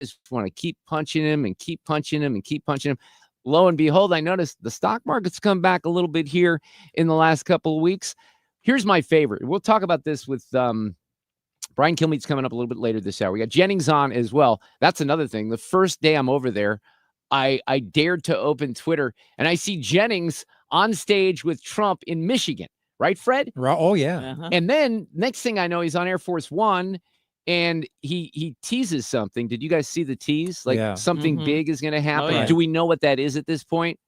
just want to keep punching him and keep punching him and keep punching him. Lo and behold, I noticed the stock market's come back a little bit here in the last couple of weeks. Here's my favorite. We'll talk about this with Brian Kilmeade's coming up a little bit later this hour. We got Jennings on as well. That's another thing. The first day I'm over there, I dared to open Twitter, and I see Jennings on stage with Trump in Michigan. Right, Fred? Oh, yeah. Uh-huh. And then next thing I know, he's on Air Force One, and he teases something. Did you guys see the tease? Like something big is going to happen. Oh, yeah. Do we know what that is at this point?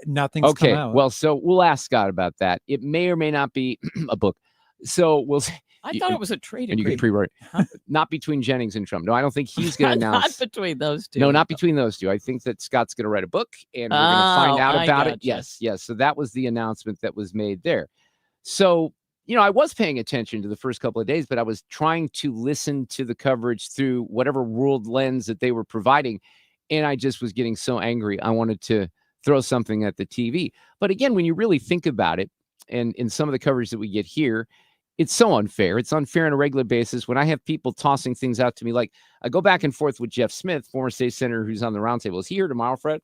Nothing's come out. Well, so we'll ask Scott about that. It may or may not be a book. So we'll see. I thought it was a trade and agreement. you can pre-write it. Not between Jennings and Trump. No, I don't think he's going to announce. Not between those two. No, not between those two. I think that Scott's going to write a book, and we're going to find out about it. Yes. So that was the announcement that was made there. So, I was paying attention to the first couple of days, but I was trying to listen to the coverage through whatever world lens that they were providing, and I just was getting so angry. I wanted to throw something at the TV. But again, when you really think about it, and in some of the coverage that we get here, it's so unfair. It's unfair on a regular basis when I have people tossing things out to me. Like I go back and forth with Jeff Smith, former state senator who's on the roundtable. Is he here tomorrow, Fred?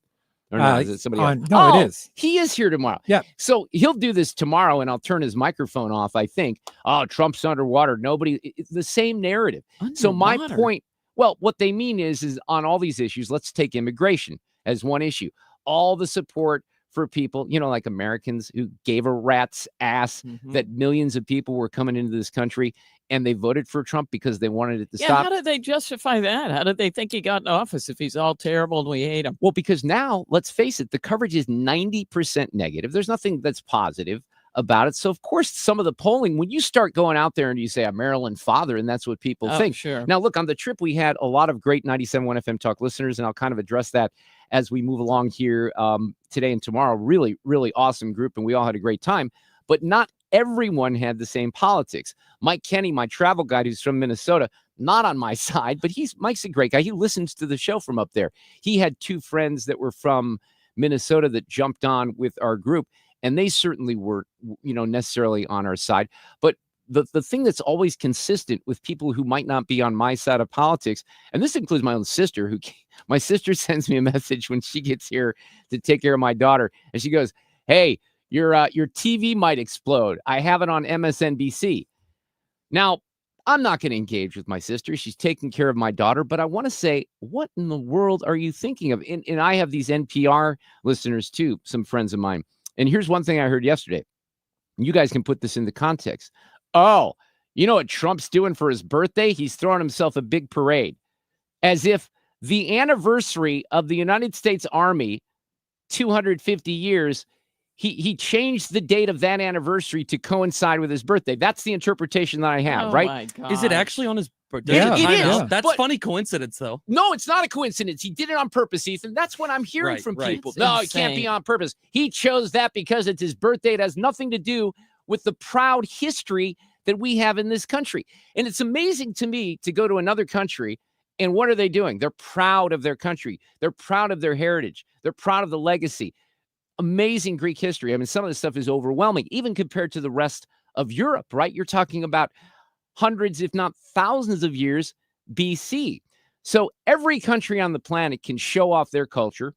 Or no, is it somebody else? No, it is. He is here tomorrow. Yeah. So he'll do this tomorrow, and I'll turn his microphone off, I think. Oh, Trump's underwater. It's the same narrative. Underwater. So my point, well, what they mean is on all these issues, let's take immigration as one issue. All the support for people, like Americans who gave a rat's ass that millions of people were coming into this country and they voted for Trump because they wanted it to stop. How did they justify that? How did they think he got in office if he's all terrible and we hate him? Well, because now, let's face it, the coverage is 90% negative. There's nothing that's positive about it. So, of course, some of the polling, when you start going out there and you say, a Maryland father, and that's what people think. Sure. Now, look, on the trip, we had a lot of great 97.1 FM Talk listeners, and I'll kind of address that as we move along here today and tomorrow. Really, really awesome group, and we all had a great time. But not everyone had the same politics. Mike Kenny, my travel guide, who's from Minnesota, not on my side, but Mike's a great guy. He listens to the show from up there. He had two friends that were from Minnesota that jumped on with our group, and they certainly weren't, necessarily on our side. But the thing that's always consistent with people who might not be on my side of politics, and this includes my own sister, my sister sends me a message when she gets here to take care of my daughter, and she goes, "Hey, your TV might explode. I have it on MSNBC." Now, I'm not going to engage with my sister. She's taking care of my daughter, but I want to say, what in the world are you thinking of? And I have these NPR listeners too, some friends of mine. And here's one thing I heard yesterday. You guys can put this into context. Oh, you know what Trump's doing for his birthday? He's throwing himself a big parade. As if the anniversary of the United States Army, 250 years, he changed the date of that anniversary to coincide with his birthday. That's the interpretation that I have, right? My God. Is it actually on his birthday? Yeah, it is. That's funny coincidence, though. No, it's not a coincidence. He did it on purpose, Ethan. That's what I'm hearing from people. It's No, it can't be on purpose. He chose that because it's his birthday. It has nothing to do with the proud history that we have in this country. And it's amazing to me to go to another country, and what are they doing? They're proud of their country. They're proud of their heritage. They're proud of the legacy. Amazing Greek history. I mean, some of this stuff is overwhelming, even compared to the rest of Europe, right? You're talking about hundreds, if not thousands of years BC. So every country on the planet can show off their culture,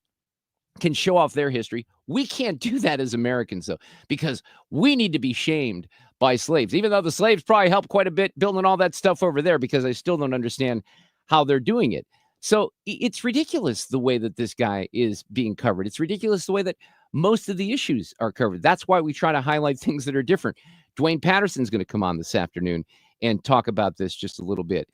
can show off their history. We can't do that as Americans, though, because we need to be shamed by slaves, even though the slaves probably helped quite a bit building all that stuff over there, because I still don't understand how they're doing it. So it's ridiculous the way that this guy is being covered. It's ridiculous the way that most of the issues are covered. That's why we try to highlight things that are different. Duane Patterson's going to come on this afternoon and talk about this just a little bit.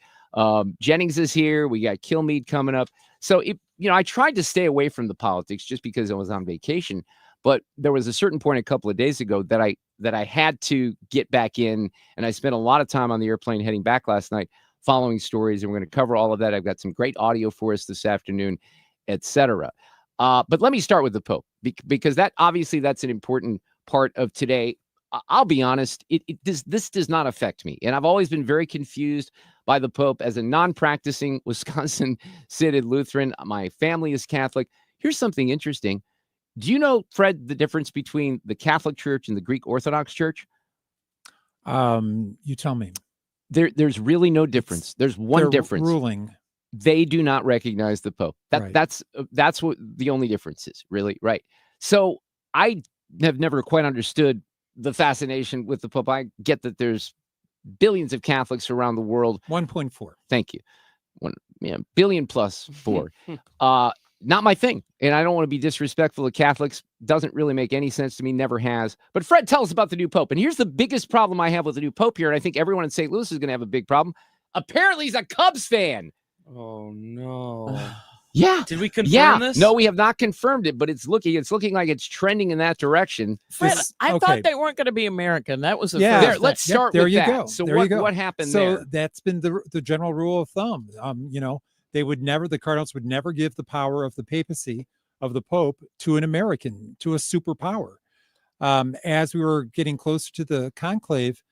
Jennings is here. We got Kilmeade coming up. So, I tried to stay away from the politics just because I was on vacation. But there was a certain point a couple of days ago that I had to get back in. And I spent a lot of time on the airplane heading back last night following stories. And we're going to cover all of that. I've got some great audio for us this afternoon, etc. But let me start with the Pope, because that's an important part of today. I'll be honest, this does not affect me. And I've always been very confused by the Pope as a non-practicing Wisconsin Synod Lutheran. My family is Catholic. Here's something interesting. Do you know, Fred, the difference between the Catholic Church and the Greek Orthodox Church? You tell me. There's really no difference. There's one difference. Ruling. They do not recognize the Pope. Right. That's what the only difference is, really, right? So I have never quite understood the fascination with the Pope. I get that there's billions of Catholics around the world. 1.4. Thank you. Billion plus 4. Not my thing. And I don't want to be disrespectful of Catholics. Doesn't really make any sense to me. Never has. But Fred, tell us about the new Pope. And here's the biggest problem I have with the new Pope here. And I think everyone in St. Louis is going to have a big problem. Apparently, he's a Cubs fan. Oh no. Yeah. Did we confirm this? No, we have not confirmed it, but it's looking like it's trending in that direction. Fred, I thought they weren't going to be American. That was Let's start there with you that. go. So there you go. what happened so there? That's been the general rule of thumb. The Cardinals would never give the power of the papacy, of the Pope, to an American, to a superpower. As we were getting closer to the conclave,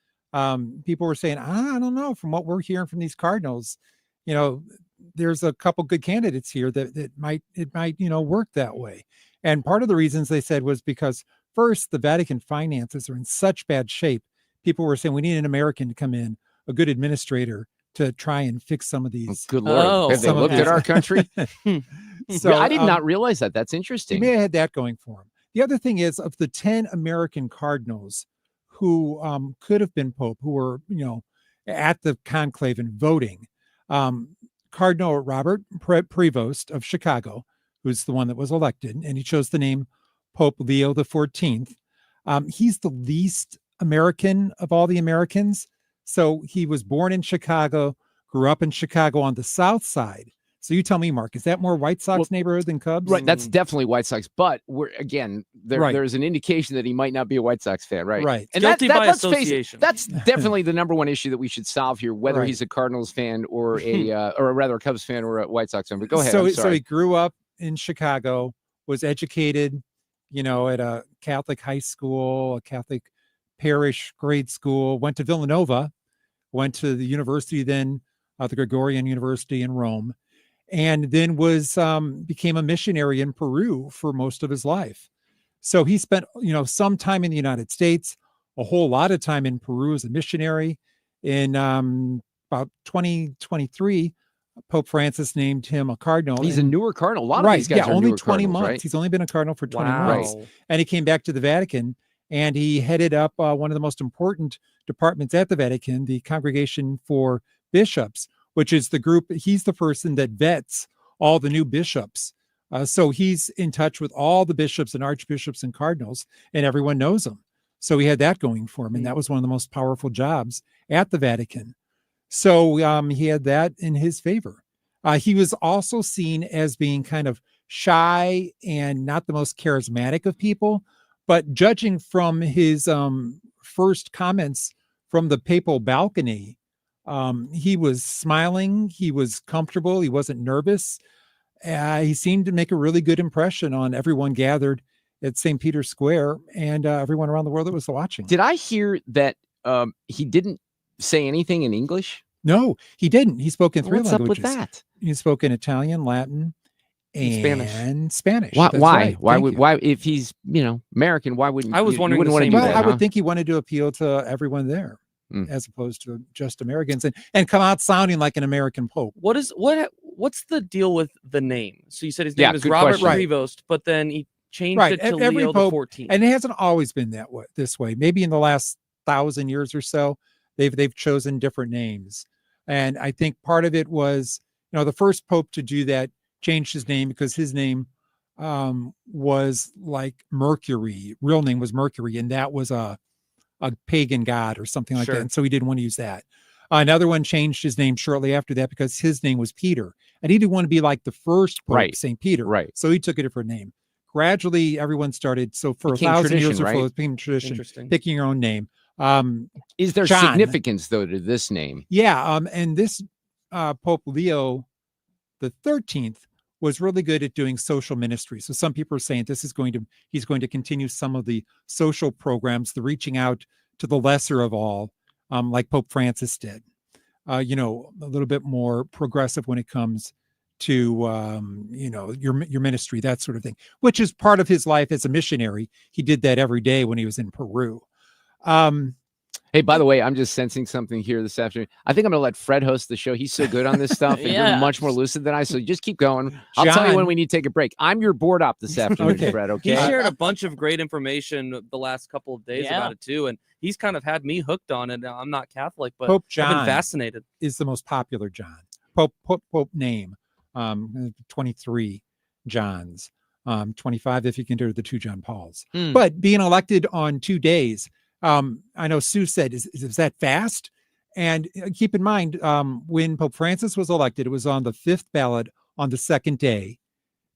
people were saying, I don't know, from what we're hearing from these Cardinals, there's a couple good candidates here that it might work that way. And part of the reasons they said was because, first, the Vatican finances are in such bad shape. People were saying we need an American to come in, a good administrator, to try and fix some of these. Good Lord. Have they looked at our country? So I did not realize that. That's interesting. He may have had that going for him. The other thing is, of the 10 American cardinals who could have been Pope, who were, at the conclave and voting, Cardinal Robert Prevost of Chicago, who's the one that was elected, and he chose the name Pope Leo XIV. He's the least American of all the Americans. So he was born in Chicago, grew up in Chicago on the South Side. So you tell me, Mark, is that more White Sox neighborhood than Cubs? Right, that's definitely White Sox. But there's an indication that he might not be a White Sox fan, right? Right. And Guilty by let's face it, association. that's definitely the number one issue that we should solve here, whether he's a Cardinals fan or a Cubs fan or a White Sox fan. But go ahead. So he grew up in Chicago, was educated, at a Catholic high school, a Catholic parish grade school, went to Villanova, went to the university, then the Gregorian University in Rome, and then became a missionary in Peru for most of his life. So he spent, some time in the United States, a whole lot of time in Peru as a missionary. In about 2023, Pope Francis named him a cardinal. He's a newer cardinal. A lot of these guys are only newer 20 months. Right? He's only been a cardinal for 20 Wow. months. And he came back to the Vatican, and he headed up one of the most important departments at the Vatican, the Congregation for Bishops, which is the group. He's the person that vets all the new bishops. So he's in touch with all the bishops and archbishops and cardinals, and everyone knows him. So he had that going for him, and that was one of the most powerful jobs at the Vatican. So he had that in his favor. He was also seen as being kind of shy and not the most charismatic of people, but judging from his first comments from the papal balcony, he was smiling, he was comfortable, he wasn't nervous. He seemed to make a really good impression on everyone gathered at St. Peter's Square and everyone around the world that was watching. Did I hear that he didn't say anything in English? No, he didn't. He spoke in three What's languages. Up with that? He spoke in Italian, Latin, and Spanish. Why? That's Why? right. Why? If he's American, why wouldn't I was wondering you wouldn't the want to same do thing. that? Well, I would huh? think he wanted to appeal to everyone there, as opposed to just Americans, and come out sounding like an American Pope. What's the deal with the name? So you said his name is good Robert question. Prevost, but then he changed it to Every Leo Pope, XIV. and it hasn't always been this way. Maybe in the last 1,000 years or so, they've chosen different names. And I think part of it was, the first Pope to do that changed his name because his name was like Mercury. Real name was Mercury, and that was a pagan god or something like that. And so he didn't want to use that. Another one changed his name shortly after that because his name was Peter, and he didn't want to be like the first Pope, St. Peter. Right. So he took a different name. Gradually, everyone started. So for Became 1,000 years or tradition, so, it became tradition, Interesting. picking your own name. Is there John. significance though to this name? Yeah. And this Pope Leo the 13th was really good at doing social ministry. So some people are saying he's going to continue some of the social programs, the reaching out to the lesser of all, like Pope Francis did. A little bit more progressive when it comes to your ministry, that sort of thing, which is part of his life as a missionary. He did that every day when he was in Peru. Hey, by the way, I'm just sensing something here this afternoon. I think I'm going to let Fred host the show. He's so good on this stuff, and you're much more lucid than I. So just keep going. I'll tell you when we need to take a break. I'm your board op this afternoon, Okay. Fred. He Okay. shared a bunch of great information the last couple of days about it too, and he's kind of had me hooked on it. I'm not Catholic, but Pope I've John been fascinated. is the most popular John. Pope name, 23 Johns, 25 if you consider the 2 John Pauls. But being elected on 2 days, I know Sue said, is that fast? And keep in mind, when Pope Francis was elected, it was on the 5th ballot on the 2nd day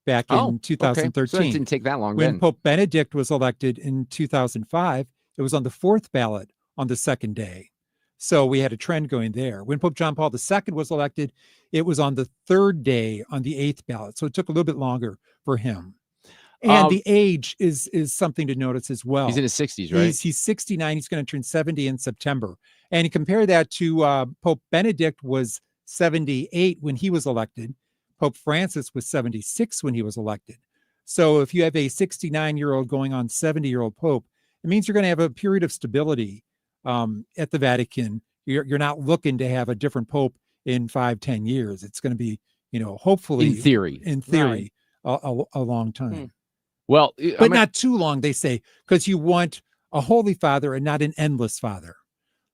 back in 2013. Okay. So it didn't take that long When then. Pope Benedict was elected in 2005, it was on the 4th ballot on the 2nd day. So we had a trend going there. When Pope John Paul II was elected, it was on the 3rd day on the 8th ballot. So it took a little bit longer for him. And the age is something to notice as well. He's in his 60s, right? He's 69. He's going to turn 70 in September. And you compare that to Pope Benedict was 78 when he was elected. Pope Francis was 76 when he was elected. So if you have a 69-year-old going on 70-year-old Pope, it means you're going to have a period of stability at the Vatican. You're not looking to have a different Pope in 5-10 years. It's going to be, hopefully In theory. right. a long time. Well, But not too long, they say, because you want a holy father and not an endless father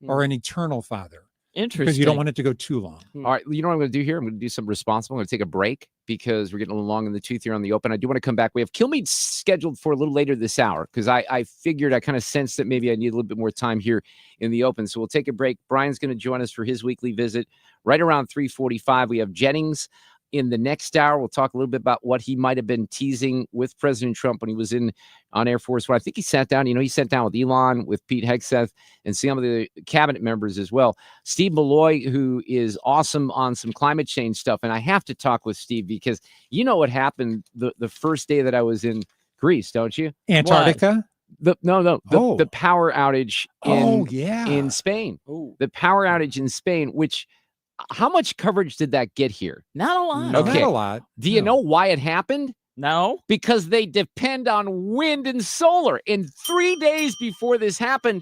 or an eternal father. Interesting. Because you don't want it to go too long. All right, you know what I'm going to do here? I'm going to do something responsible. I'm going to take a break because we're getting a little long in the tooth here on the open. I do want to come back. We have Kilmeade scheduled for a little later this hour because I figured, I kind of sensed that maybe I need a little bit more time here in the open. So we'll take a break. Brian's going to join us for his weekly visit right around 3:45. We have Jennings in the next hour. We'll talk a little bit about what he might have been teasing with President Trump when he was on Air Force One. I think he sat down, he sat down with Elon, with Pete Hegseth, and some of the cabinet members as well. Steve Milloy, who is awesome on some climate change stuff. And I have to talk with Steve because you know what happened the first day that I was in Greece, don't you? Antarctica? The power outage in Spain. Oh. The power outage in Spain, which how much coverage did that get here? Not a lot. Okay. Not a lot. Do you know why it happened? No. Because they depend on wind and solar. And 3 days before this happened,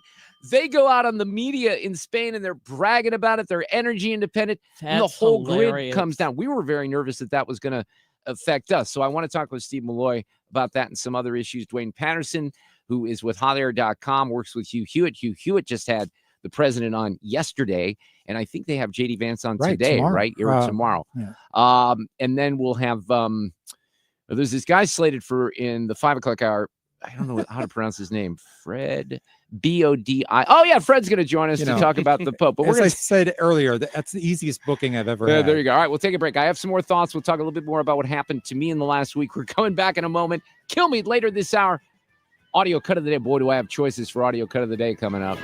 they go out on the media in Spain and they're bragging about it. They're energy independent. And the whole grid comes down. We were very nervous that was going to affect us. So I want to talk with Steve Milloy about that and some other issues. Duane Patterson, who is with hotair.com, works with Hugh Hewitt. Hugh Hewitt just had the president on yesterday, and I think they have JD Vance on today, tomorrow. right? Or tomorrow. Yeah. And then we'll have there's this guy slated for in the 5 o'clock hour. I don't know how to pronounce his name. Fred Bodi. Oh yeah, Fred's going to join us to talk about the Pope. But as I said earlier, that's the easiest booking I've ever had. There you go. All right, we'll take a break. I have some more thoughts. We'll talk a little bit more about what happened to me in the last week. We're coming back in a moment. Kilmeade later this hour. Audio cut of the day. Boy, do I have choices for audio cut of the day coming up.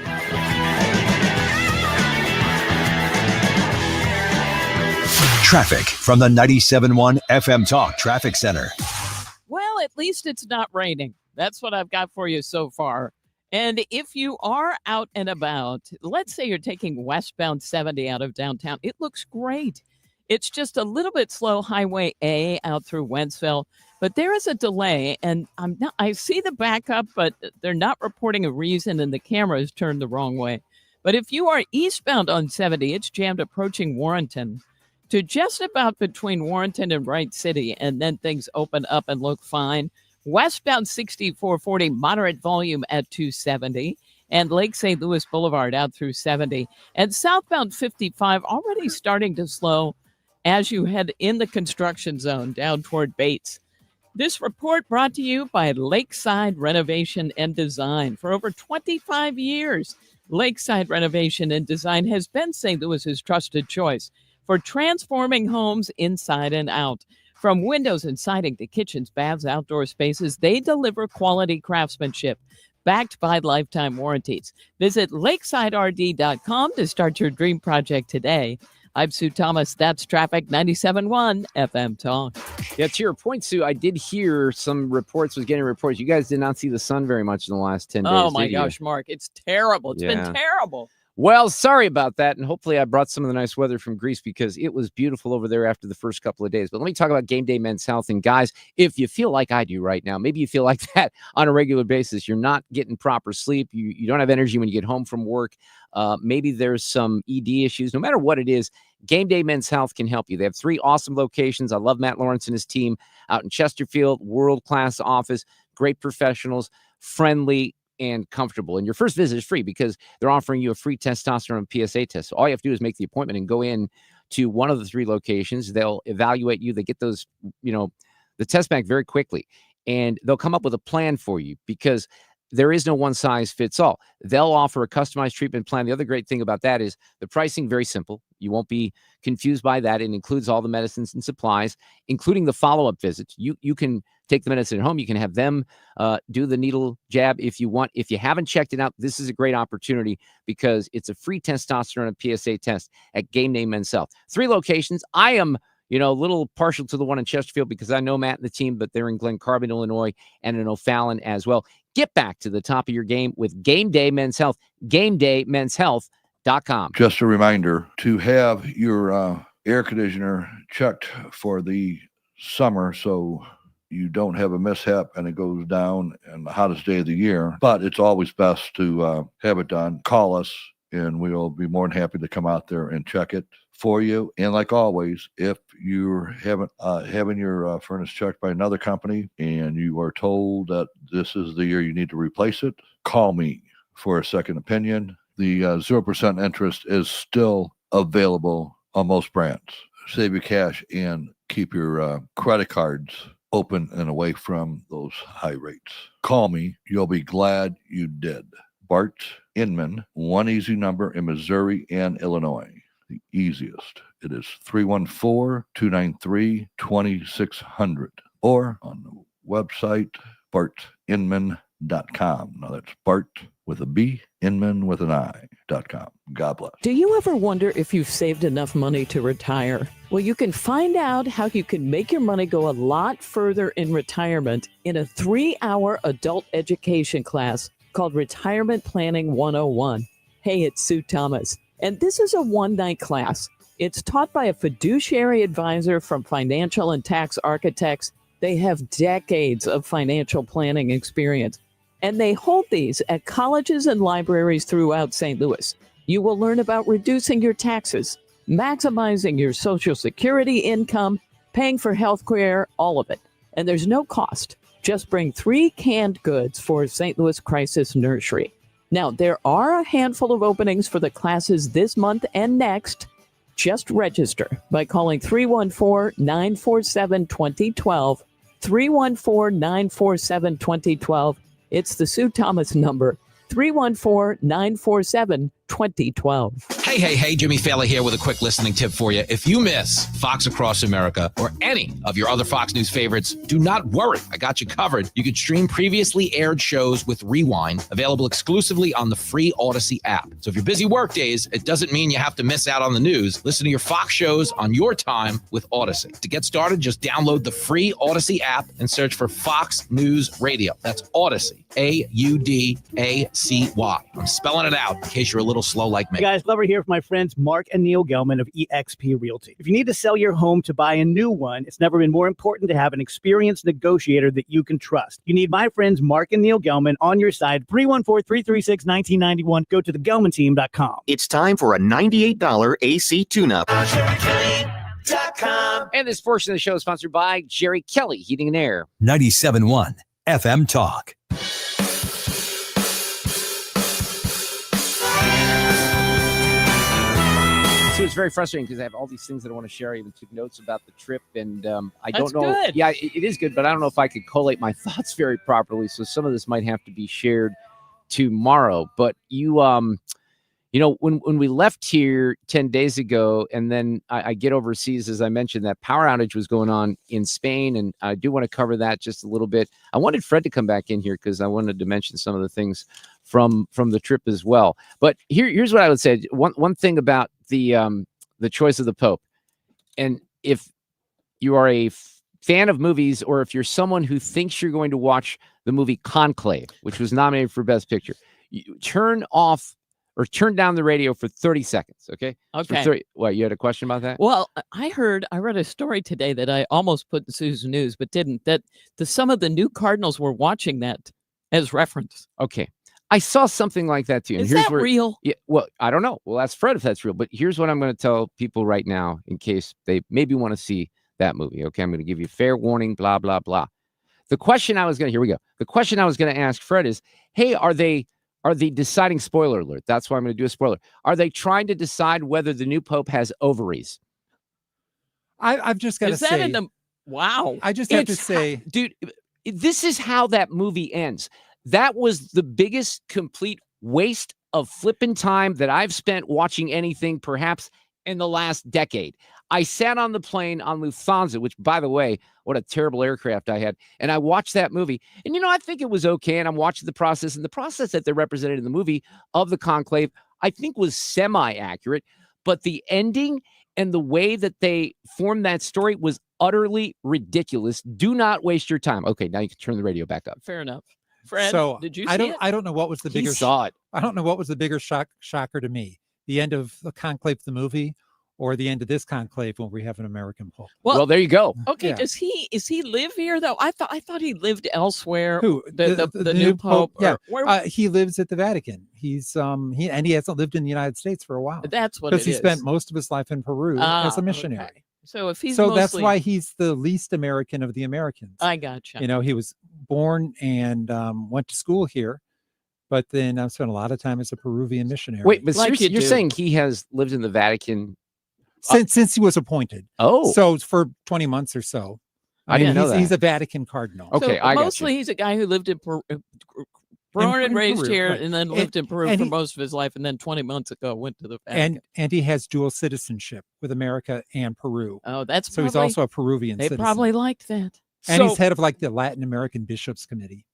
Traffic from the 97.1 FM Talk Traffic Center. Well, at least it's not raining. That's what I've got for you so far. And if you are out and about, let's say you're taking westbound 70 out of downtown, it looks great. It's just a little bit slow, Highway A out through Wentzville, but there is a delay, and I see the backup, but they're not reporting a reason, and the camera is turned the wrong way. But if you are eastbound on 70, it's jammed approaching Warrenton to just about between Warrenton and Wright City, and then things open up and look fine. Westbound 6440, moderate volume at 270, and Lake St. Louis Boulevard out through 70. And southbound 55 already starting to slow as you head in the construction zone down toward Bates. This report brought to you by Lakeside Renovation and Design. For over 25 years, Lakeside Renovation and Design has been St. Louis's trusted choice for transforming homes inside and out. From windows and siding to kitchens, baths, outdoor spaces, they deliver quality craftsmanship backed by lifetime warranties. Visit lakesiderd.com to start your dream project today. I'm Sue Thomas. That's Traffic 97.1 FM Talk. Yeah, to your point, Sue, I did hear some reports, getting reports. You guys did not see the sun very much in the last 10 days. Oh, my gosh, Mark. It's terrible. It's been terrible. Well, sorry about that. And hopefully I brought some of the nice weather from Greece because it was beautiful over there after the first couple of days. But let me talk about Game Day Men's Health. And guys, if you feel like I do right now, maybe you feel like that on a regular basis, you're not getting proper sleep. You don't have energy when you get home from work. Maybe there's some ED issues. No matter what it is, Game Day Men's Health can help you. They have 3 awesome locations. I love Matt Lawrence and his team out in Chesterfield. World-class office, great professionals, friendly and comfortable. And your first visit is free because they're offering you a free testosterone and PSA test. So all you have to do is make the appointment and go in to one of the 3 locations. They'll evaluate you. They get those, the test back very quickly, and they'll come up with a plan for you because there is no one size fits all. They'll offer a customized treatment plan. The other great thing about that is the pricing, very simple. You won't be confused by that. It includes all the medicines and supplies, including the follow-up visits. You can take the medicine at home. You can have them do the needle jab if you want. If you haven't checked it out, this is a great opportunity because it's a free testosterone and PSA test at Game Day Men's Health. 3 locations. I am a little partial to the one in Chesterfield because I know Matt and the team, but they're in Glen Carbon, Illinois, and in O'Fallon as well. Get back to the top of your game with Game Day Men's Health, GameDayMen'sHealth.com. Just a reminder to have your air conditioner checked for the summer so you don't have a mishap and it goes down in the hottest day of the year. But it's always best to have it done. Call us and we'll be more than happy to come out there and check it for you. And like always, if you're having your furnace checked by another company and you are told that this is the year you need to replace it, call me for a second opinion. The 0% interest is still available on most brands. Save your cash and keep your credit cards open and away from those high rates. Call me. You'll be glad you did. Bart Inman, one easy number in Missouri and Illinois. The easiest. It is 314-293-2600 or on the website bartinman.com. Now that's Bart with a B, Inman with an I.com. God bless. Do you ever wonder if you've saved enough money to retire? Well, you can find out how you can make your money go a lot further in retirement in a 3-hour adult education class called Retirement Planning 101. Hey, it's Sue Thomas. And this is a one-night class. It's taught by a fiduciary advisor from Financial and Tax Architects. They have decades of financial planning experience. And they hold these at colleges and libraries throughout St. Louis. You will learn about reducing your taxes, maximizing your Social Security income, paying for health care, all of it. And there's no cost. Just bring 3 canned goods for St. Louis Crisis Nursery. Now, there are a handful of openings for the classes this month and next. Just register by calling 314-947-2012, 314-947-2012. It's the Sue Thomas number, 314-947-2012. Hey, Jimmy Fallon here with a quick listening tip for you. If you miss Fox Across America or any of your other Fox News favorites, do not worry. I got you covered. You can stream previously aired shows with Rewind, available exclusively on the free Odyssey app. So if you're busy work days, it doesn't mean you have to miss out on the news. Listen to your Fox shows on your time with Odyssey. To get started, just download the free Odyssey app and search for Fox News Radio. That's Odyssey, Audacy. I'm spelling it out in case you're a little slow like me. Hey guys, love to hear from my friends Mark and Neil Gelman of eXp Realty. If you need to sell your home to buy a new one, it's never been more important to have an experienced negotiator that you can trust. You need my friends Mark and Neil Gelman on your side. 314-336-1991. Go to thegelmanteam.com. It's time for a $98 AC tune-up. And this portion of the show is sponsored by Jerry Kelly Heating and Air. 97.1 FM Talk. So it's very frustrating because I have all these things that I want to share. I even took notes about the trip, and I That's don't know. good. Yeah, it is good, but I don't know if I could collate my thoughts very properly. So some of this might have to be shared tomorrow. But you, when we left here 10 days ago, and then I get overseas, as I mentioned, that power outage was going on in Spain, and I do want to cover that just a little bit. I wanted Fred to come back in here because I wanted to mention some of the things from the trip as well. But here's what I would say. One thing about the choice of the Pope, and if you are a fan of movies, or if you're someone who thinks you're going to watch the movie Conclave, which was nominated for Best Picture, you turn down the radio for 30 seconds. Okay. Okay. What, you had a question about that? Well, I read a story today that I almost put in Sue's News, but didn't, that some of the new Cardinals were watching that as reference. Okay. I saw something like that too. And Is here's that where, real? Yeah, well, I don't know. We'll ask Fred if that's real. But here's what I'm going to tell people right now in case they maybe want to see that movie. Okay, I'm going to give you fair warning, blah, blah, blah. The question I was going to, here we go. The question I was going to ask Fred is, hey, are they deciding, spoiler alert, that's why I'm going to do a spoiler. Are they trying to decide whether the new Pope has ovaries? I've just got to Is that say, in the wow? I just have to say, Dude, this is how that movie ends. That was the biggest complete waste of flipping time that I've spent watching anything, perhaps in the last decade. I sat on the plane on Lufthansa, which, by the way, what a terrible aircraft I had. And I watched that movie. And, I think it was okay. And I'm watching the process. And the process that they represented in the movie of the conclave, I think was semi-accurate. But the ending and the way that they formed that story was utterly ridiculous. Do not waste your time. Okay, now you can turn the radio back up. Fair enough. Fred, so did you I see don't it? I don't know what was the He bigger saw it. I don't know what was the bigger shocker to me. The end of the conclave, the movie, or the end of this conclave when we have an American Pope. Well, there you go. Okay, Yeah. does he live here though? I thought he lived elsewhere. Who? The new Pope? Yeah. or where, He lives at the Vatican. He hasn't lived in the United States for a while. that's what Because it he is. spent most of his life in Peru as a missionary. Okay. So if he's So mostly, that's why he's the least American of the Americans. I gotcha. He was born and went to school here, but then spent a lot of time as a Peruvian missionary. Wait, but Like seriously, you you're do. saying he has lived in the Vatican? since he was appointed. Oh, So for 20 months or so. I didn't know that. He's a Vatican cardinal. Okay, So I got you. mostly he's a guy who lived in Peru, born and in raised Peru, here, right. and then And- lived in Peru and for he- most of his life, and then 20 months ago went to the Vatican. And he has dual citizenship with America and Peru. Oh, that's So he's probably- also a Peruvian they citizen. probably liked that. And So- he's head of the Latin American Bishops Committee.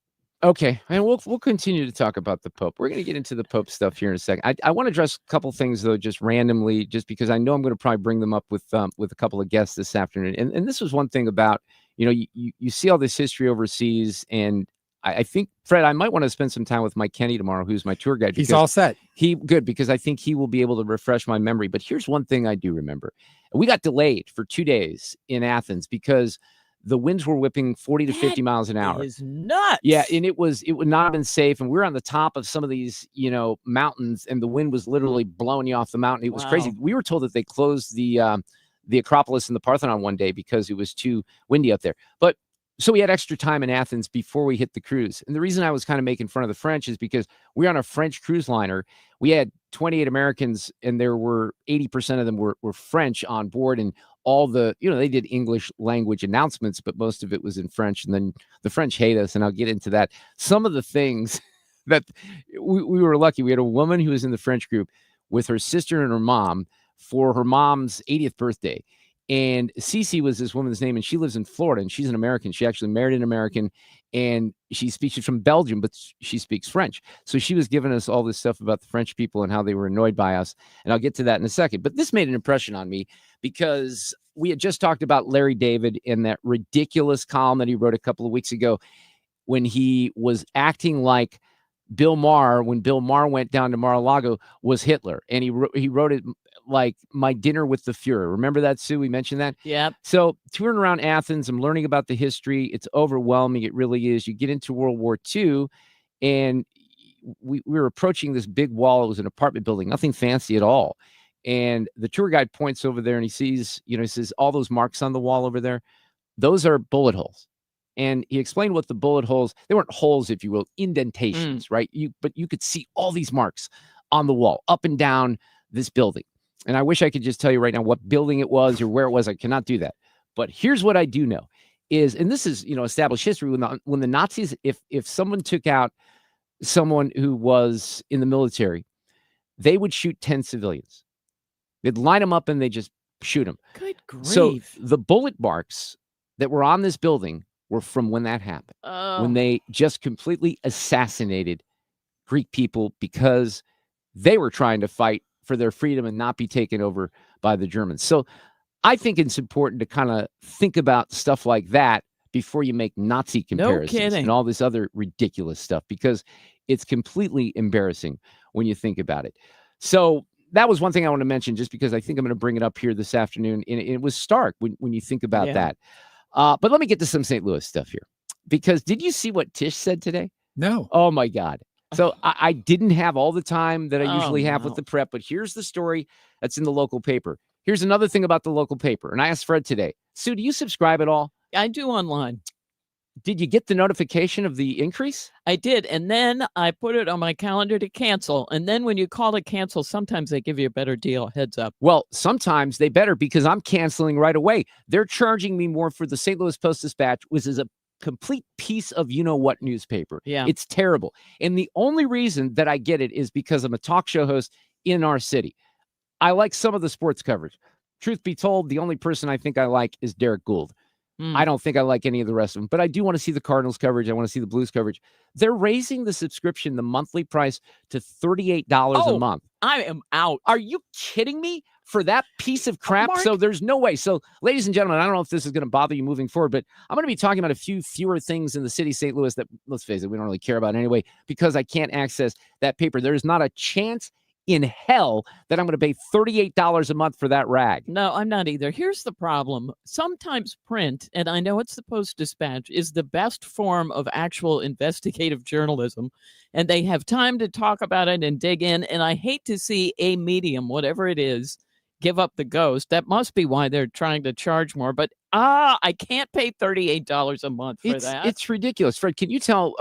Okay, and we'll continue to talk about the Pope. We're going to get into the Pope stuff here in a second. I want to address a couple things though, just randomly, just because I know I'm going to probably bring them up with a couple of guests this afternoon. And this was one thing about you see all this history overseas, and I think Fred, I might want to spend some time with Mike Kenny tomorrow, who's my tour guide. He's all set. Because I think he will be able to refresh my memory. But here's one thing I do remember: we got delayed for 2 days in Athens because the winds were whipping 40 to 50 miles an hour. Is nuts. Yeah, and it would not have been safe. And we were on the top of some of these, mountains, and the wind was literally blowing you off the mountain. It was crazy. Wow. We were told that they closed the Acropolis and the Parthenon one day because it was too windy up there. But so we had extra time in Athens before we hit the cruise. And the reason I was kind of making fun of the French is because we were on a French cruise liner. We had 28 Americans, and there were 80% of them were French on board, and all the, they did English language announcements, but most of it was in French. And then the French hate us, and I'll get into that. Some of the things that we were lucky. We had a woman who was in the French group with her sister and her mom for her mom's 80th birthday. And Cece was this woman's name, and she lives in Florida, and she's an American. She actually married an American, and she's from Belgium, but she speaks French. So she was giving us all this stuff about the French people and how they were annoyed by us. And I'll get to that in a second. But this made an impression on me because we had just talked about Larry David in that ridiculous column that he wrote a couple of weeks ago when he was acting like Bill Maher, when Bill Maher went down to Mar-a-Lago, was Hitler. And he wrote it like My Dinner with the Fuhrer. Remember that, Sue? We mentioned that? Yep. So touring around Athens, I'm learning about the history. It's overwhelming. It really is. You get into World War II, and we were approaching this big wall. It was an apartment building, nothing fancy at all. And the tour guide points over there, and he sees, he says, all those marks on the wall over there, those are bullet holes. And he explained what the bullet holes, they weren't holes, if you will, indentations, right? But you could see all these marks on the wall, up and down this building. And I wish I could just tell you right now what building it was or where it was. I cannot do that. But here's what I do know is, and this is, established history, when the Nazis, if someone took out someone who was in the military, they would shoot 10 civilians. They'd line them up and they just shoot them. Good grief. So the bullet marks that were on this building were from when that happened, when they just completely assassinated Greek people because they were trying to fight for their freedom and not be taken over by the Germans. So I think it's important to kind of think about stuff like that before you make Nazi comparisons kidding. and all this other ridiculous stuff, because it's completely embarrassing when you think about it. So that was one thing I want to mention, just because I think I'm going to bring it up here this afternoon. And it was stark when you think about that. But let me get to some St. Louis stuff here, because did you see what Tish said today? No. Oh my God. So I didn't have all the time that I usually have with no. the prep, but here's the story that's in the local paper. Here's another thing about the local paper. And I asked Fred today, Sue, do you subscribe at all? I do online. Did you get the notification of the increase? I did. And then I put it on my calendar to cancel. And then when you call to cancel, sometimes they give you a better deal. Heads up. Well, sometimes they better because I'm canceling right away. They're charging me more for the St. Louis Post-Dispatch, which is a complete piece of you-know-what newspaper. Yeah. It's terrible. And the only reason that I get it is because I'm a talk show host in our city. I like some of the sports coverage. Truth be told, the only person I think I like is Derek Gould. I don't think I like any of the rest of them, but I do want to see the Cardinals coverage. I want to see the Blues coverage. They're raising the subscription, the monthly price, to $38 a month. I am out. Are you kidding me for that piece of crap? Mark. So there's no way. So, ladies and gentlemen, I don't know if this is going to bother you moving forward, but I'm going to be talking about a few fewer things in the city of St. Louis that, let's face it, we don't really care about anyway, because I can't access that paper. There's not a chance in hell that I'm going to pay $38 a month for that rag. No, I'm not either. Here's the problem. Sometimes print, and I know it's the Post-Dispatch, is the best form of actual investigative journalism, and they have time to talk about it and dig in, and I hate to see a medium, whatever it is, give up the ghost. That must be why they're trying to charge more, but I can't pay $38 a month for that. It's ridiculous. Fred, can you tell,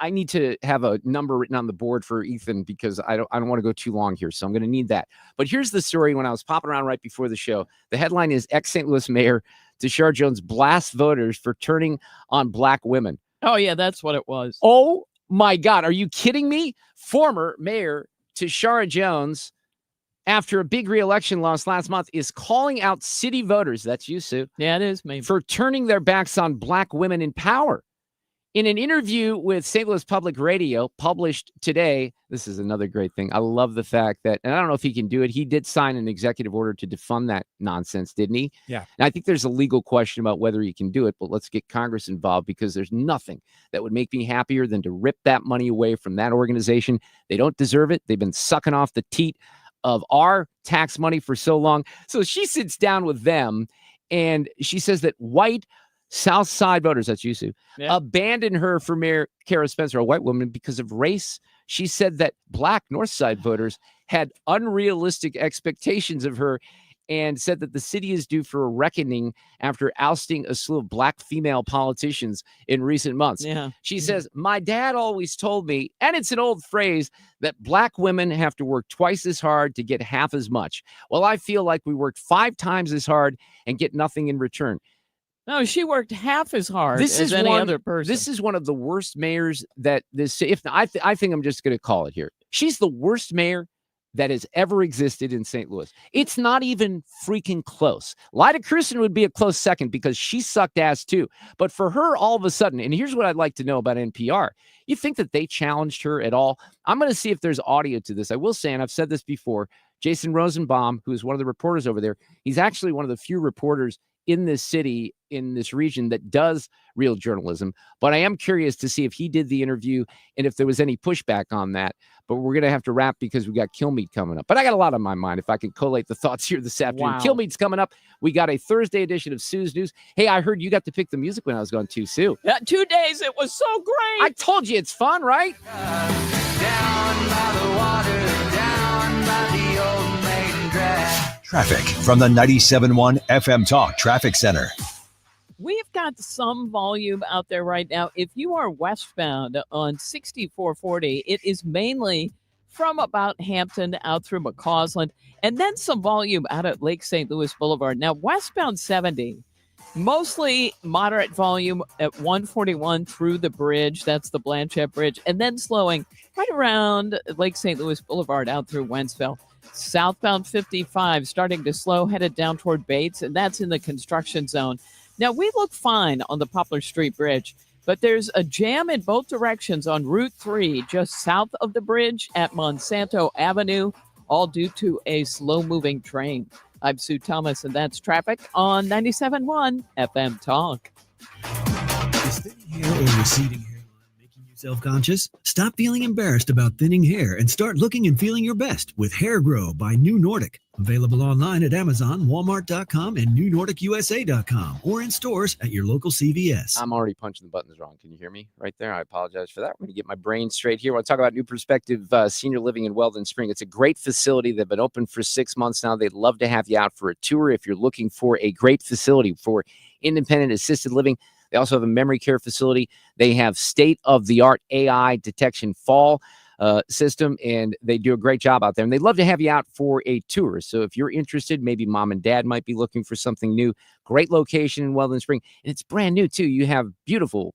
I need to have a number written on the board for Ethan because I don't want to go too long here. So I'm going to need that. But here's the story when I was popping around right before the show. The headline is ex-St. Louis Mayor Tashara Jones blasts voters for turning on black women. Oh, yeah, that's what it was. Oh, my God. Are you kidding me? Former Mayor Tashara Jones, after a big re-election loss last month, is calling out city voters, that's you, Sue. Yeah, it is me. For turning their backs on black women in power. In an interview with St. Louis Public Radio published today, this is another great thing. I love the fact that, and I don't know if he can do it, he did sign an executive order to defund that nonsense, didn't he? Yeah. And I think there's a legal question about whether he can do it, but let's get Congress involved because there's nothing that would make me happier than to rip that money away from that organization. They don't deserve it. They've been sucking off the teat of our tax money for so long. So she sits down with them and she says that white South Side voters, that's you, Sue, abandoned her for Mayor Kara Spencer, a white woman, because of race. She said that black North Side voters had unrealistic expectations of her and said that the city is due for a reckoning after ousting a slew of black female politicians in recent months. Yeah. She says, my dad always told me, and it's an old phrase, that black women have to work twice as hard to get half as much. Well, I feel like we worked 5 times as hard and get nothing in return. No, she worked half as hard as any other person. This is one of the worst mayors that this, I think I'm just going to call it here. She's the worst mayor that has ever existed in St. Louis. It's not even freaking close. Lyda Kristen would be a close second because she sucked ass too. But for her, all of a sudden, and here's what I'd like to know about NPR. You think that they challenged her at all? I'm going to see if there's audio to this. I will say, and I've said this before, Jason Rosenbaum, who is one of the reporters over there, he's actually one of the few reporters in this city, in this region, that does real journalism. But I am curious to see if he did the interview and if there was any pushback on that. But we're going to have to wrap because we got Kilmeade coming up. But I got a lot on my mind if I can collate the thoughts here this afternoon. Wow. Kilmeade's coming up. We got a Thursday edition of Sue's News. Hey, I heard you got to pick the music when I was gone too, Sue. 2 days. It was so great. I told you it's fun, right? Down by the water, down by the old main drag. Traffic from the 97.1 FM Talk Traffic Center. We've got some volume out there right now. If you are westbound on 6440, it is mainly from about Hampton out through McCausland, and then some volume out at Lake St. Louis Boulevard. Now, westbound 70, mostly moderate volume at 141 through the bridge. That's the Blanchette Bridge, and then slowing right around Lake St. Louis Boulevard out through Wentzville. Southbound 55 starting to slow, headed down toward Bates, and that's in the construction zone. Now, we look fine on the Poplar Street Bridge, but there's a jam in both directions on Route 3 just south of the bridge at Monsanto Avenue, all due to a slow-moving train. I'm Sue Thomas, and that's traffic on 97.1 FM Talk. Is thin hair or receding hairline making you Self-conscious? Stop feeling embarrassed about thinning hair and start looking and feeling your best with Hair Grow by New Nordic. Available online at Amazon, Walmart.com, and NewNordicUSA.com, or in stores at your local CVS. I'm already punching the buttons wrong. Can you hear me right there? I apologize for that. I'm going to get my brain straight here. I want to talk about New Perspective Senior Living in Weldon Spring. It's a great facility. They've been open for 6 months now. They'd love to have you out for a tour if you're looking for a great facility for independent assisted living. They also have a memory care facility. They have state-of-the-art AI detection fall system, and they do a great job out there. And they'd love to have you out for a tour. So if you're interested, maybe mom and dad might be looking for something new. Great location in Weldon Spring. And it's brand new, too. You have beautiful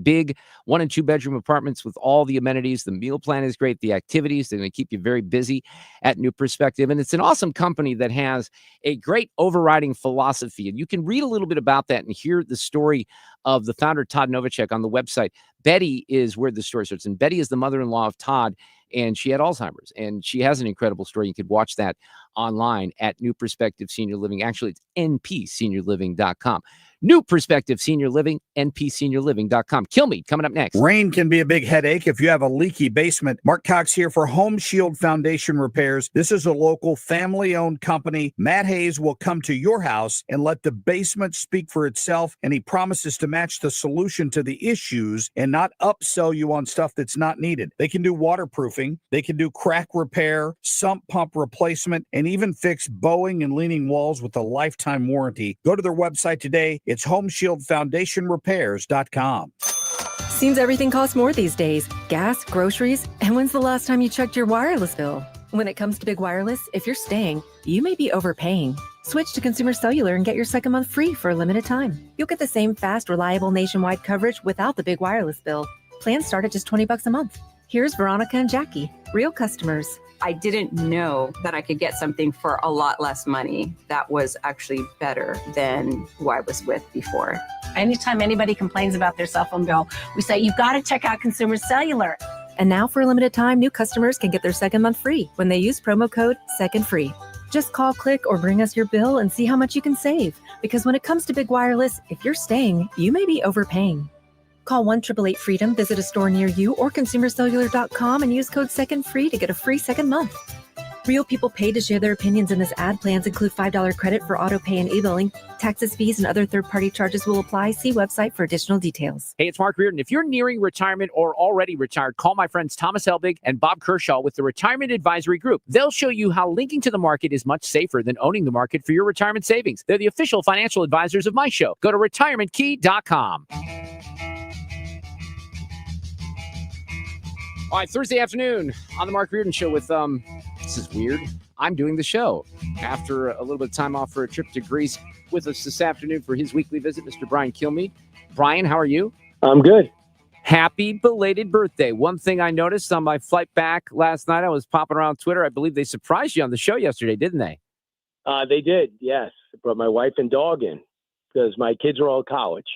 big 1 and 2 bedroom apartments with all the amenities. The meal plan is great. The activities, they're going to keep you very busy at New Perspective. And it's an awesome company that has a great overriding philosophy. And you can read a little bit about that and hear the story of the founder, Todd Novacek, on the website. Betty is where the story starts. And Betty is the mother-in-law of Todd, and she had Alzheimer's. And she has an incredible story. You could watch that online at New Perspective Senior Living. Actually, it's npseniorliving.com. New Perspective Senior Living, npseniorliving.com. Kilmeade coming up next. Rain can be a big headache if you have a leaky basement. Mark Cox here for Home Shield Foundation Repairs. This is a local family-owned company. Matt Hayes will come to your house and let the basement speak for itself, and he promises to match the solution to the issues and not upsell you on stuff that's not needed. They can do waterproofing, they can do crack repair, sump pump replacement, and even fix bowing and leaning walls with a lifetime warranty. Go to their website today. It's HomeshieldFoundationRepairs.com. Seems everything costs more these days. Gas, groceries, and when's the last time you checked your wireless bill? When it comes to big wireless, if you're staying, you may be overpaying. Switch to Consumer Cellular and get your second month free for a limited time. You'll get the same fast, reliable nationwide coverage without the big wireless bill. Plans start at just $20 a month. Here's Veronica and Jackie, real customers. I didn't know that I could get something for a lot less money that was actually better than who I was with before. Anytime anybody complains about their cell phone bill, we say, you've got to check out Consumer Cellular. And now for a limited time, new customers can get their second month free when they use promo code SECONDFREE. Just call, click, or bring us your bill and see how much you can save. Because when it comes to big wireless, if you're staying, you may be overpaying. Call 1-888-FREEDOM, visit a store near you, or consumercellular.com and use code SECONDFREE to get a free second month. Real people paid to share their opinions in this ad. Plans include $5 credit for auto pay and e-billing. Taxes, fees, and other third-party charges will apply. See website for additional details. Hey, it's Mark Reardon. If you're nearing retirement or already retired, call my friends Thomas Helbig and Bob Kershaw with the Retirement Advisory Group. They'll show you how linking to the market is much safer than owning the market for your retirement savings. They're the official financial advisors of my show. Go to retirementkey.com. All right, Thursday afternoon on the Mark Reardon Show with, this is weird. I'm doing the show after a little bit of time off for a trip to Greece. With us this afternoon for his weekly visit, Mr. Brian Kilmeade. Brian, how are you? I'm good. Happy belated birthday. One thing I noticed on my flight back last night, I was popping around Twitter. I believe they surprised you on the show yesterday, didn't they? They did, yes. Brought my wife and dog in because my kids are all at college.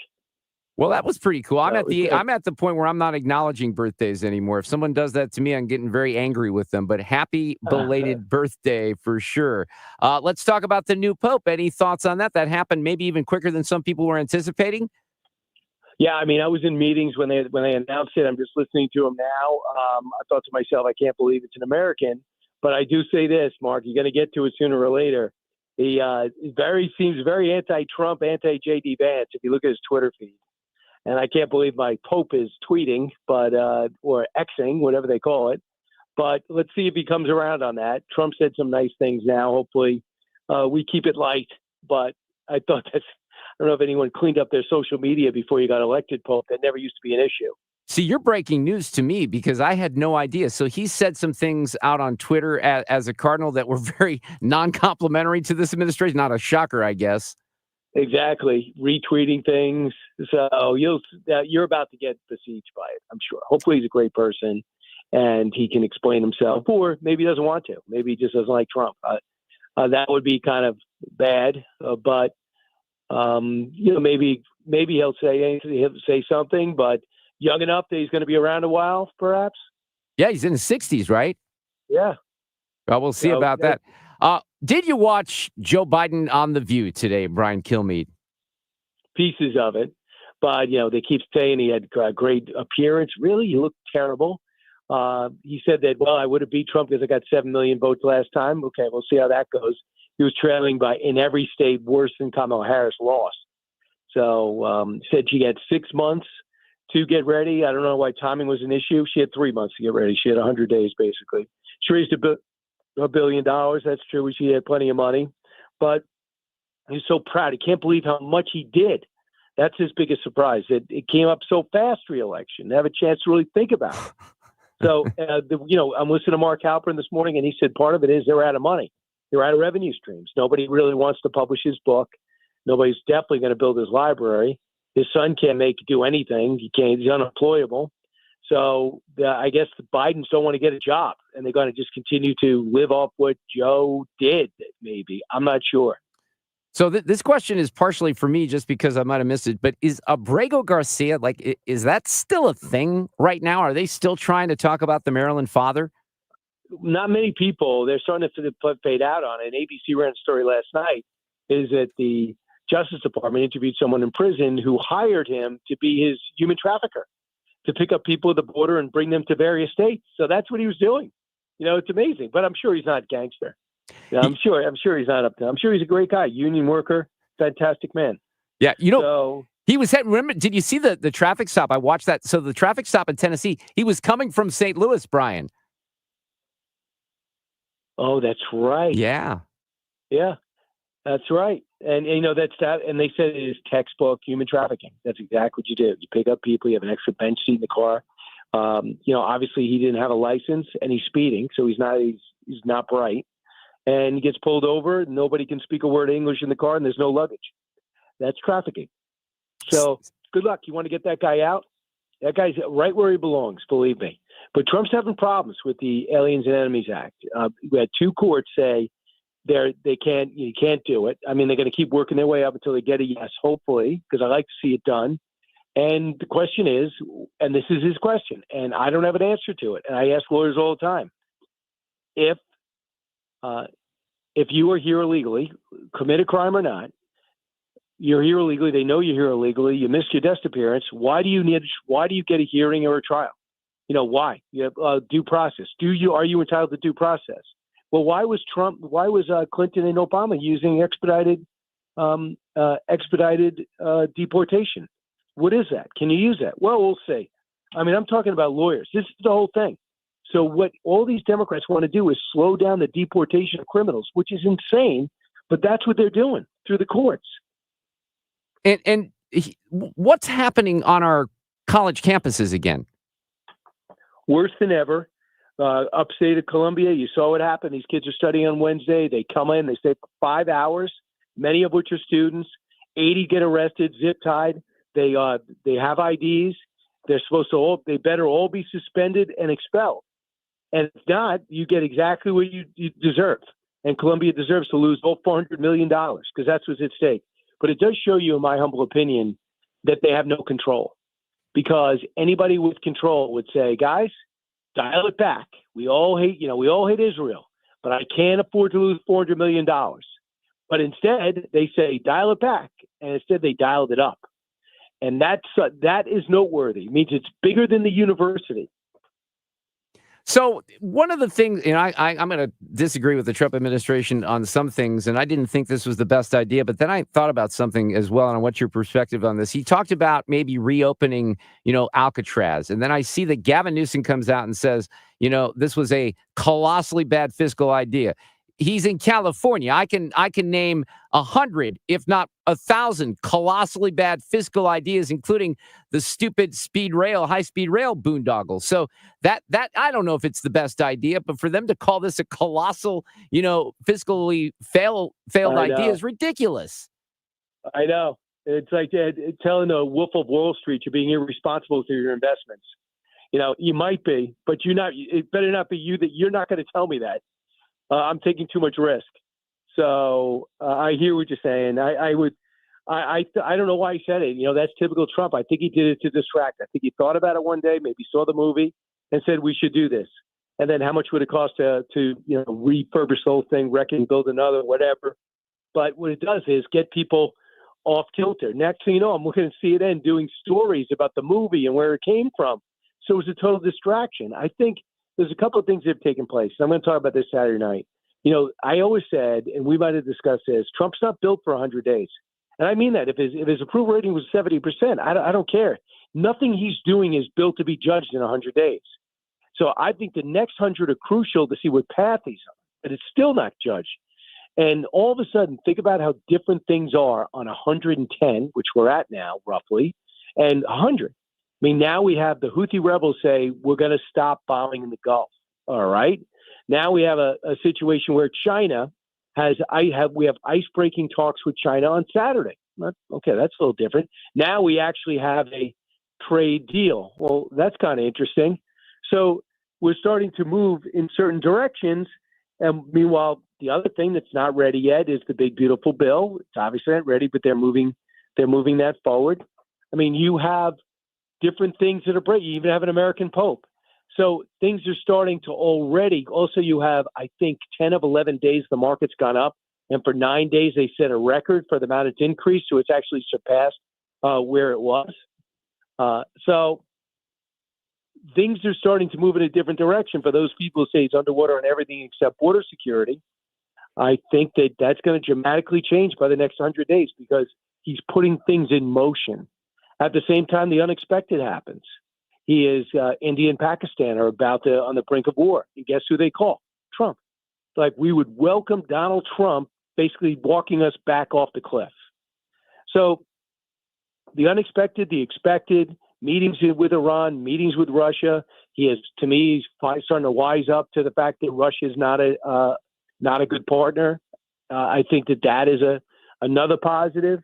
Well, that was pretty cool. I'm at the point where I'm not acknowledging birthdays anymore. If someone does that to me, I'm getting very angry with them. But happy belated birthday for sure. Let's talk about the new Pope. Any thoughts on that? That happened maybe even quicker than some people were anticipating. Yeah, I mean, I was in meetings when they announced it. I'm just listening to them now. I thought to myself, I can't believe it's an American. But I do say this, Mark, you're going to get to it sooner or later. He seems very anti-Trump, anti-J.D. Vance if you look at his Twitter feed. And I can't believe my Pope is tweeting, or Xing, whatever they call it. But let's see if he comes around on that. Trump said some nice things now. Hopefully we keep it light. But I thought I don't know if anyone cleaned up their social media before you got elected, Pope. That never used to be an issue. See, you're breaking news to me because I had no idea. So he said some things out on Twitter as a cardinal that were very non-complimentary to this administration. Not a shocker, I guess. Exactly. Retweeting things. So you're about to get besieged by it, I'm sure. Hopefully he's a great person and he can explain himself, or maybe he doesn't want to. Maybe he just doesn't like Trump. That would be kind of bad. But maybe he'll say something, but young enough that he's going to be around a while, perhaps. Yeah, he's in his 60s, right? Yeah. Well, we'll see about that. Did you watch Joe Biden on The View today, Brian Kilmeade? Pieces of it, But, they keep saying he had a great appearance. Really? You look terrible. He said that, well, I would have beat Trump because I got 7 million votes last time. Okay, we'll see how that goes. He was trailing in every state worse than Kamala Harris lost. So said she had 6 months to get ready. I don't know why timing was an issue. She had 3 months to get ready. She had 100 days, basically. She raised $1 billion. That's true. She had plenty of money. But he's so proud. He can't believe how much he did. That's his biggest surprise. It came up so fast, re-election. To have a chance to really think about it. So, I'm listening to Mark Halperin this morning, and he said part of it is they're out of money. They're out of revenue streams. Nobody really wants to publish his book. Nobody's definitely going to build his library. His son can't do anything. He's unemployable. So I guess the Bidens don't want to get a job, and they're going to just continue to live off what Joe did, maybe. I'm not sure. So this question is partially for me just because I might have missed it, but is Abrego Garcia, is that still a thing right now? Are they still trying to talk about the Maryland father? Not many people. They're starting to fade out on it. ABC ran a story last night, is that the Justice Department interviewed someone in prison who hired him to be his human trafficker, to pick up people at the border and bring them to various states. So that's what he was doing. It's amazing, but I'm sure he's not a gangster. Yeah, I'm sure he's not up to. I'm sure he's a great guy, union worker, fantastic man. Yeah, he was. Remember, did you see the traffic stop? I watched that. So the traffic stop in Tennessee. He was coming from St. Louis, Brian. Oh, that's right. Yeah, that's right. And that's that. And they said it is textbook human trafficking. That's exactly what you do. You pick up people. You have an extra bench seat in the car. Obviously he didn't have a license and he's speeding, so he's not bright. And he gets pulled over. Nobody can speak a word of English in the car, and there's no luggage. That's trafficking. So good luck. You want to get that guy out? That guy's right where he belongs, believe me. But Trump's having problems with the Aliens and Enemies Act. We had 2 courts say you can't do it. I mean, they're going to keep working their way up until they get a yes, hopefully, because I like to see it done. And the question is, and this is his question, and I don't have an answer to it. And I ask lawyers all the time, if you are here illegally, commit a crime or not, you're here illegally, they know you're here illegally, you missed your desk appearance, why do you get a hearing or a trial? Why? You have due process. Are you entitled to due process? Well, why was Clinton and Obama using expedited deportation? What is that? Can you use that? Well, we'll see. I mean, I'm talking about lawyers. This is the whole thing. So what all these Democrats want to do is slow down the deportation of criminals, which is insane, but that's what they're doing through the courts. And what's happening on our college campuses again? Worse than ever. Upstate of Columbia, you saw what happened. These kids are studying on Wednesday. They come in, they stay for 5 hours, many of which are students. 80 get arrested, zip-tied. They have IDs. They better all be suspended and expelled. And if not, you get exactly what you deserve. And Columbia deserves to lose all $400 million because that's what's at stake. But it does show you, in my humble opinion, that they have no control. Because anybody with control would say, guys, dial it back. We all hate Israel, but I can't afford to lose $400 million. But instead, they say, dial it back. And instead, they dialed it up. And that is noteworthy. It means it's bigger than the university. So one of the things, I'm going to disagree with the Trump administration on some things, and I didn't think this was the best idea, but then I thought about something as well, and what's your perspective on this? He talked about maybe reopening, Alcatraz, and then I see that Gavin Newsom comes out and says, this was a colossally bad fiscal idea. He's in California. I can name 100, if not 1,000, colossally bad fiscal ideas, including the stupid high-speed rail boondoggle. So that I don't know if it's the best idea, but for them to call this a colossal, fiscally failed idea is ridiculous. I know. It's like telling the Wolf of Wall Street you're being irresponsible through your investments. You might be, but you're not. It better not be you. That you're not going to tell me that. I'm taking too much risk. So I hear what you're saying. I don't know why he said it. That's typical Trump. I think he did it to distract. I think he thought about it one day, maybe saw the movie and said, we should do this. And then how much would it cost to refurbish the whole thing, wreck it and build another, whatever. But what it does is get people off kilter. Next thing you know, I'm looking at CNN doing stories about the movie and where it came from. So it was a total distraction. I think there's a couple of things that have taken place. I'm going to talk about this Saturday night. I always said, and we might have discussed this, Trump's not built for 100 days. And I mean that. If his approval rating was 70%, I don't care. Nothing he's doing is built to be judged in 100 days. So I think the next 100 are crucial to see what path he's on, but it's still not judged. And all of a sudden, think about how different things are on 110, which we're at now, roughly, and 100. I mean, now we have the Houthi rebels say, we're going to stop bombing in the Gulf. All right. Now we have a situation where China we have ice-breaking talks with China on Saturday. Okay, that's a little different. Now we actually have a trade deal. Well, that's kind of interesting. So we're starting to move in certain directions. And meanwhile, the other thing that's not ready yet is the big, beautiful bill. It's obviously not ready, but they're moving that forward. I mean, you have different things that are breaking. You even have an American Pope. So things are starting to already. Also, you have, I think, 10 of 11 days the market's gone up. And for 9 days, they set a record for the amount it's increased. So it's actually surpassed where it was. So things are starting to move in a different direction for those people who say it's underwater on everything except border security. I think that's going to dramatically change by the next 100 days because he's putting things in motion. At the same time, the unexpected happens. India and Pakistan are on the brink of war. And guess who they call? Trump. Like, we would welcome Donald Trump basically walking us back off the cliff. So the unexpected, the expected, meetings with Iran, meetings with Russia. He's starting to wise up to the fact that Russia is not a good partner. I think that is another positive.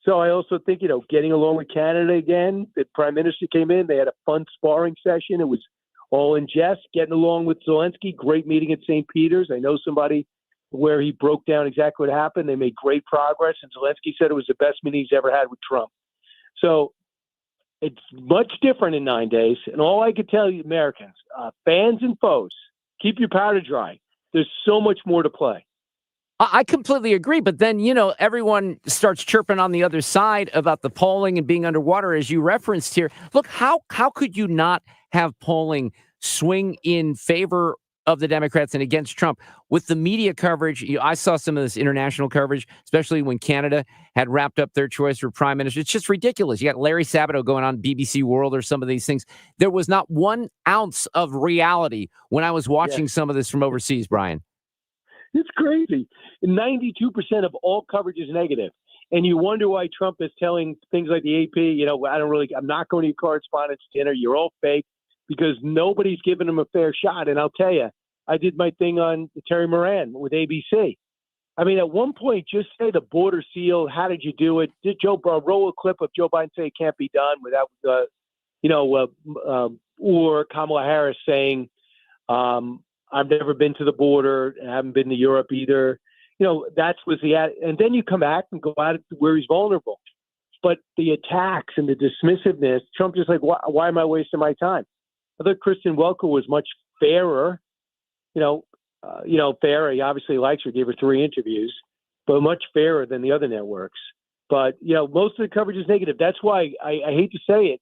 So I also think, getting along with Canada again, the Prime Minister came in, they had a fun sparring session. It was all in jest, getting along with Zelensky, great meeting at St. Peter's. I know somebody where he broke down exactly what happened. They made great progress, and Zelensky said it was the best meeting he's ever had with Trump. So it's much different in 9 days. And all I could tell you, Americans, fans and foes, keep your powder dry. There's so much more to play. I completely agree. But then, everyone starts chirping on the other side about the polling and being underwater, as you referenced here. Look, how could you not have polling swing in favor of the Democrats and against Trump with the media coverage? I saw some of this international coverage, especially when Canada had wrapped up their choice for prime minister. It's just ridiculous. You got Larry Sabato going on BBC World or some of these things. There was not 1 ounce of reality when I was watching some of this from overseas, Brian. It's crazy. 92% of all coverage is negative. And you wonder why Trump is telling things like the AP, I'm not going to your correspondence dinner. You're all fake, because nobody's giving him a fair shot. And I'll tell you, I did my thing on Terry Moran with ABC. I mean, at one point, just say the border seal. How did you do it? Did Joe roll a clip of Joe Biden say it can't be done without, or Kamala Harris saying, I've never been to the border. I haven't been to Europe either. That was and then you come back and go at it where he's vulnerable. But the attacks and the dismissiveness, Trump just like, why am I wasting my time? I thought Kristen Welker was much fairer. Fair. He obviously likes her, gave her 3 interviews, but much fairer than the other networks. But, most of the coverage is negative. That's why I hate to say it.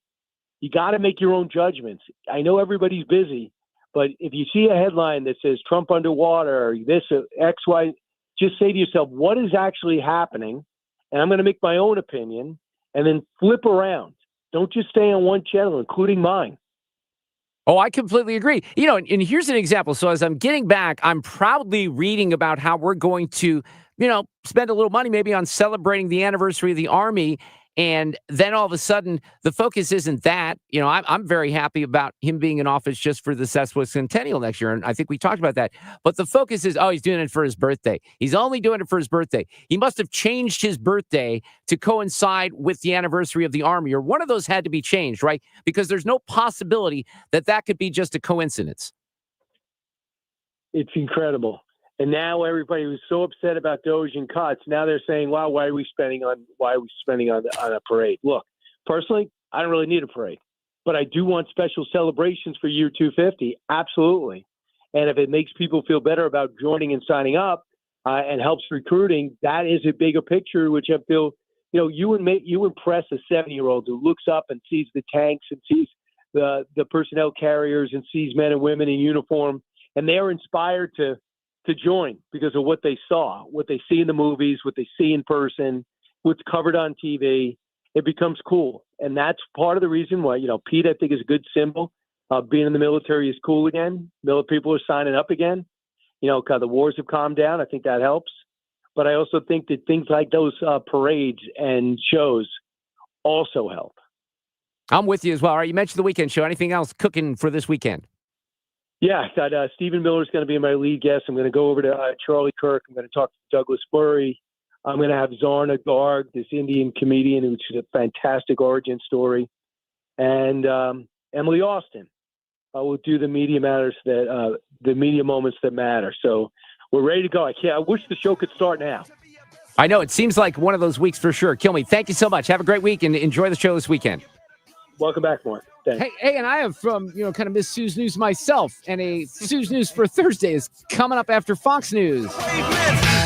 You got to make your own judgments. I know everybody's busy, but if you see a headline that says Trump underwater or this X, Y, just say to yourself, what is actually happening? And I'm going to make my own opinion and then flip around. Don't just stay on one channel, including mine. Oh, I completely agree. And here's an example. So as I'm getting back, I'm proudly reading about how we're going to, spend a little money maybe on celebrating the anniversary of the Army. And then all of a sudden, the focus isn't that. I'm very happy about him being in office just for the sesquicentennial next year. And I think we talked about that. But the focus is, he's doing it for his birthday. He's only doing it for his birthday. He must have changed his birthday to coincide with the anniversary of the Army, or one of those had to be changed, right? Because there's no possibility that could be just a coincidence. It's incredible. And now everybody was so upset about Doge and cuts. Now they're saying, "Wow, why are we spending on a parade?" Look, personally, I don't really need a parade, but I do want special celebrations for year 250. Absolutely. And if it makes people feel better about joining and signing up and helps recruiting, that is a bigger picture, which I feel you impress a 70-year-old who looks up and sees the tanks and sees the personnel carriers and sees men and women in uniform, and they're inspired to join because of what they saw, what they see in the movies, what they see in person, what's covered on TV. It becomes cool. And that's part of the reason why, Pete, I think, is a good symbol. Being in the military is cool again. Military people are signing up again. The wars have calmed down. I think that helps. But I also think that things like those parades and shows also help. I'm with you as well. All right, you mentioned the weekend show. Anything else cooking for this weekend? Yeah, I got Stephen Miller's going to be my lead guest. I'm going to go over to Charlie Kirk. I'm going to talk to Douglas Murray. I'm going to have Zarna Garg, this Indian comedian, which is a fantastic origin story, and Emily Austin. Will do the media matters the media moments that matter. So we're ready to go. I wish the show could start now. I know it seems like one of those weeks for sure. Kilmeade, thank you so much. Have a great week and enjoy the show this weekend. Welcome back, Mark. Thanks. Hey, and I have kind of Miss Sue's News myself, and a Sue's News for Thursday is coming up after Fox News.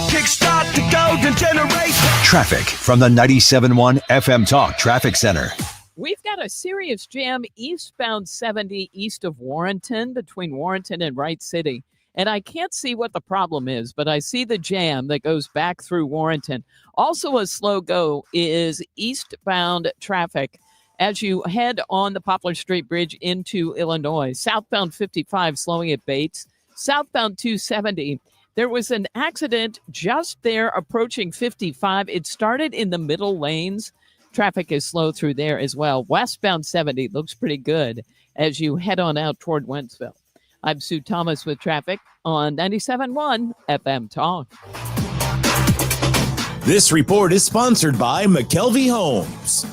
Kickstart the golden generation. Traffic from the 97.1 FM Talk Traffic Center. We've got a serious jam eastbound 70 east of Warrenton, between Warrenton and Wright City. And I can't see what the problem is, but I see the jam that goes back through Warrenton. Also a slow go is eastbound traffic as you head on the Poplar Street Bridge into Illinois. Southbound 55 slowing at Bates. Southbound 270. There was an accident just there approaching 55. It started in the middle lanes. Traffic is slow through there as well. Westbound 70 looks pretty good as you head on out toward Wentzville. I'm Sue Thomas with traffic on 97.1 FM Talk. This report is sponsored by McKelvey Homes.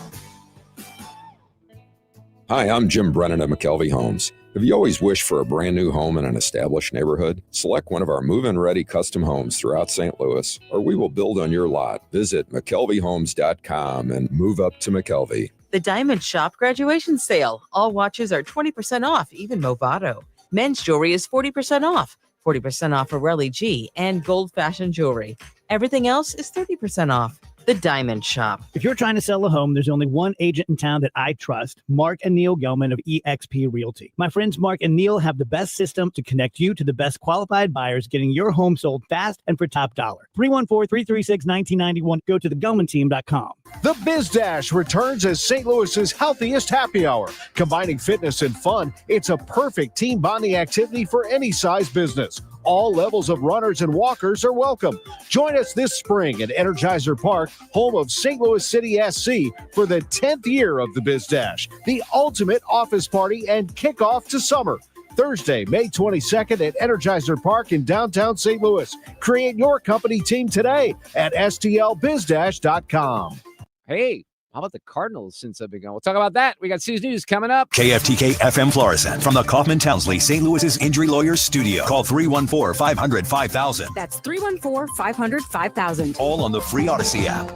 Hi, I'm Jim Brennan at McKelvey Homes. Have you always wished for a brand new home in an established neighborhood? Select one of our move-in ready custom homes throughout St. Louis, or we will build on your lot. Visit McKelveyhomes.com and move up to McKelvey. The Diamond Shop graduation sale. All watches are 20% off, even Movado. Men's jewelry is 40% off. 40% off Pirelli G and gold fashion jewelry. Everything else is 30% off. The Diamond Shop. If you're trying to sell a home, there's only one agent in town that I trust, Mark and Neil Gelman of eXp Realty. My friends Mark and Neil have the best system to connect you to the best qualified buyers, getting your home sold fast and for top dollar. 314-336-1991. Go to thegelmanteam.com. The Biz Dash returns as St. Louis's healthiest happy hour. Combining fitness and fun, it's a perfect team bonding activity for any size business. All levels of runners and walkers are welcome. Join us this spring at Energizer Park, home of St. Louis City SC, for the 10th year of the Biz Dash, the ultimate office party and kickoff to summer. Thursday, May 22nd at Energizer Park in downtown St. Louis. Create your company team today at stlbizdash.com. Hey, how about the Cardinals since I've been gone? We'll talk about that. We got Sue's News coming up. KFTK FM Florissant from the Kaufman Townsley St. Louis's Injury Lawyers Studio. Call 314-500-5000. That's 314-500-5000. All on the free Odyssey app.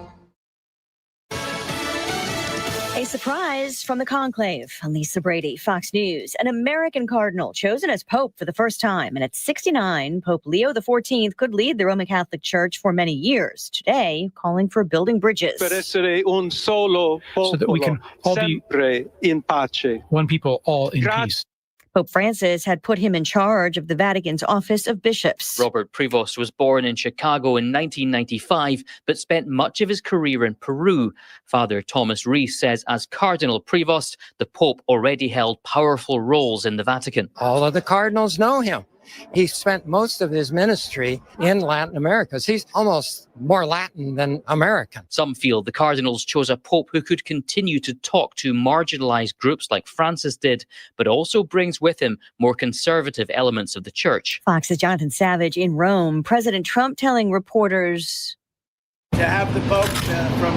A surprise from the conclave. Lisa Brady, Fox News. An American cardinal chosen as pope for the first time. And at 69, Pope Leo XIV could lead the Roman Catholic Church for many years. Today, calling for building bridges. Per essere un solo popolo, so that we can all be in pace. One people, all in peace. Pope Francis had put him in charge of the Vatican's Office of Bishops. Robert Prevost was born in Chicago in 1995, but spent much of his career in Peru. Father Thomas Rees says as Cardinal Prevost, the Pope already held powerful roles in the Vatican. All of the cardinals know him. He spent most of his ministry in Latin America. So he's almost more Latin than American. Some feel the cardinals chose a pope who could continue to talk to marginalized groups like Francis did, but also brings with him more conservative elements of the church. Fox's Jonathan Savage in Rome. President Trump telling reporters, To have the Pope from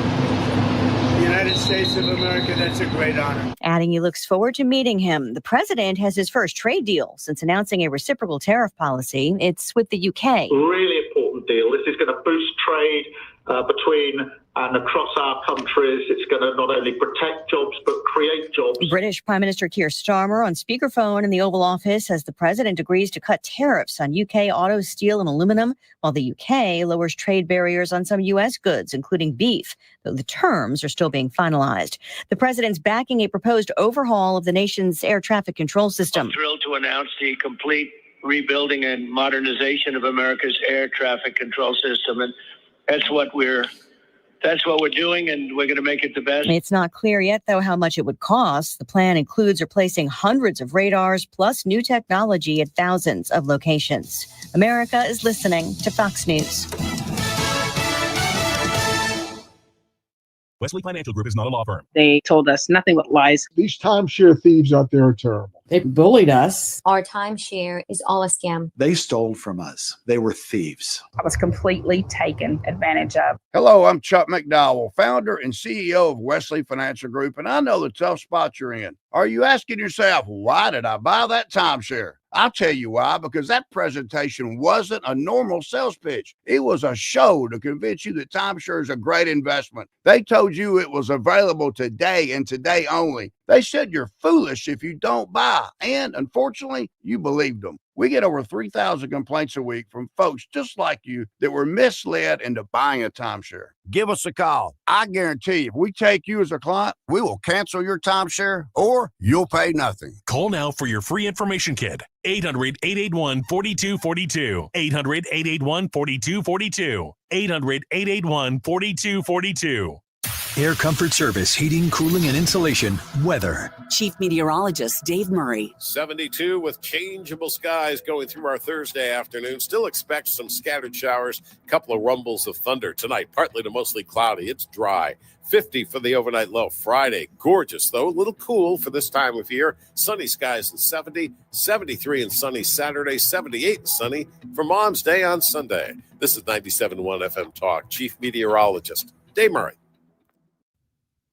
the United States of America, that's a great honor. Adding he looks forward to meeting him. The president has his first trade deal since announcing a reciprocal tariff policy. It's with the UK. Really important deal. This is going to boost trade between And across our countries, it's going to not only protect jobs, but create jobs. British Prime Minister Keir Starmer on speakerphone in the Oval Office as the president agrees to cut tariffs on UK auto, steel, and aluminum, while the UK lowers trade barriers on some US goods, including beef, though the terms are still being finalized. The president's backing a proposed overhaul of the nation's air traffic control system. I'm thrilled to announce the complete rebuilding and modernization of America's air traffic control system. And that's what we're doing, and we're going to make it the best. It's not clear yet, though, how much it would cost. The plan includes replacing hundreds of radars plus new technology at thousands of locations. America is listening to Fox News. Wesley Financial Group is not a law firm. They told us nothing but lies. These timeshare thieves out there are terrible. They bullied us. Our timeshare is all a scam. They stole from us. They were thieves. I was completely taken advantage of. Hello, I'm Chuck McDowell, founder and CEO of Wesley Financial Group, and I know the tough spot you're in. Are you asking yourself, why did I buy that timeshare? I'll tell you why, because that presentation wasn't a normal sales pitch. It was a show to convince you that timeshare is a great investment. They told you it was available today and today only. They said you're foolish if you don't buy, and unfortunately, you believed them. We get over 3,000 complaints a week from folks just like you that were misled into buying a timeshare. Give us a call. I guarantee if we take you as a client, we will cancel your timeshare or you'll pay nothing. Call now for your free information kit. 800-881-4242. 800-881-4242. 800-881-4242. Air Comfort Service, heating, cooling, and insulation. Weather. Chief Meteorologist Dave Murray. 72 with changeable skies going through our Thursday afternoon. Still expect some scattered showers, a couple of rumbles of thunder tonight. Partly to mostly cloudy. It's dry. 50 for the overnight low. Friday, gorgeous though. A little cool for this time of year. Sunny skies and 70, 73 and sunny Saturday, 78 and sunny for Mom's Day on Sunday. This is 97.1 FM Talk. Chief Meteorologist Dave Murray.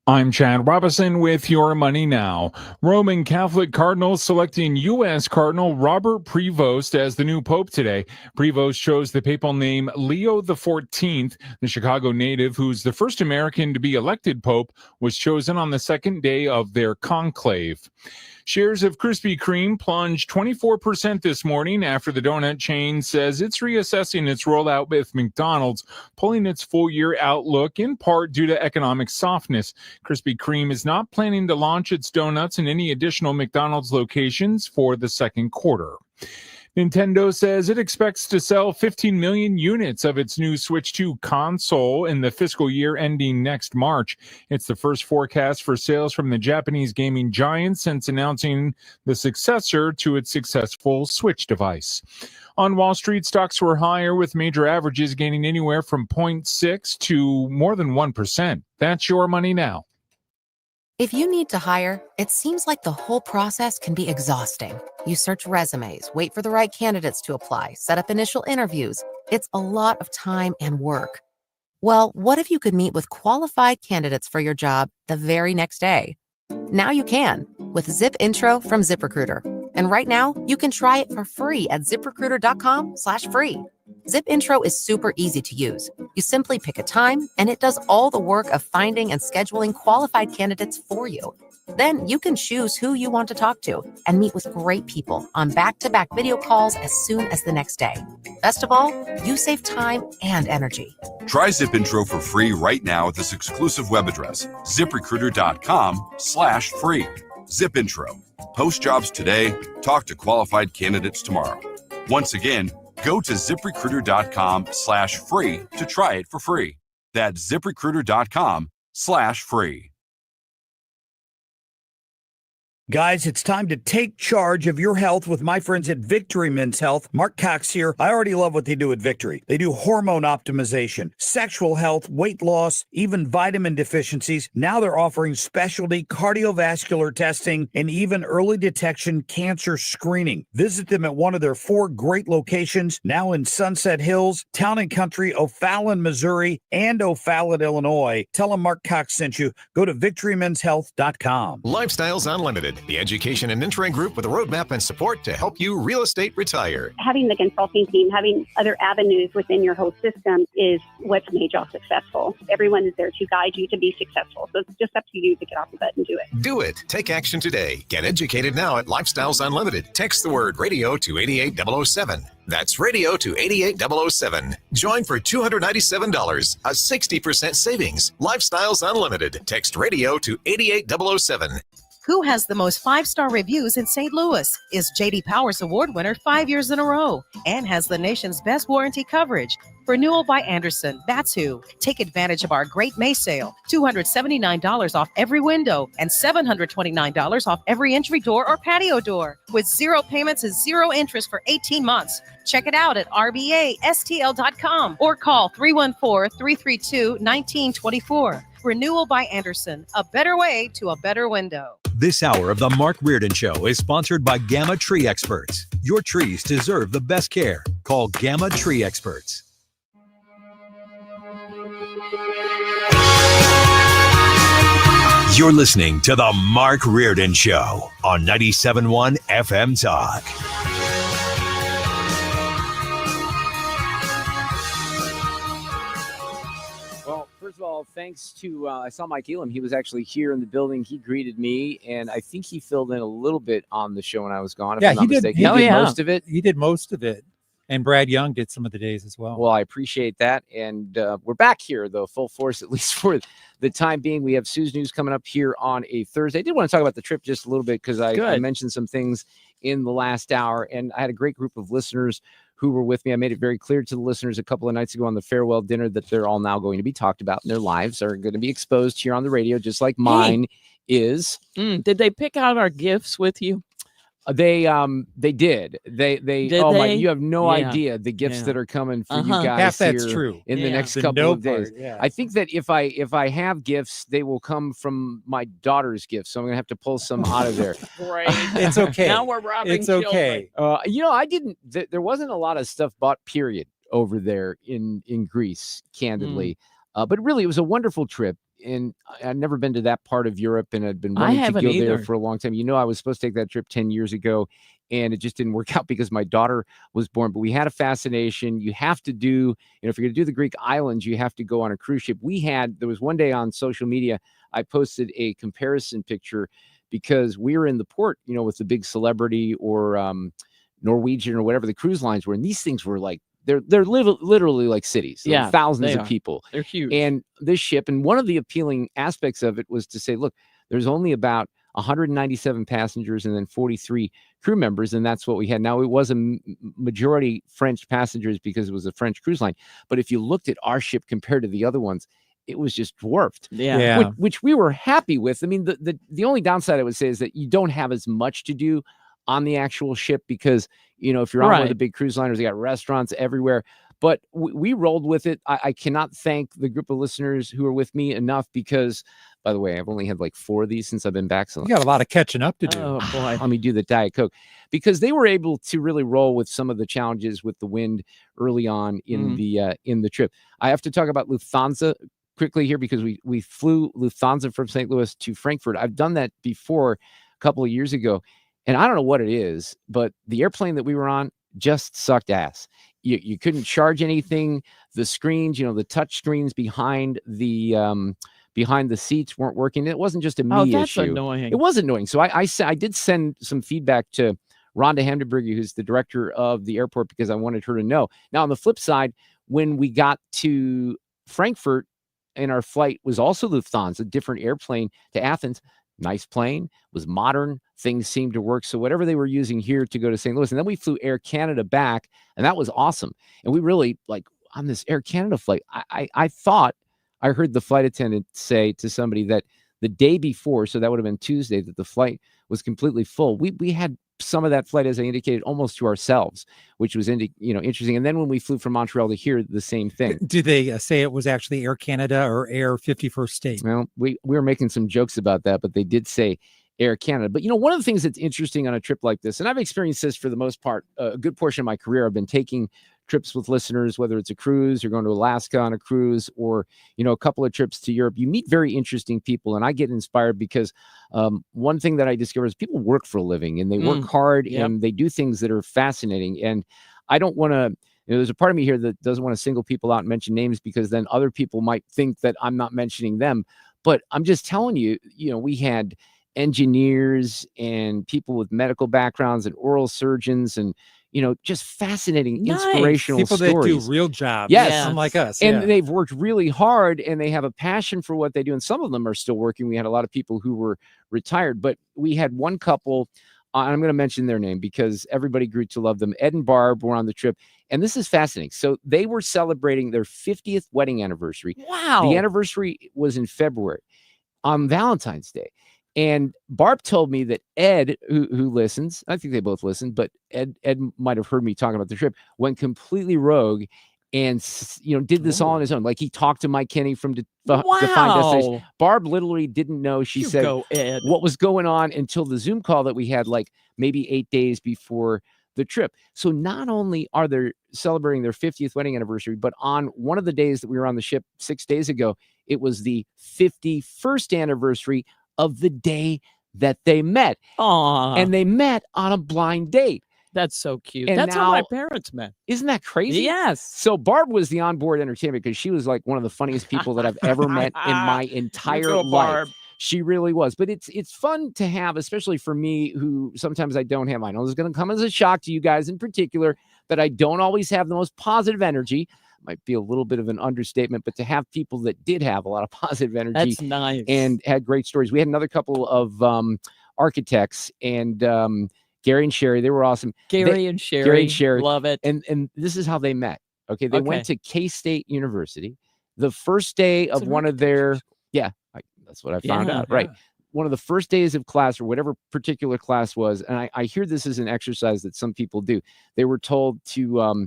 I'm Chad Robinson with Your Money Now. Roman Catholic Cardinals selecting U.S. Cardinal Robert Prevost as the new pope today. Prevost chose the papal name Leo XIV. The Chicago native, who's the first American to be elected pope, was chosen on the second day of their conclave. Shares of Krispy Kreme plunged 24% this morning after the donut chain says it's reassessing its rollout with McDonald's, pulling its full-year outlook in part due to economic softness. Krispy Kreme is not planning to launch its donuts in any additional McDonald's locations for the second quarter. Nintendo says it expects to sell 15 million units of its new Switch 2 console in the fiscal year ending next March. It's the first forecast for sales from the Japanese gaming giant since announcing the successor to its successful Switch device. On Wall Street, stocks were higher, with major averages gaining anywhere from 0.6 to more than 1%. That's Your Money Now. If you need to hire, it seems like the whole process can be exhausting. You search resumes, wait for the right candidates to apply, set up initial interviews. It's a lot of time and work. Well, what if you could meet with qualified candidates for your job the very next day? Now you can with Zip Intro from ZipRecruiter. And right now, you can try it for free at ZipRecruiter.com/free. Zip Intro is super easy to use. You simply pick a time, and it does all the work of finding and scheduling qualified candidates for you. Then you can choose who you want to talk to and meet with great people on back-to-back video calls as soon as the next day. Best of all, you save time and energy. Try Zip Intro for free right now at this exclusive web address, ZipRecruiter.com/free. Zip Intro. Post jobs today. Talk to qualified candidates tomorrow. Once again, go to ZipRecruiter.com/free to try it for free. That's ZipRecruiter.com/free. Guys, it's time to take charge of your health with my friends at Victory Men's Health. Mark Cox here. I already love what they do at Victory. They do hormone optimization, sexual health, weight loss, even vitamin deficiencies. Now they're offering specialty cardiovascular testing and even early detection cancer screening. Visit them at one of their 4 great locations, now in Sunset Hills, Town and Country, O'Fallon, Missouri, and O'Fallon, Illinois. Tell them Mark Cox sent you. Go to victorymenshealth.com. Lifestyles Unlimited. the education and mentoring group with a roadmap and support to help you real estate retire. Having the consulting team, having other avenues within your whole system is what's made y'all successful. Everyone is there to guide you to be successful. So it's just up to you to get off the butt and do it. Do it. Take action today. Get educated now at Lifestyles Unlimited. Text the word radio to 88007. That's radio to 88007. Join for $297, a 60% savings. Lifestyles Unlimited. Text radio to 88007. Who has the most 5-star reviews in St. Louis? Is J.D. Powers Award winner 5 years in a row and has the nation's best warranty coverage. Renewal by Andersen, that's who. Take advantage of our great May sale. $279 off every window and $729 off every entry door or patio door with 0 payments and 0 interest for 18 months. Check it out at rbastl.com or call 314-332-1924. Renewal by Andersen, a better way to a better window. This hour of the Mark Reardon Show is sponsored by Gamma Tree Experts. Your trees deserve the best care. Call Gamma Tree Experts. You're listening to the Mark Reardon Show on 97.1 FM Talk. First of all, thanks to, I saw Mike Elam. He was actually here in the building. He greeted me, and I think he filled in a little bit on the show when I was gone, if I'm not mistaken. He did most of it. He did most of it. And Brad Young did some of the days as well. Well, I appreciate that. And we're back here, though, full force, at least for the time being. We have Sue's News coming up here on a Thursday. I did want to talk about the trip just a little bit because I mentioned some things in the last hour, and I had a great group of listeners who were with me. I made it very clear to the listeners a couple of nights ago on the farewell dinner that they're all now going to be talked about, and their lives are going to be exposed here on the radio, just like mine is. Did they pick out our gifts with you? They did. Oh my, you have no idea the gifts that are coming for you guys. Half that's here true. In the next couple of days. I think that if I have gifts, they will come from my daughter's gifts. So I'm gonna have to pull some out of there. Great. It's okay. Now we're robbing It's okay. I didn't. There wasn't a lot of stuff bought. Period. Over there in Greece, candidly. But really, it was a wonderful trip. And I'd never been to that part of Europe, and I'd been wanting to go there for a long time. I was supposed to take that trip 10 years ago, and it just didn't work out because my daughter was born. But we had a fascination. You have to do, if you're going to do the Greek islands, you have to go on a cruise ship. There was one day on social media, I posted a comparison picture because we were in the port, with the big Celebrity or Norwegian or whatever the cruise lines were. And these things were like, they're literally like cities. Yeah, thousands of people. They're huge. And this ship, and one of the appealing aspects of it was to say, look, there's only about 197 passengers and then 43 crew members, and that's what we had. Now, it was a majority French passengers because it was a French cruise line. But if you looked at our ship compared to the other ones, it was just dwarfed. Yeah. Which we were happy with. I mean, the only downside I would say is that you don't have as much to do on the actual ship because, if you're on one of the big cruise liners, they got restaurants everywhere. But we rolled with it. I cannot thank the group of listeners who are with me enough because, by the way, I've only had like 4 of these since I've been back. So you got a lot of catching up to do. Oh, boy. Let me do the Diet Coke. Because they were able to really roll with some of the challenges with the wind early on in the trip. I have to talk about Lufthansa quickly here because we flew Lufthansa from St. Louis to Frankfurt. I've done that before a couple of years ago. And I don't know what it is, but the airplane that we were on just sucked ass. You couldn't charge anything. The screens, the touch screens behind the seats weren't working. It wasn't just a me issue. Annoying. It was annoying. So I did send some feedback to Rhonda Hamdenberger, who's the director of the airport, because I wanted her to know. Now, on the flip side, when we got to Frankfurt and our flight was also Lufthansa, a different airplane to Athens, nice plane, was modern, things seemed to work. So whatever they were using here to go to St. Louis, and then we flew Air Canada back, and that was awesome. And we really, on this Air Canada flight, I thought I heard the flight attendant say to somebody that the day before, so that would have been Tuesday, that the flight was completely full. We had some of that flight, as I indicated, almost to ourselves, which was interesting. And then when we flew from Montreal to here, the same thing. Did they say it was actually Air Canada or Air 51st State? Well, we were making some jokes about that, but they did say Air Canada. But one of the things that's interesting on a trip like this, and I've experienced this for the most part, a good portion of my career, I've been taking trips with listeners, whether it's a cruise or going to Alaska on a cruise or, a couple of trips to Europe, you meet very interesting people. And I get inspired because one thing that I discovered is people work for a living and they work hard and they do things that are fascinating. And I don't want to, there's a part of me here that doesn't want to single people out and mention names because then other people might think that I'm not mentioning them. But I'm just telling you, we had engineers and people with medical backgrounds and oral surgeons and, just fascinating, inspirational people stories. that do real jobs. Yes. Unlike us. And they've worked really hard and they have a passion for what they do. And some of them are still working. We had a lot of people who were retired, but we had one couple, I'm going to mention their name because everybody grew to love them. Ed and Barb were on the trip. And this is fascinating. So they were celebrating their 50th wedding anniversary. Wow. The anniversary was in February on Valentine's Day. And Barb told me that Ed, who listens, I think they both listen, but Ed might have heard me talking about the trip, went completely rogue and, did this all on his own. Like he talked to Mike Kenny from Define Destination. Barb literally didn't know, she said, what was going on until the Zoom call that we had like maybe 8 days before the trip. So not only are they celebrating their 50th wedding anniversary, but on one of the days that we were on the ship 6 days ago, it was the 51st anniversary of the day that they met. Aww. And they met on a blind date. That's so cute. And That's how now- my parents met. Isn't that crazy? Yes. So Barb was the onboard entertainment because she was like one of the funniest people that I've ever met in my entire go, life. Barb. She really was. But it's fun to have, especially for me, who sometimes I don't have. I know this is going to come as a shock to you guys in particular that I don't always have the most positive energy. Might be a little bit of an understatement, but to have people that did have a lot of positive energy That's nice. and had great stories. We had another couple of architects and Gary and Sherry. They were awesome. Gary and Sherry. Love it. And this is how they met. Okay. They went to K-State University. The first day of one of their, that's what I found out. Right. One of the first days of class or whatever particular class was. And I hear this is an exercise that some people do. They were told to,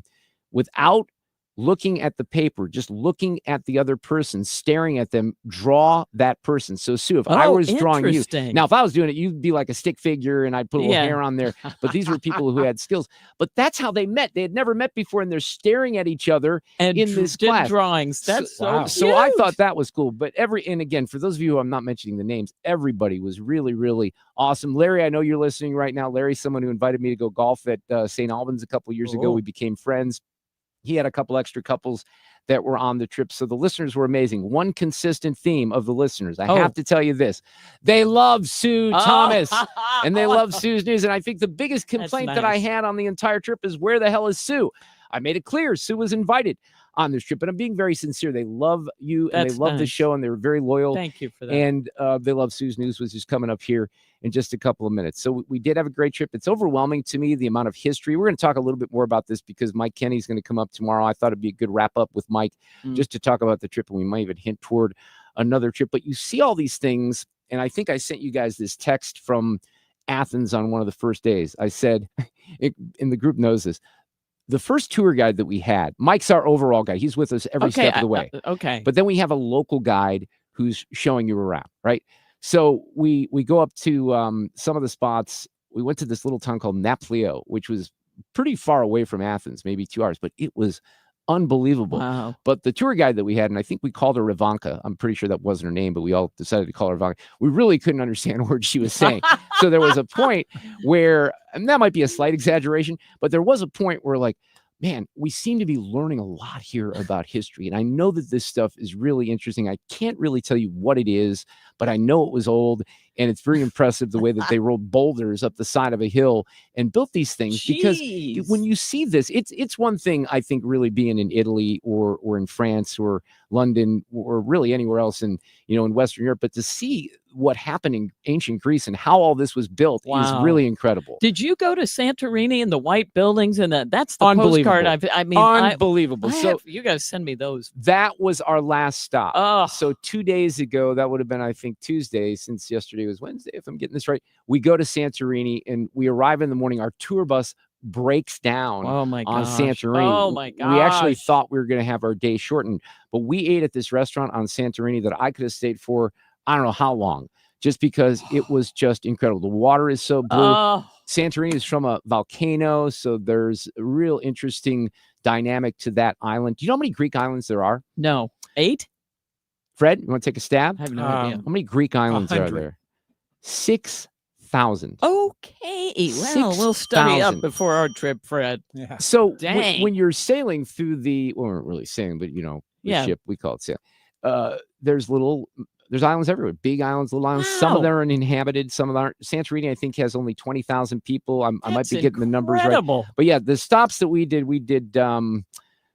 without looking at the paper, just looking at the other person, staring at them, draw that person. So Sue, if I was drawing you, now if I was doing it, you'd be like a stick figure and I'd put a little hair on there. But these were people who had skills. But that's how they met. They had never met before and they're staring at each other and in this class. Drawings. That's so I thought that was cool. But and again, for those of you who I'm not mentioning the names, everybody was really, really awesome. Larry, I know you're listening right now. Larry's someone who invited me to go golf at St. Albans a couple of years ago. We became friends. He had a couple extra couples that were on the trip. So the listeners were amazing. One consistent theme of the listeners. I have to tell you this. They love Sue Thomas and they love Sue's news. And I think the biggest complaint that I had on the entire trip is where the hell is Sue? I made it clear Sue was invited on this trip, and I'm being very sincere. They love you and they love the show and they're very loyal. Thank you for that. And they love Sue's news, which is coming up here in just a couple of minutes. So we did have a great trip. It's overwhelming to me, the amount of history. We're going to talk a little bit more about this because Mike Kenny's going to come up tomorrow. I thought it'd be a good wrap up with Mike just to talk about the trip, and we might even hint toward another trip. But you see all these things, and I think I sent you guys this text from Athens on one of the first days. I said, and the group knows this, the first tour guide that we had, Mike's our overall guide. He's with us every step of the way. But then we have a local guide who's showing you around, right? So we go up to some of the spots. We went to this little town called Naplio, which was pretty far away from Athens, maybe 2 hours, but it was unbelievable. Wow. But the tour guide that we had, and I think we called her Ivanka. I'm pretty sure that wasn't her name, but we all decided to call her Ivanka. We really couldn't understand a word she was saying. So there was a point where, and that might be a slight exaggeration, but there was a point where like, man, we seem to be learning a lot here about history. And I know that this stuff is really interesting. I can't really tell you what it is, but I know it was old. And it's very impressive the way that they rolled boulders up the side of a hill and built these things. Because when you see this, it's one thing, I think, really being in Italy or in France or London or really anywhere else in Western Europe, but to see what happened in ancient Greece and how all this was built is really incredible. Did you go to Santorini and the white buildings and that's the postcard? Unbelievable. So you guys send me those. That was our last stop. So 2 days ago, that would have been, I think, Tuesday, since yesterday was Wednesday, if I'm getting this right. We go to Santorini and we arrive in the morning. Our tour bus breaks down on Santorini. Oh my gosh. We actually thought we were going to have our day shortened, but we ate at this restaurant on Santorini that I could have stayed for I don't know how long, just because it was just incredible. The water is so blue. Santorini is from a volcano, so there's real interesting dynamic to that island. Do you know how many Greek islands there are? No. 8? Fred, you want to take a stab? I have no idea. How many Greek islands 100. are there? 6,000. Okay. Well, we'll study 6,000. up before our trip, Fred. Yeah. So Dang. when you're sailing through the, well, we're not really sailing, but the Yeah. ship, we call it sail. There's islands everywhere, big islands, little islands. Some of Wow. them are uninhabited. Some of them aren't. Santorini, I think, has only 20,000 people. I might be getting the numbers right. Incredible. But yeah, the stops that we did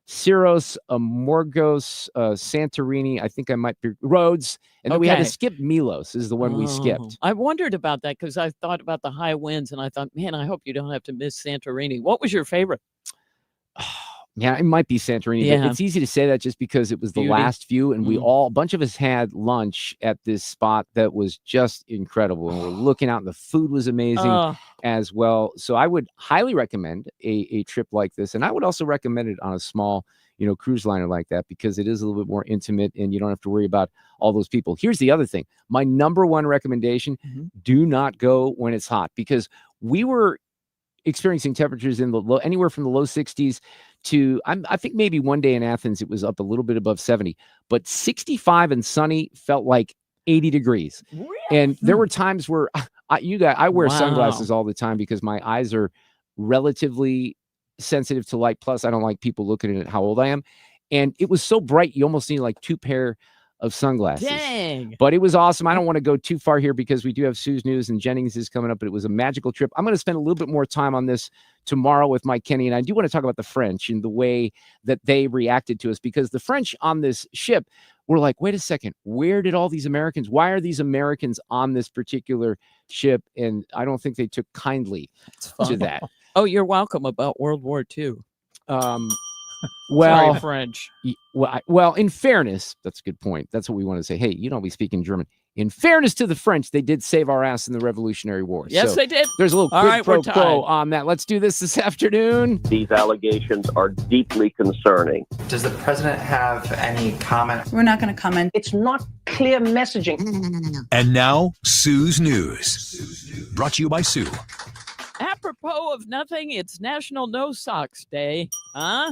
Syros, Amorgos, Santorini. I think I might be Rhodes. And then we had to Okay. skip Milos is the one we skipped. I wondered about that because I thought about the high winds and I thought, man, I hope you don't have to miss Santorini. What was your favorite? Yeah, it might be Santorini. But Yeah. it's easy to say that just because it was the Beauty. last view, and we Mm. a bunch of us had lunch at this spot that was just incredible, and we're looking out, and the food was amazing Oh. as well. So I would highly recommend a trip like this, and I would also recommend it on a small, cruise liner like that because it is a little bit more intimate, and you don't have to worry about all those people. Here's the other thing: my number one recommendation: do not go when it's hot, because we were experiencing temperatures in the low, anywhere from the low 60s to I think maybe one day in Athens it was up a little bit above 70, but 65 and sunny felt like 80 degrees. And there were times where I wear Wow. sunglasses all the time because my eyes are relatively sensitive to light. Plus, I don't like people looking at how old I am. And it was so bright, you almost need like 2 pair of sunglasses. Dang. But it was awesome. I don't want to go too far here because we do have Sue's News and Jennings is coming up, but it was a magical trip. I'm going to spend a little bit more time on this tomorrow with Mike Kenny. And I do want to talk about the French and the way that they reacted to us, because the French on this ship were like, wait a second, where did all these Americans, why are these Americans on this particular ship? And I don't think they took kindly to that. Oh, you're welcome about World War II. Well, Sorry, French. Well, in fairness, that's a good point. That's what we want to say. Hey, we speak in German. In fairness to the French, they did save our ass in the Revolutionary War. Yes, So they did. There's a little All quid right, pro we're quo tied. on that. Let's do this afternoon. These allegations are deeply concerning. Does the president have any comment? We're not going to comment. It's not clear messaging. No. And now, Sue's News. Brought to you by Sue. Apropos of nothing, it's National No Socks Day. Huh?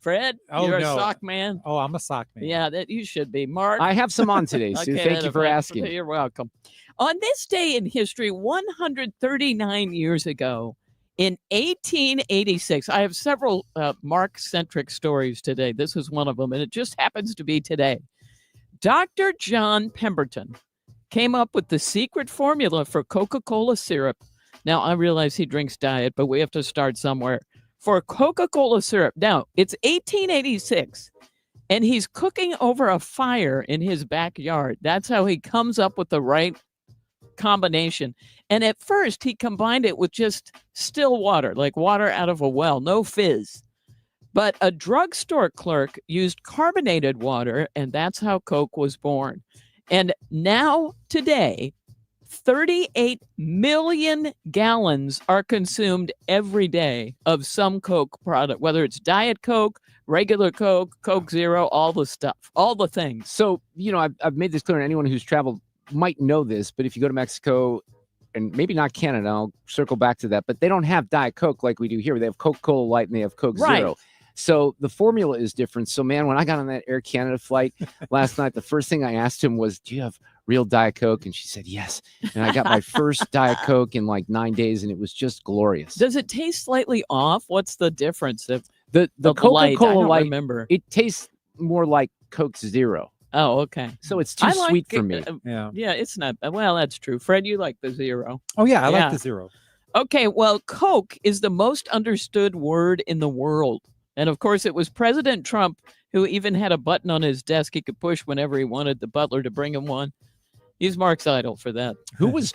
Fred, Oh, you're no. a sock man. Oh, I'm a sock man. Yeah, that you should be. Mark, I have some on today, Sue. Okay, Thank you for asking. You're welcome. On this day in history, 139 years ago, in 1886, I have several Mark-centric stories today. This is one of them, and it just happens to be today. Dr. John Pemberton came up with the secret formula for Coca-Cola syrup. Now, I realize he drinks diet, but we have to start somewhere. For Coca-Cola syrup. Now, it's 1886, and he's cooking over a fire in his backyard. That's how he comes up with the right combination. And at first, he combined it with just still water, like water out of a well, no fizz. But a drugstore clerk used carbonated water, and that's how Coke was born. And now, today, 38 million gallons are consumed every day of some Coke product, whether it's Diet Coke, regular Coke, Coke Zero, all the stuff, all the things. So, I've made this clear, and anyone who's traveled might know this, but if you go to Mexico, and maybe not Canada, I'll circle back to that, but they don't have Diet Coke like we do here. They have Coca-Cola Light and they have Coke Zero. So the formula is different. So, man, when I got on that Air Canada flight last night, the first thing I asked him was, do you have real Diet Coke? And she said, yes. And I got my first Diet Coke in like 9 days, and it was just glorious. Does it taste slightly off? What's the difference? If the Coca-Cola Light, remember. It tastes more like Coke Zero. Oh, okay. So it's too sweet for me. Yeah, it's not. Well, that's true. Fred, you like the Zero. Oh, yeah, I like the Zero. Okay, well, Coke is the most understood word in the world. And of course, it was President Trump who even had a button on his desk he could push whenever he wanted the butler to bring him one. He's Mark's idol for that. There was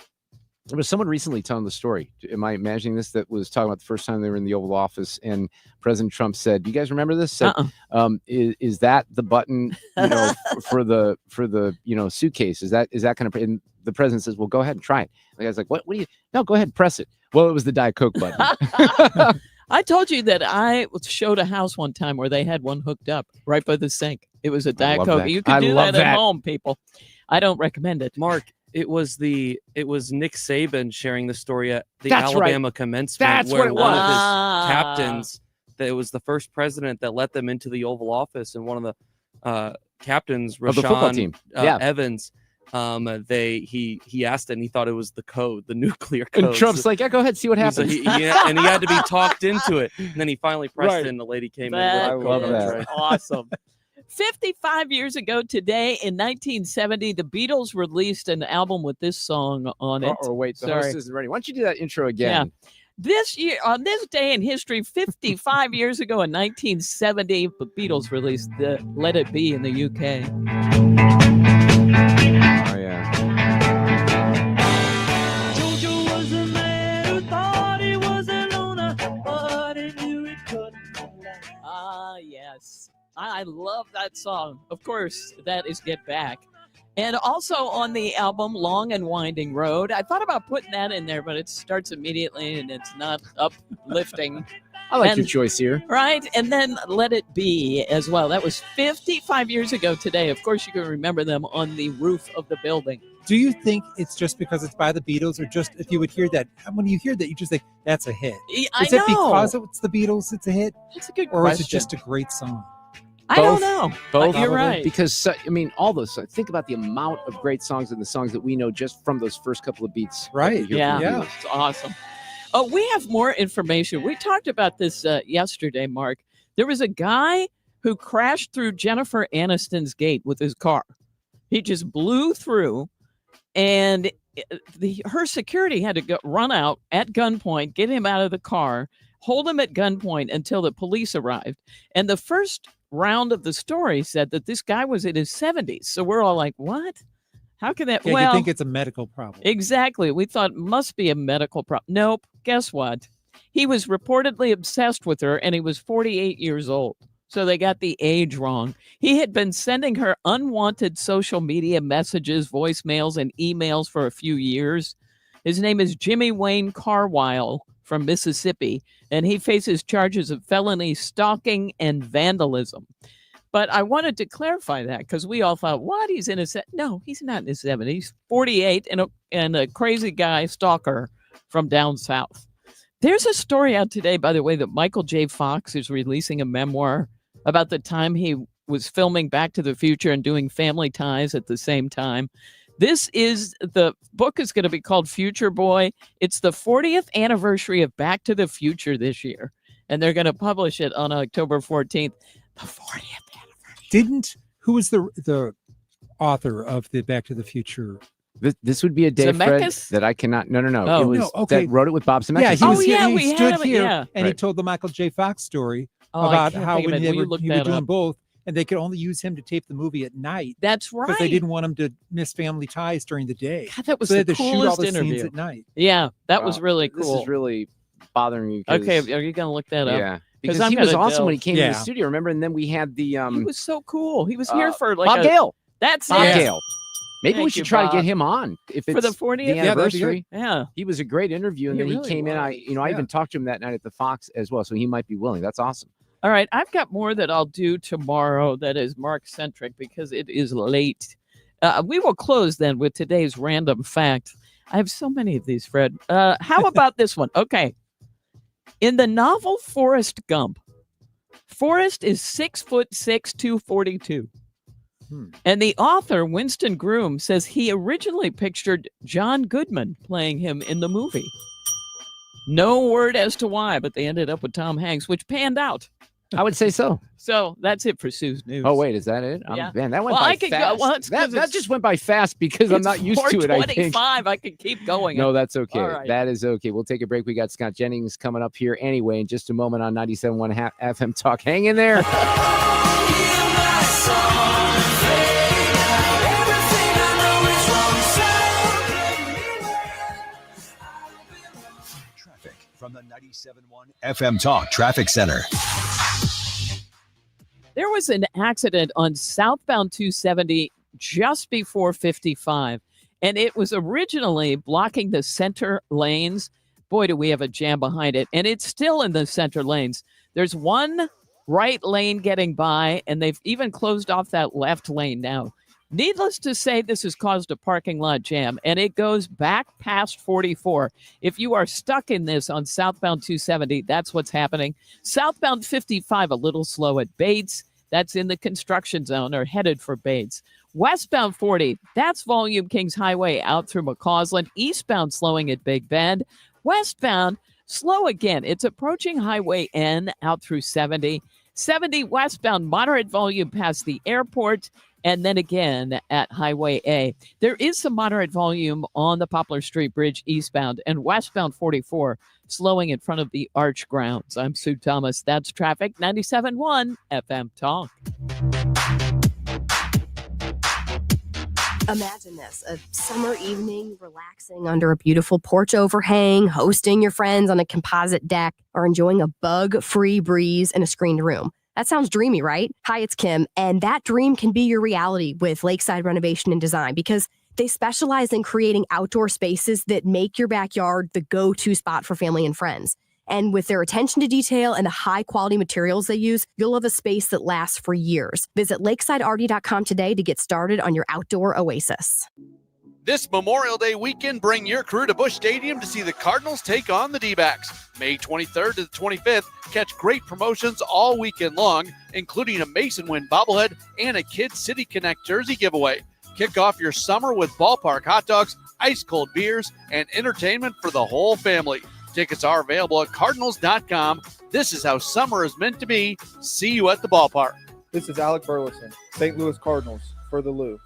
someone recently telling the story. Am I imagining this? That was talking about the first time they were in the Oval Office, and President Trump said, "Do you guys remember this?" Said, is that the button for the suitcase? Is that going to?" And the president says, "Well, go ahead and try it." The guy's like, "What? What do you? No, go ahead and press it." Well, it was the Diet Coke button. I told you that I showed a house one time where they had one hooked up right by the sink. It was a Diet Coke. That. You can do that at home, people. I don't recommend it. Mark, it was Nick Saban sharing the story at the That's Alabama right. commencement. That's where what it one was. of his captains that it was the first president that let them into the Oval Office, and one of the captains, Of the football Rashawn team. Yeah. Evans, he asked it, and he thought it was the code, the nuclear code. And Trump's like, yeah, go ahead, see what He's like, happens. and he had to be talked into it, and then he finally pressed it, and the lady came in. That With the code. is Right. awesome. 55 years ago today, in 1970, the Beatles released an album with this song on it. Or wait, the Sorry. host isn't ready. Why don't you do that intro again? Yeah. This year, on this day in history, 55 years ago in 1970, the Beatles released the Let It Be in the UK. Oh, yeah. Jojo was a man who thought he was a loner, but he knew he couldn't. Ah, yes. I love that song. Of course, that is Get Back. And also on the album Long and Winding Road. I thought about putting that in there, but it starts immediately and it's not uplifting. I like your choice here. Right? And then Let It Be as well. That was 55 years ago today. Of course, you can remember them on the roof of the building. Do you think it's just because it's by the Beatles, or just if you would hear that, when you hear that, you just think that's a hit? I Is it know. because it's the Beatles it's a hit? That's a good or question. is it just a great song? I don't know. Both. You're right. Because, I mean, all those, think about the amount of great songs and the songs that we know just from those first couple of beats. Right. Yeah. It's awesome. Oh, we have more information. We talked about this yesterday, Mark. There was a guy who crashed through Jennifer Aniston's gate with his car. He just blew through, and her security had to run out at gunpoint, get him out of the car, hold him at gunpoint until the police arrived. And the first round of the story said that this guy was in his 70s. So we're all like, what? How can that? Yeah, well, you think it's a medical problem. Exactly. We thought it must be a medical problem. Nope. Guess what? He was reportedly obsessed with her, and he was 48 years old. So they got the age wrong. He had been sending her unwanted social media messages, voicemails, and emails for a few years. His name is Jimmy Wayne Carwile from Mississippi, and he faces charges of felony stalking and vandalism. But I wanted to clarify that because we all thought, what? He's in his... No, he's not in his 70s. He's 48 and a crazy guy stalker from down south. There's a story out today, by the way, that Michael J. Fox is releasing a memoir about the time he was filming Back to the Future and doing Family Ties at the same time. The book is going to be called Future Boy. It's the 40th anniversary of Back to the Future this year, and they're going to publish it on October 14th. The 40th anniversary. Who was the author of the Back to the Future? This would be a day, Fred, Zemeckis? that I cannot. No. Oh, it was no, okay. that wrote it with Bob Zemeckis. Yeah, he was here. we He had stood him, here, yeah. and he Right. told the Michael J. Fox story Oh, I about can't how think of when it. they Will you were look he was that doing up? both, and they could only use him to tape the movie at night. That's right. Because they didn't want him to miss Family Ties during the day. God, that was so they the had to shoot all coolest the scenes interview. at night. Yeah, that was really This cool. is really bothering you. 'cause- Okay, are you going to look that up? Yeah. 'Cause Because I'm he was gonna awesome when he delve. came to Yeah. the studio, remember? And then we had the He was so cool. He was here for like Bob Gale. That's Bob it. Gale. Maybe we Thank should you, try to Bob. get him on if it's For the 40th? the Yeah, that'd be good. anniversary. Yeah. He was a great interview, and He then he really came in. I was. even talked to him that night at the Fox as well, so he might be willing. That's awesome. All right, I've got more that I'll do tomorrow that is Mark-centric because it is late. We will close then with today's random fact. I have so many of these, Fred. How about this one? Okay. In the novel Forrest Gump, Forrest is 6'6", 242. And the author, Winston Groom, says he originally pictured John Goodman playing him in the movie. No word as to why, but they ended up with Tom Hanks, which panned out. I would say so. So that's it for Sue's News. Oh, wait, is that it? Yeah. Man, that went Well, by I could go- fast. well, it's 'cause that it's- just went by fast because I'm not used to it, I think. 4:25. I could keep going. No, that's okay. All right. That is okay. We'll take a break. We got Scott Jennings coming up here anyway in just a moment on 97.1 FM Talk. Hang in there. From the 97.1 FM Talk Traffic Center. There was an accident on southbound 270 just before 55, and it was originally blocking the center lanes. Boy, do we have a jam behind it, and it's still in the center lanes. There's one right lane getting by, and they've even closed off that left lane now. Needless to say, this has caused a parking lot jam, and it goes back past 44. If you are stuck in this on southbound 270, that's what's happening. Southbound 55, a little slow at Bates. That's in the construction zone or headed for Bates. Westbound 40, that's Volume Kings Highway out through McCausland. Eastbound slowing at Big Bend. Westbound, slow again. It's approaching Highway N out through 70. 70 westbound, moderate volume past the airport. And then again at Highway A. There is some moderate volume on the Poplar Street Bridge eastbound and westbound 44 slowing in front of the Arch grounds. I'm Sue Thomas. That's traffic. 97.1 FM Talk. Imagine this, a summer evening, relaxing under a beautiful porch overhang, hosting your friends on a composite deck, or enjoying a bug-free breeze in a screened room. That sounds dreamy, right? Hi, it's Kim, and that dream can be your reality with Lakeside Renovation and Design because they specialize in creating outdoor spaces that make your backyard the go-to spot for family and friends. And with their attention to detail and the high-quality materials they use, you'll have a space that lasts for years. Visit lakesideRD.com today to get started on your outdoor oasis. This Memorial Day weekend, bring your crew to Busch Stadium to see the Cardinals take on the D-backs. May 23rd to the 25th, catch great promotions all weekend long, including a Mason Win bobblehead and a Kid City Connect jersey giveaway. Kick off your summer with ballpark hot dogs, ice-cold beers, and entertainment for the whole family. Tickets are available at Cardinals.com. This is how summer is meant to be. See you at the ballpark. This is Alec Burleson, St. Louis Cardinals, for the Lou.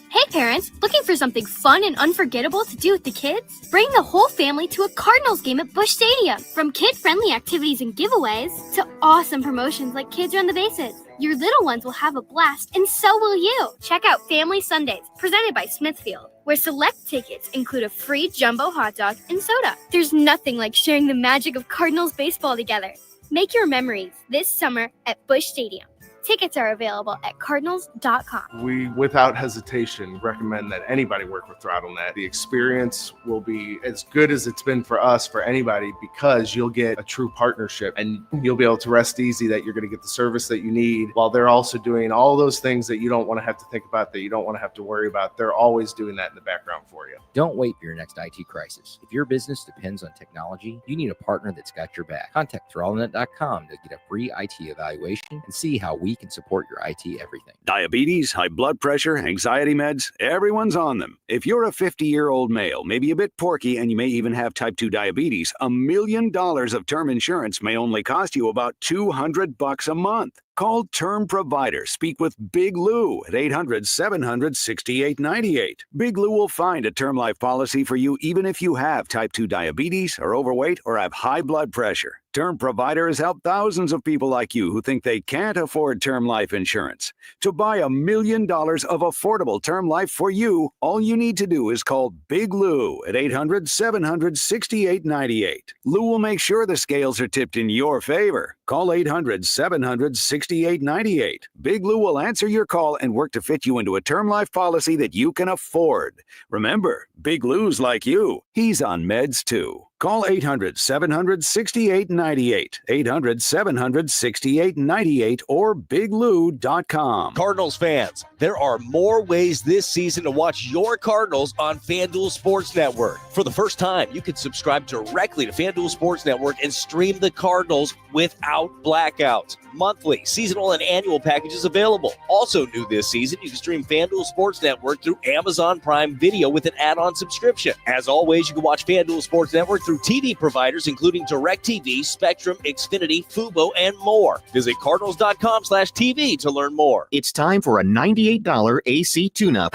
Hey parents, looking for something fun and unforgettable to do with the kids? Bring the whole family to a Cardinals game at Busch Stadium. From kid-friendly activities and giveaways to awesome promotions like Kids Run the Bases. Your little ones will have a blast, and so will you. Check out Family Sundays, presented by Smithfield, where select tickets include a free jumbo hot dog and soda. There's nothing like sharing the magic of Cardinals baseball together. Make your memories this summer at Busch Stadium. Tickets are available at Cardinals.com. We, without hesitation, recommend that anybody work with ThrottleNet. The experience will be as good as it's been for us, for anybody, because you'll get a true partnership and you'll be able to rest easy that you're going to get the service that you need while they're also doing all those things that you don't want to have to think about, that you don't want to have to worry about. They're always doing that in the background for you. Don't wait for your next IT crisis. If your business depends on technology, you need a partner that's got your back. Contact ThrottleNet.com to get a free IT evaluation and see how we can support your IT everything. Diabetes, high blood pressure, anxiety meds, everyone's on them. If you're a 50-year-old male, maybe a bit porky, and you may even have type 2 diabetes, $1 million of term insurance may only cost you about $200 a month. Call Term Provider. Speak with Big Lou at 800-700-6898. Big Lou will find a term life policy for you even if you have type 2 diabetes, are overweight, or have high blood pressure. Term Provider has helped thousands of people like you who think they can't afford term life insurance. To buy $1 million of affordable term life for you, all you need to do is call Big Lou at 800-700-6898. Lou will make sure the scales are tipped in your favor. Call 800-700-6898. Big Lou will answer your call and work to fit you into a term life policy that you can afford. Remember, Big Lou's like you. He's on meds too. Call 800-700-6898, 800-700-6898, or biglou.com. Cardinals fans, there are more ways this season to watch your Cardinals on FanDuel Sports Network. For the first time, you can subscribe directly to FanDuel Sports Network and stream the Cardinals without blackouts. Monthly, seasonal, and annual packages available. Also new this season, you can stream FanDuel Sports Network through Amazon Prime Video with an add-on subscription. As always, you can watch FanDuel Sports Network through TV providers including DirecTV, Spectrum, Xfinity, Fubo, and more. Visit Cardinals.com/TV to learn more. It's time for a $98 AC tune-up.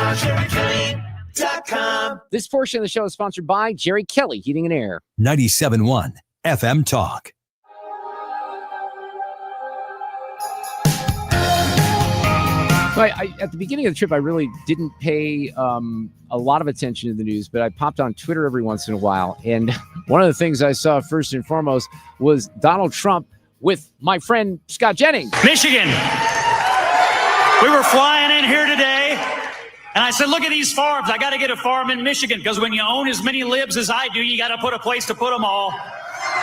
This portion of the show is sponsored by Jerry Kelly Heating and Air. 97.1 FM Talk. So at the beginning of the trip, I really didn't pay a lot of attention to the news, but I popped on Twitter every once in a while. And one of the things I saw first and foremost was Donald Trump with my friend Scott Jennings. Michigan. We were flying in here today, and I said, look at these farms. I got to get a farm in Michigan because when you own as many libs as I do, you got to put a place to put them all.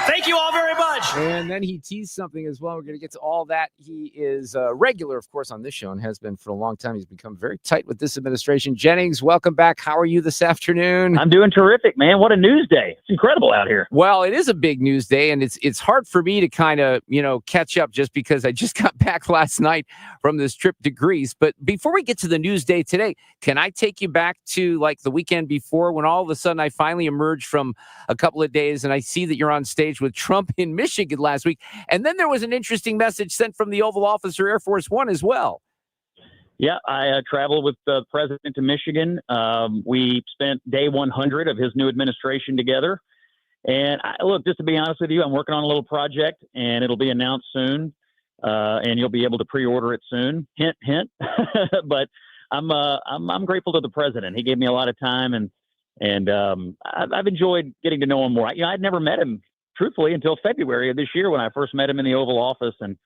Thank you all very much. And then he teased something as well. We're going to get to all that. He is a regular, of course, on this show and has been for a long time. He's become very tight with this administration. Jennings, welcome back. How are you this afternoon? I'm doing terrific, man. What a news day. It's incredible out here. Well, it is a big news day, and it's hard for me to kind of, catch up just because I just got back last night from this trip to Greece. But before we get to the news day today, can I take you back to like the weekend before when all of a sudden I finally emerged from a couple of days and I see that you're on stage with Trump in Michigan last week. And then there was an interesting message sent from the Oval Office or Air Force One as well. Yeah, I traveled with the president to Michigan. We spent day 100 of his new administration together. And look, just to be honest with you, I'm working on a little project, and it'll be announced soon, and you'll be able to pre-order it soon. Hint, hint. But I'm grateful to the president. He gave me a lot of time, and I've enjoyed getting to know him more. I'd never met him, truthfully, until February of this year when I first met him in the Oval Office, and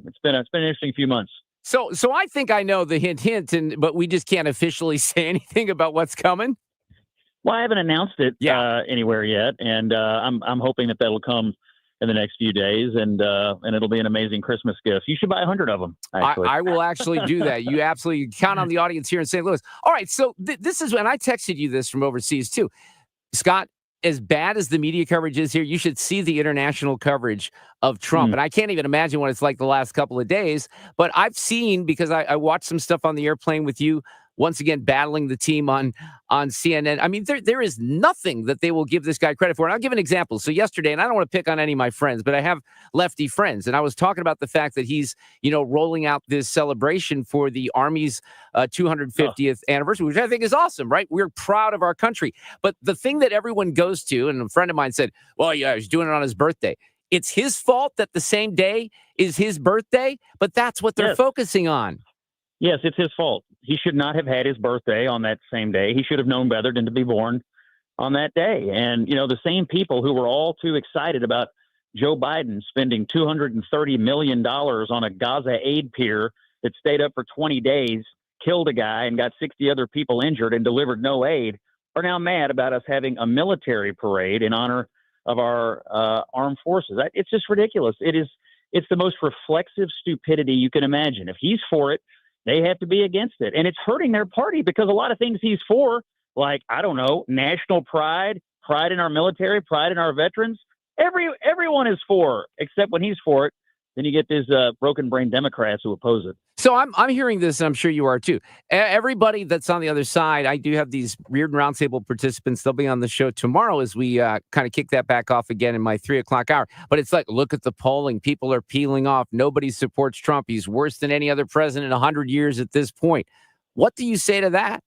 it's been an interesting few months. So I think I know the hint, but we just can't officially say anything about what's coming. Well, I haven't announced it anywhere yet, and I'm hoping that'll come in the next few days, and it'll be an amazing Christmas gift. You should buy 100 of them. Actually. I will actually do that. You absolutely count on the audience here in St. Louis. All right, so this is when I texted you this from overseas too, Scott. As bad as the media coverage is here, you should see the international coverage of Trump. And I can't even imagine what it's like the last couple of days. But I've seen, because I watched some stuff on the airplane with you, once again battling the team on CNN. I mean, there is nothing that they will give this guy credit for. And I'll give an example. So yesterday, and I don't want to pick on any of my friends, but I have lefty friends. And I was talking about the fact that he's, rolling out this celebration for the Army's 250th anniversary, which I think is awesome, right? We're proud of our country. But the thing that everyone goes to, and a friend of mine said, well, yeah, he's doing it on his birthday. It's his fault that the same day is his birthday, but that's what they're focusing on. Yes, it's his fault. He should not have had his birthday on that same day. He should have known better than to be born on that day. And, the same people who were all too excited about Joe Biden spending $230 million on a Gaza aid pier that stayed up for 20 days, killed a guy and got 60 other people injured and delivered no aid, are now mad about us having a military parade in honor of our armed forces. It's just ridiculous. It's the most reflexive stupidity you can imagine. If he's for it, they have to be against it. And it's hurting their party because a lot of things he's for, like, I don't know, national pride, pride in our military, pride in our veterans, everyone is for, except when he's for it. Then you get these broken brain Democrats who oppose it. So I'm hearing this, and I'm sure you are too. Everybody that's on the other side, I do have these Reardon Roundtable participants. They'll be on the show tomorrow as we kind of kick that back off again in my 3:00 hour. But it's like, look at the polling. People are peeling off. Nobody supports Trump. He's worse than any other president in 100 years at this point. What do you say to that?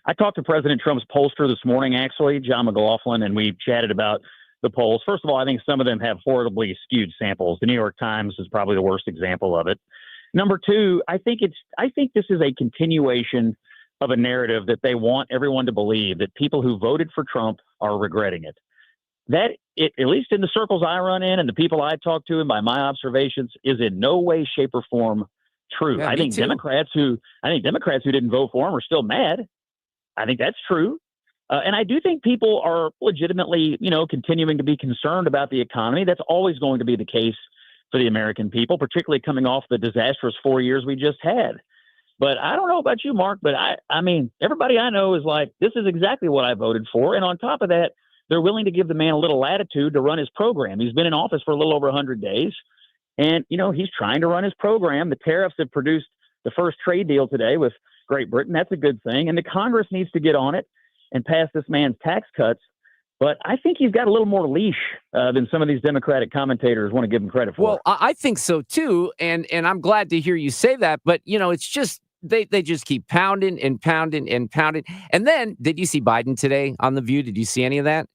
I talked to President Trump's pollster this morning, actually, John McLaughlin, and we chatted about the polls. First of all, I think some of them have horribly skewed samples. The New York Times is probably the worst example of it. Number two, I think this is a continuation of a narrative that they want everyone to believe that people who voted for Trump are regretting it. That, at least in the circles I run in and the people I talk to and by my observations, is in no way, shape, or form true. Yeah, I think Democrats who didn't vote for him are still mad. I think that's true. And I do think people are legitimately, continuing to be concerned about the economy. That's always going to be the case for the American people, particularly coming off the disastrous 4 years we just had. But I don't know about you, Mark, but I mean, everybody I know is like, this is exactly what I voted for. And on top of that, they're willing to give the man a little latitude to run his program. He's been in office for a little over 100 days. And, he's trying to run his program. The tariffs have produced the first trade deal today with Great Britain. That's a good thing. And the Congress needs to get on it and pass this man's tax cuts. But I think he's got a little more leash than some of these Democratic commentators want to give him credit for. Well, I think so, too. And I'm glad to hear you say that. But, it's just they just keep pounding and pounding and pounding. And then, did you see Biden today on The View? Did you see any of that?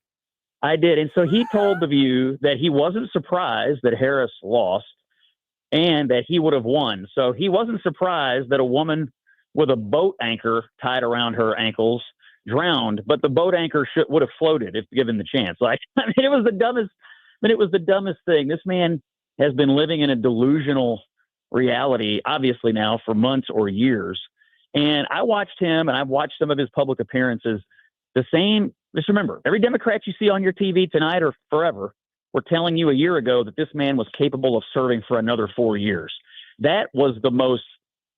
I did. And so he told The View that he wasn't surprised that Harris lost and that he would have won. So he wasn't surprised that a woman with a boat anchor tied around her ankles drowned, but the boat anchor would have floated if given the chance. Like, it was the dumbest thing. This man has been living in a delusional reality, obviously now for months or years. And I watched him, and I've watched some of his public appearances. The same, just remember, every Democrat you see on your TV tonight or forever were telling you a year ago that this man was capable of serving for another 4 years. That was the most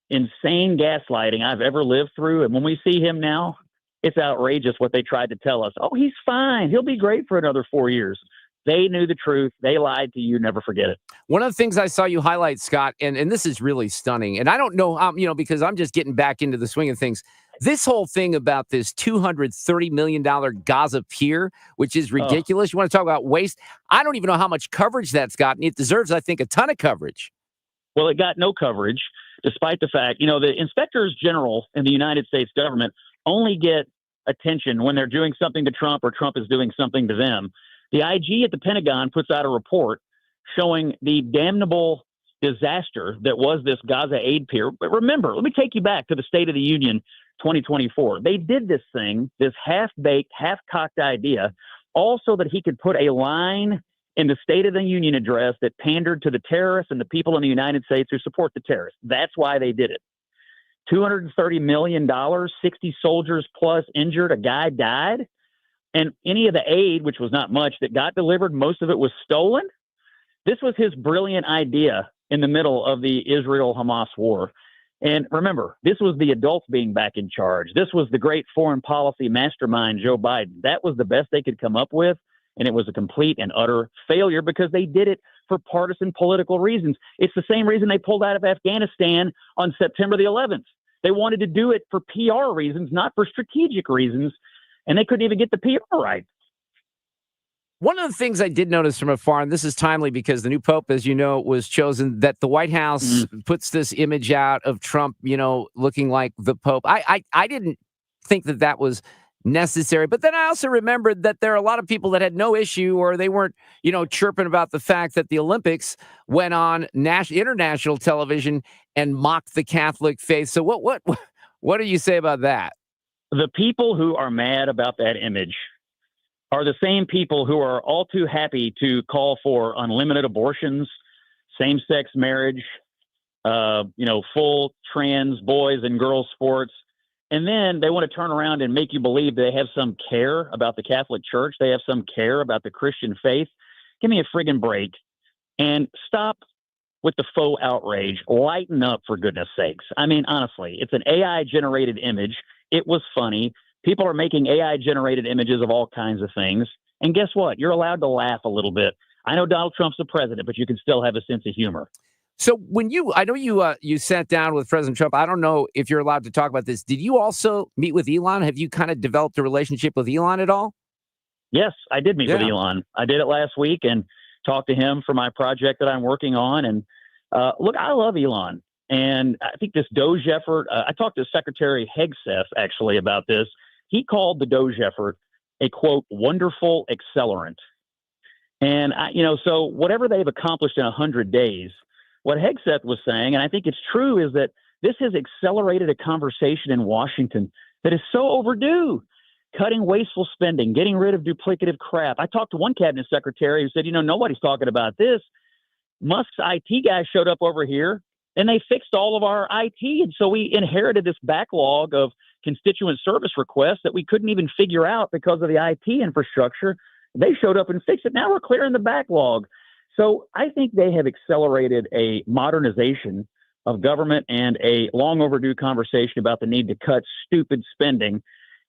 insane gaslighting I've ever lived through. And when we see him now, it's outrageous what they tried to tell us. Oh, he's fine. He'll be great for another 4 years. They knew the truth. They lied to you. Never forget it. One of the things I saw you highlight, Scott, and this is really stunning, and I don't know how, because I'm just getting back into the swing of things. This whole thing about this $230 million Gaza pier, which is ridiculous. You want to talk about waste? I don't even know how much coverage that's gotten. It deserves, I think, a ton of coverage. Well, it got no coverage, despite the fact, the inspectors general in the United States government only get attention when they're doing something to Trump or Trump is doing something to them. The IG at the Pentagon puts out a report showing the damnable disaster that was this Gaza aid pier. But remember, let me take you back to the State of the Union 2024. They did this thing, this half-baked, half-cocked idea, all so that he could put a line in the State of the Union address that pandered to the terrorists and the people in the United States who support the terrorists. That's why they did it. $230 million, 60 soldiers plus injured, a guy died. And any of the aid, which was not much, that got delivered, most of it was stolen. This was his brilliant idea in the middle of the Israel-Hamas war. And remember, this was the adults being back in charge. This was the great foreign policy mastermind, Joe Biden. That was the best they could come up with, and it was a complete and utter failure because they did it for partisan political reasons. It's the same reason they pulled out of Afghanistan on September the 11th. They wanted to do it for PR reasons, not for strategic reasons, and they couldn't even get the PR right. One of the things I did notice from afar, and this is timely because the new pope, as you know, was chosen, that the White House puts this image out of Trump, looking like the pope. I didn't think that was necessary. But then I also remembered that there are a lot of people that had no issue or they weren't, chirping about the fact that the Olympics went on international television and mocked the Catholic faith. So what do you say about that? The people who are mad about that image are the same people who are all too happy to call for unlimited abortions, same-sex marriage, full trans boys and girls sports. And then they want to turn around and make you believe they have some care about the Catholic Church. They have some care about the Christian faith. Give me a friggin' break and stop with the faux outrage. Lighten up, for goodness sakes. I mean, honestly, it's an AI-generated image. It was funny. People are making AI-generated images of all kinds of things. And guess what? You're allowed to laugh a little bit. I know Donald Trump's the president, but you can still have a sense of humor. So I know you sat down with President Trump. I don't know if you're allowed to talk about this. Did you also meet with Elon? Have you kind of developed a relationship with Elon at all? Yes, I did meet with Elon. I did it last week and talked to him for my project that I'm working on. And look, I love Elon. And I think this Doge effort, I talked to Secretary Hegseth actually about this. He called the Doge effort a, quote, wonderful accelerant. And, so whatever they've accomplished in 100 days, what Hegseth was saying, and I think it's true, is that this has accelerated a conversation in Washington that is so overdue. Cutting wasteful spending, getting rid of duplicative crap. I talked to one cabinet secretary who said, nobody's talking about this. Musk's IT guy showed up over here and they fixed all of our IT. And so we inherited this backlog of constituent service requests that we couldn't even figure out because of the IT infrastructure. They showed up and fixed it. Now we're clearing the backlog. So I think they have accelerated a modernization of government and a long overdue conversation about the need to cut stupid spending.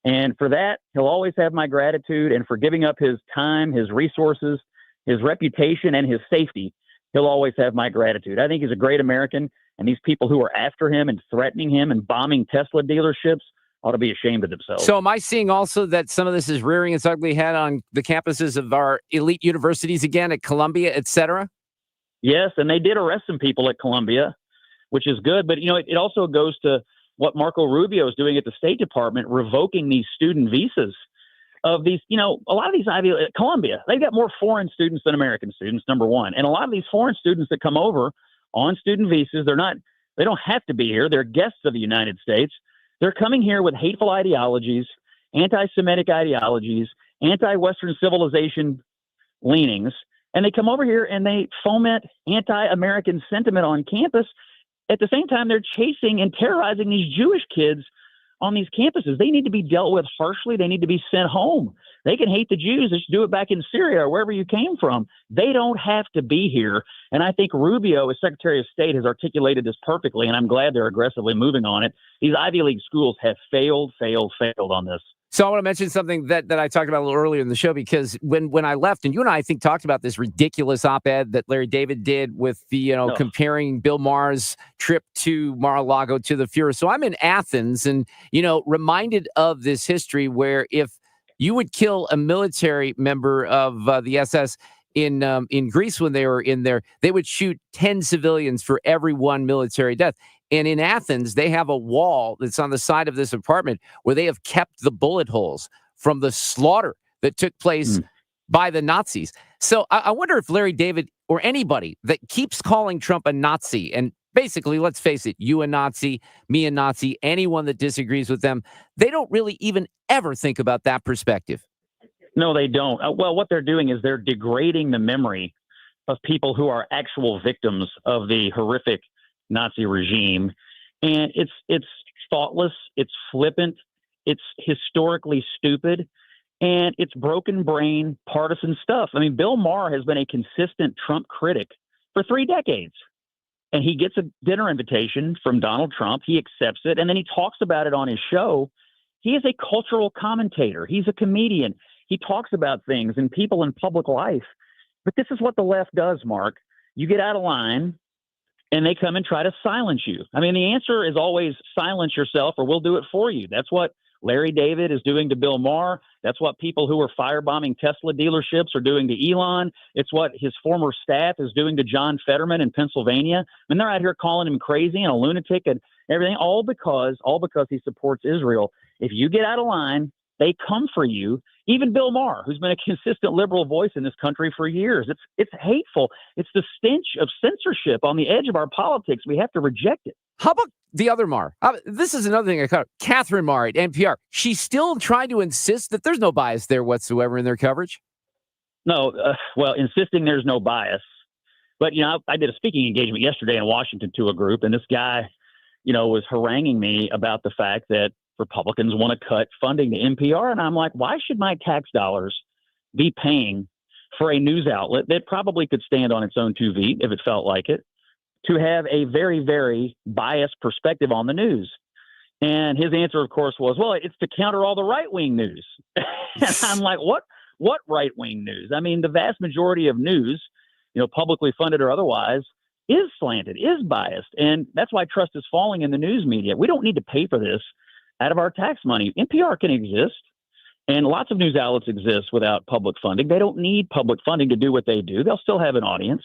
And for that, he'll always have my gratitude. And for giving up his time, his resources, his reputation, and his safety, he'll always have my gratitude. I think he's a great American. And these people who are after him and threatening him and bombing Tesla dealerships ought to be ashamed of themselves. So am I seeing also that some of this is rearing its ugly head on the campuses of our elite universities again, at Columbia, et cetera? Yes, and they did arrest some people at Columbia, which is good. But, it also goes to what Marco Rubio is doing at the State Department, revoking these student visas of these, a lot of these Ivy at Columbia, they've got more foreign students than American students, number one. And a lot of these foreign students that come over on student visas, they don't have to be here. They're guests of the United States. They're coming here with hateful ideologies, anti-Semitic ideologies, anti-Western civilization leanings, and they come over here and they foment anti-American sentiment on campus. At the same time, they're chasing and terrorizing these Jewish kids on these campuses. They need to be dealt with harshly. They need to be sent home. They can hate the Jews. They should do it back in Syria or wherever you came from. They don't have to be here. And I think Rubio, as Secretary of State, has articulated this perfectly, and I'm glad they're aggressively moving on it. These Ivy League schools have failed on this. So I want to mention something that I talked about a little earlier in the show, because when I left, and you and I think talked about this ridiculous op-ed that Larry David did with the, comparing Bill Maher's trip to Mar-a-Lago to the Fuhrer. So I'm in Athens and, reminded of this history where if you would kill a military member of the SS in Greece when they were in there, they would shoot 10 civilians for every one military death. And in Athens, they have a wall that's on the side of this apartment where they have kept the bullet holes from the slaughter that took place by the Nazis. So I wonder if Larry David or anybody that keeps calling Trump a Nazi, and basically, let's face it, you a Nazi, me a Nazi, anyone that disagrees with them, they don't really even ever think about that perspective. No, they don't. Well, what they're doing is they're degrading the memory of people who are actual victims of the horrific Nazi regime. And it's thoughtless, it's flippant, it's historically stupid, and it's broken brain partisan stuff. I mean, Bill Maher has been a consistent Trump critic for 3 decades. And he gets a dinner invitation from Donald Trump. He accepts it, and then he talks about it on his show. He is a cultural commentator. He's a comedian. He talks about things and people in public life. But this is what the left does, Mark. You get out of line, and they come and try to silence you. I mean, the answer is always silence yourself or we'll do it for you. That's what Larry David is doing to Bill Maher. That's what people who are firebombing Tesla dealerships are doing to Elon. It's what his former staff is doing to John Fetterman in Pennsylvania. I mean, they're out here calling him crazy and a lunatic and everything, all because he supports Israel. If you get out of line, they come for you. Even Bill Maher, who's been a consistent liberal voice in this country for years. It's hateful. It's the stench of censorship on the edge of our politics. We have to reject it. How about the other Maher? This is another thing I caught. Catherine Maher at NPR. She's still trying to insist that there's no bias there whatsoever in their coverage. No, insisting there's no bias. But, I did a speaking engagement yesterday in Washington to a group, and this guy, was haranguing me about the fact that Republicans want to cut funding to NPR. And I'm like, why should my tax dollars be paying for a news outlet that probably could stand on its own 2 feet if it felt like it, to have a very, very biased perspective on the news? And his answer, of course, was, well, it's to counter all the right-wing news. And I'm like, what right-wing news? I mean, the vast majority of news, publicly funded or otherwise, is slanted, is biased. And that's why trust is falling in the news media. We don't need to pay for this out of our tax money. NPR can exist, and lots of news outlets exist without public funding. They don't need public funding to do what they do. They'll still have an audience,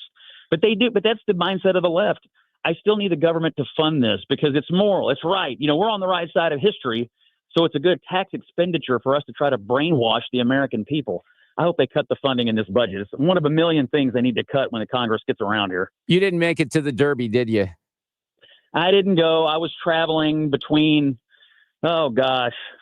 but they do. But that's the mindset of the left. I still need the government to fund this because it's moral. It's right. We're on the right side of history, so it's a good tax expenditure for us to try to brainwash the American people. I hope they cut the funding in this budget. It's one of a million things they need to cut when the Congress gets around here. You didn't make it to the Derby, did you? I didn't go. I was traveling between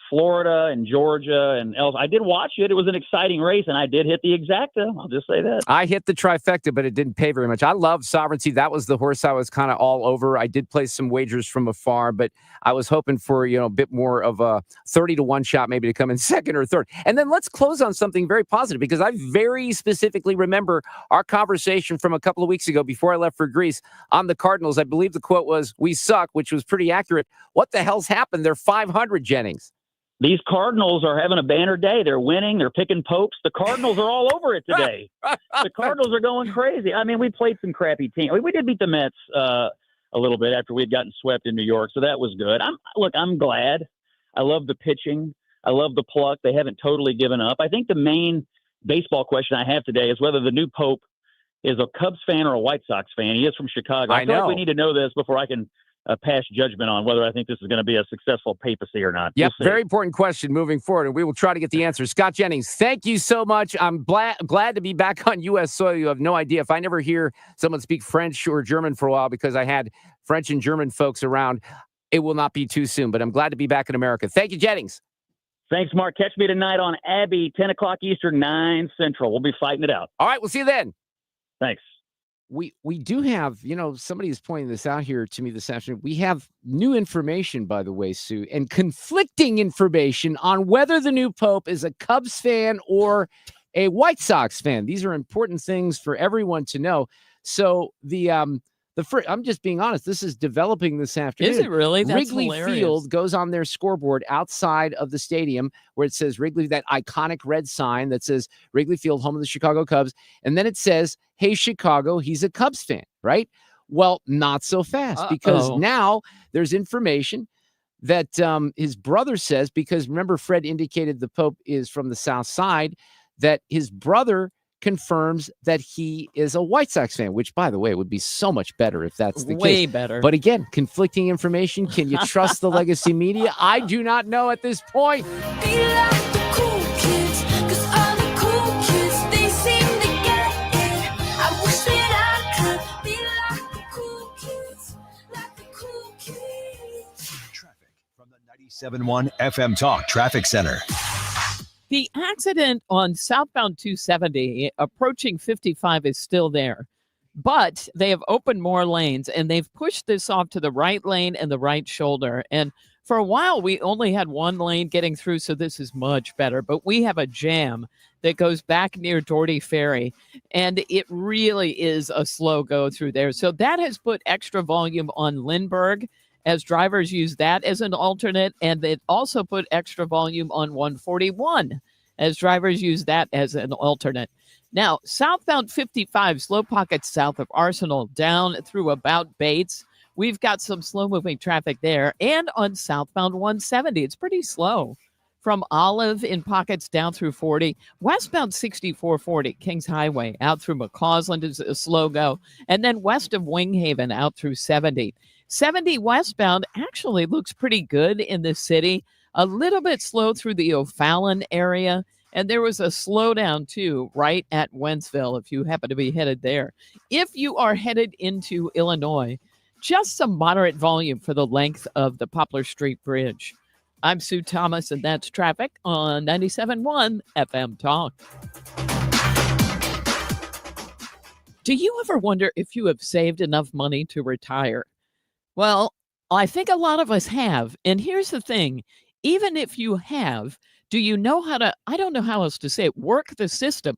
Florida and Georgia and else. I did watch it. It was an exciting race, and I did hit the exacta. I'll just say that. I hit the trifecta, but it didn't pay very much. I love Sovereignty. That was the horse I was kind of all over. I did place some wagers from afar, but I was hoping for, a bit more of a 30-1 shot maybe to come in second or third. And then let's close on something very positive, because I very specifically remember our conversation from a couple of weeks ago before I left for Greece on the Cardinals. I believe the quote was, "We suck," which was pretty accurate. What the hell's happened? They're 500, Jennings. These Cardinals are having a banner day. They're winning. They're picking popes. The Cardinals are all over it today. The Cardinals are going crazy. I mean, we played some crappy teams. We did beat the Mets a little bit after we had gotten swept in New York, so that was good. I'm glad. I love the pitching. I love the pluck. They haven't totally given up. I think the main baseball question I have today is whether the new pope is a Cubs fan or a White Sox fan. He is from Chicago. I feel like we need to know this before I can pass judgment on whether I think this is going to be a successful papacy or not. Yep, very important question moving forward, and we will try to get the answer. Scott Jennings, thank you so much. I'm glad to be back on U.S. soil. You have no idea. If I never hear someone speak French or German for a while because I had French and German folks around, it will not be too soon, but I'm glad to be back in America. Thank you, Jennings. Thanks, Mark. Catch me tonight on Abby, 10 o'clock Eastern, 9 Central. We'll be fighting it out. All right, we'll see you then. Thanks. we do have, somebody is pointing this out here to me this afternoon. We have new information, by the way, Sue, and conflicting information on whether the new pope is a Cubs fan or a White Sox fan. These are important things for everyone to know. So I'm just being honest. This is developing this afternoon. Is it really? That's Wrigley hilarious. Field goes on their scoreboard outside of the stadium where it says Wrigley, that iconic red sign that says Wrigley Field, home of the Chicago Cubs. And then it says, hey, Chicago, he's a Cubs fan, right? Well, not so fast, because now there's information that his brother says, because remember, Fred indicated the Pope is from the South Side, that his brother confirms that he is a White Sox fan, which, by the way, would be so much better if that's the case. Way better. But again, conflicting information. Can you trust the legacy media? I do not know at this point. From the 97.1 FM Talk Traffic Center. The accident on southbound 270 approaching 55 is still there, but they have opened more lanes and they've pushed this off to the right lane and the right shoulder. And for a while, we only had one lane getting through, so this is much better. But we have a jam that goes back near Doherty Ferry, and it really is a slow go through there. So that has put extra volume on Lindbergh, as drivers use that as an alternate, and it also put extra volume on 141 as drivers use that as an alternate. Now, southbound 55, slow pockets south of Arsenal, down through about Bates. We've got some slow-moving traffic there, and on southbound 170, it's pretty slow. From Olive in pockets down through 40, westbound 6440, Kings Highway, out through McCausland is a slow go, and then west of Winghaven out through 70. 70 westbound actually looks pretty good in the city. A little bit slow through the O'Fallon area. And there was a slowdown, too, right at Wentzville, if you happen to be headed there. If you are headed into Illinois, just some moderate volume for the length of the Poplar Street Bridge. I'm Sue Thomas, and that's traffic on 97.1 FM Talk. Do you ever wonder if you have saved enough money to retire? Well, I think a lot of us have. And here's the thing. Even if you have, do you know how to, I don't know how else to say it, work the system?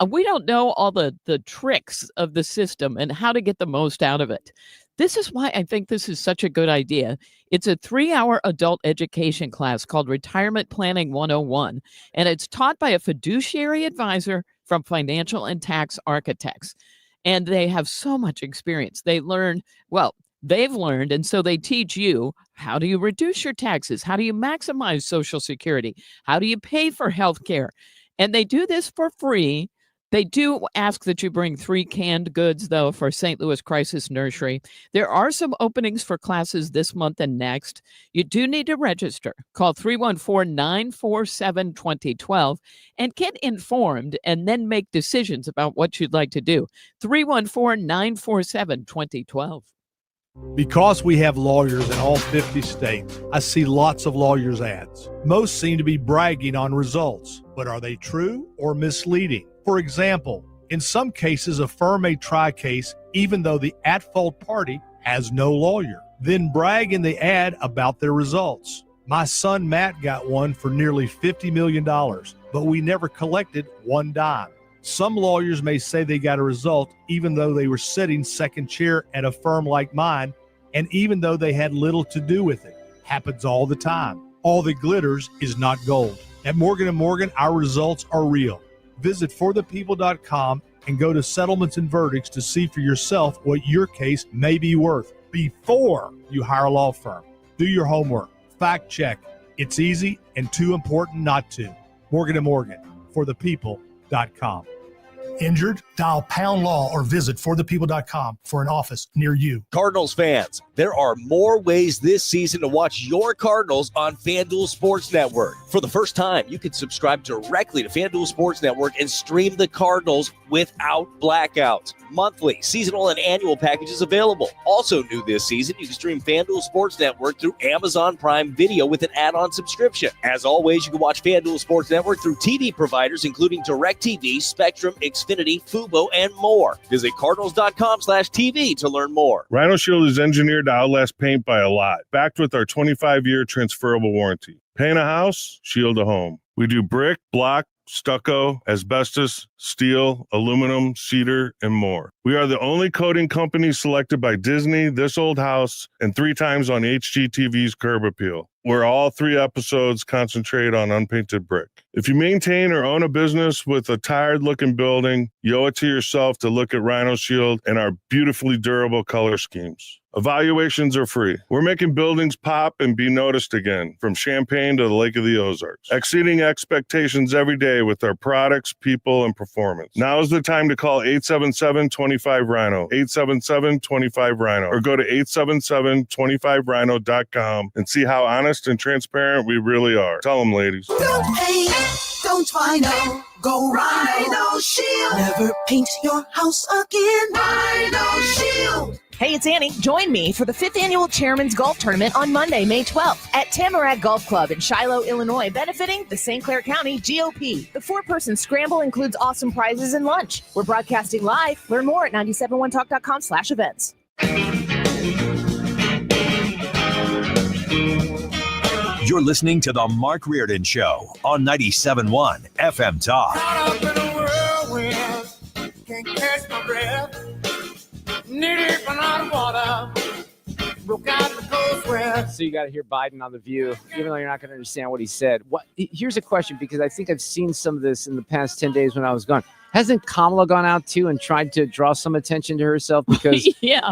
We don't know all the tricks of the system and how to get the most out of it. This is why I think this is such a good idea. It's a 3-hour adult education class called Retirement Planning 101, and it's taught by a fiduciary advisor from Financial and Tax Architects. And they have so much experience. They've learned, and so they teach you, how do you reduce your taxes? How do you maximize Social Security? How do you pay for health care? And they do this for free. They do ask that you bring 3 canned goods, though, for St. Louis Crisis Nursery. There are some openings for classes this month and next. You do need to register. Call 314-947-2012 and get informed and then make decisions about what you'd like to do. 314-947-2012. Because we have lawyers in all 50 states, I see lots of lawyers' ads. Most seem to be bragging on results, but are they true or misleading? For example, in some cases, a firm may try a case even though the at-fault party has no lawyer, then brag in the ad about their results. My son Matt got one for nearly $50 million, but we never collected one dime. Some lawyers may say they got a result even though they were sitting second chair at a firm like mine, and even though they had little to do with it. Happens all the time. All that glitters is not gold. At Morgan & Morgan, our results are real. Visit forthepeople.com and go to settlements and verdicts to see for yourself what your case may be worth before you hire a law firm. Do your homework. Fact check. It's easy and too important not to. Morgan & Morgan, forthepeople.com. Injured? Dial pound law or visit forthepeople.com for an office near you. Cardinals fans, there are more ways this season to watch your Cardinals on FanDuel Sports Network. For the first time, you can subscribe directly to FanDuel Sports Network and stream the Cardinals without blackouts. Monthly, seasonal, and annual packages available. Also new this season, you can stream FanDuel Sports Network through Amazon Prime Video with an add-on subscription. As always, you can watch FanDuel Sports Network through TV providers including DirecTV, Spectrum, Xfinity, Xfinity, Fubo, and more. Visit Cardinals.com/TV to learn more. Rhino Shield is engineered to outlast paint by a lot, backed with our 25-year transferable warranty. Paint a house, shield a home. We do brick, block, stucco, asbestos, steel, aluminum, cedar, and more. We are the only coating company selected by Disney, This Old House, and 3 times on HGTV's Curb Appeal, where all 3 episodes concentrate on unpainted brick. If you maintain or own a business with a tired-looking building, you owe it to yourself to look at Rhino Shield and our beautifully durable color schemes. Evaluations are free. We're making buildings pop and be noticed again, from Champaign to the Lake of the Ozarks, exceeding expectations every day with our products, people, and performance. Now is the time to call 877-25-RHINO, 877-25-RHINO, or go to 877-25rhino.com and see how honest and transparent we really are. Tell them, ladies. Don't paint, don't Rhino. Go Rhino Shield. Never paint your house again. Rhino Shield. Hey, it's Annie. Join me for the 5th Annual Chairman's Golf Tournament on Monday, May 12th at Tamarack Golf Club in Shiloh, Illinois, benefiting the St. Clair County GOP. The 4-person scramble includes awesome prizes and lunch. We're broadcasting live. Learn more at 971talk.com/events. You're listening to The Mark Reardon Show on 97.1 FM Talk. Caught up in a whirlwind, can't catch my breath. Needed for hot water, broke out the cold sweat. So you got to hear Biden on The View, even though you're not going to understand what he said. Here's a question, because I think I've seen some of this in the past 10 days when I was gone. Hasn't Kamala gone out too and tried to draw some attention to herself because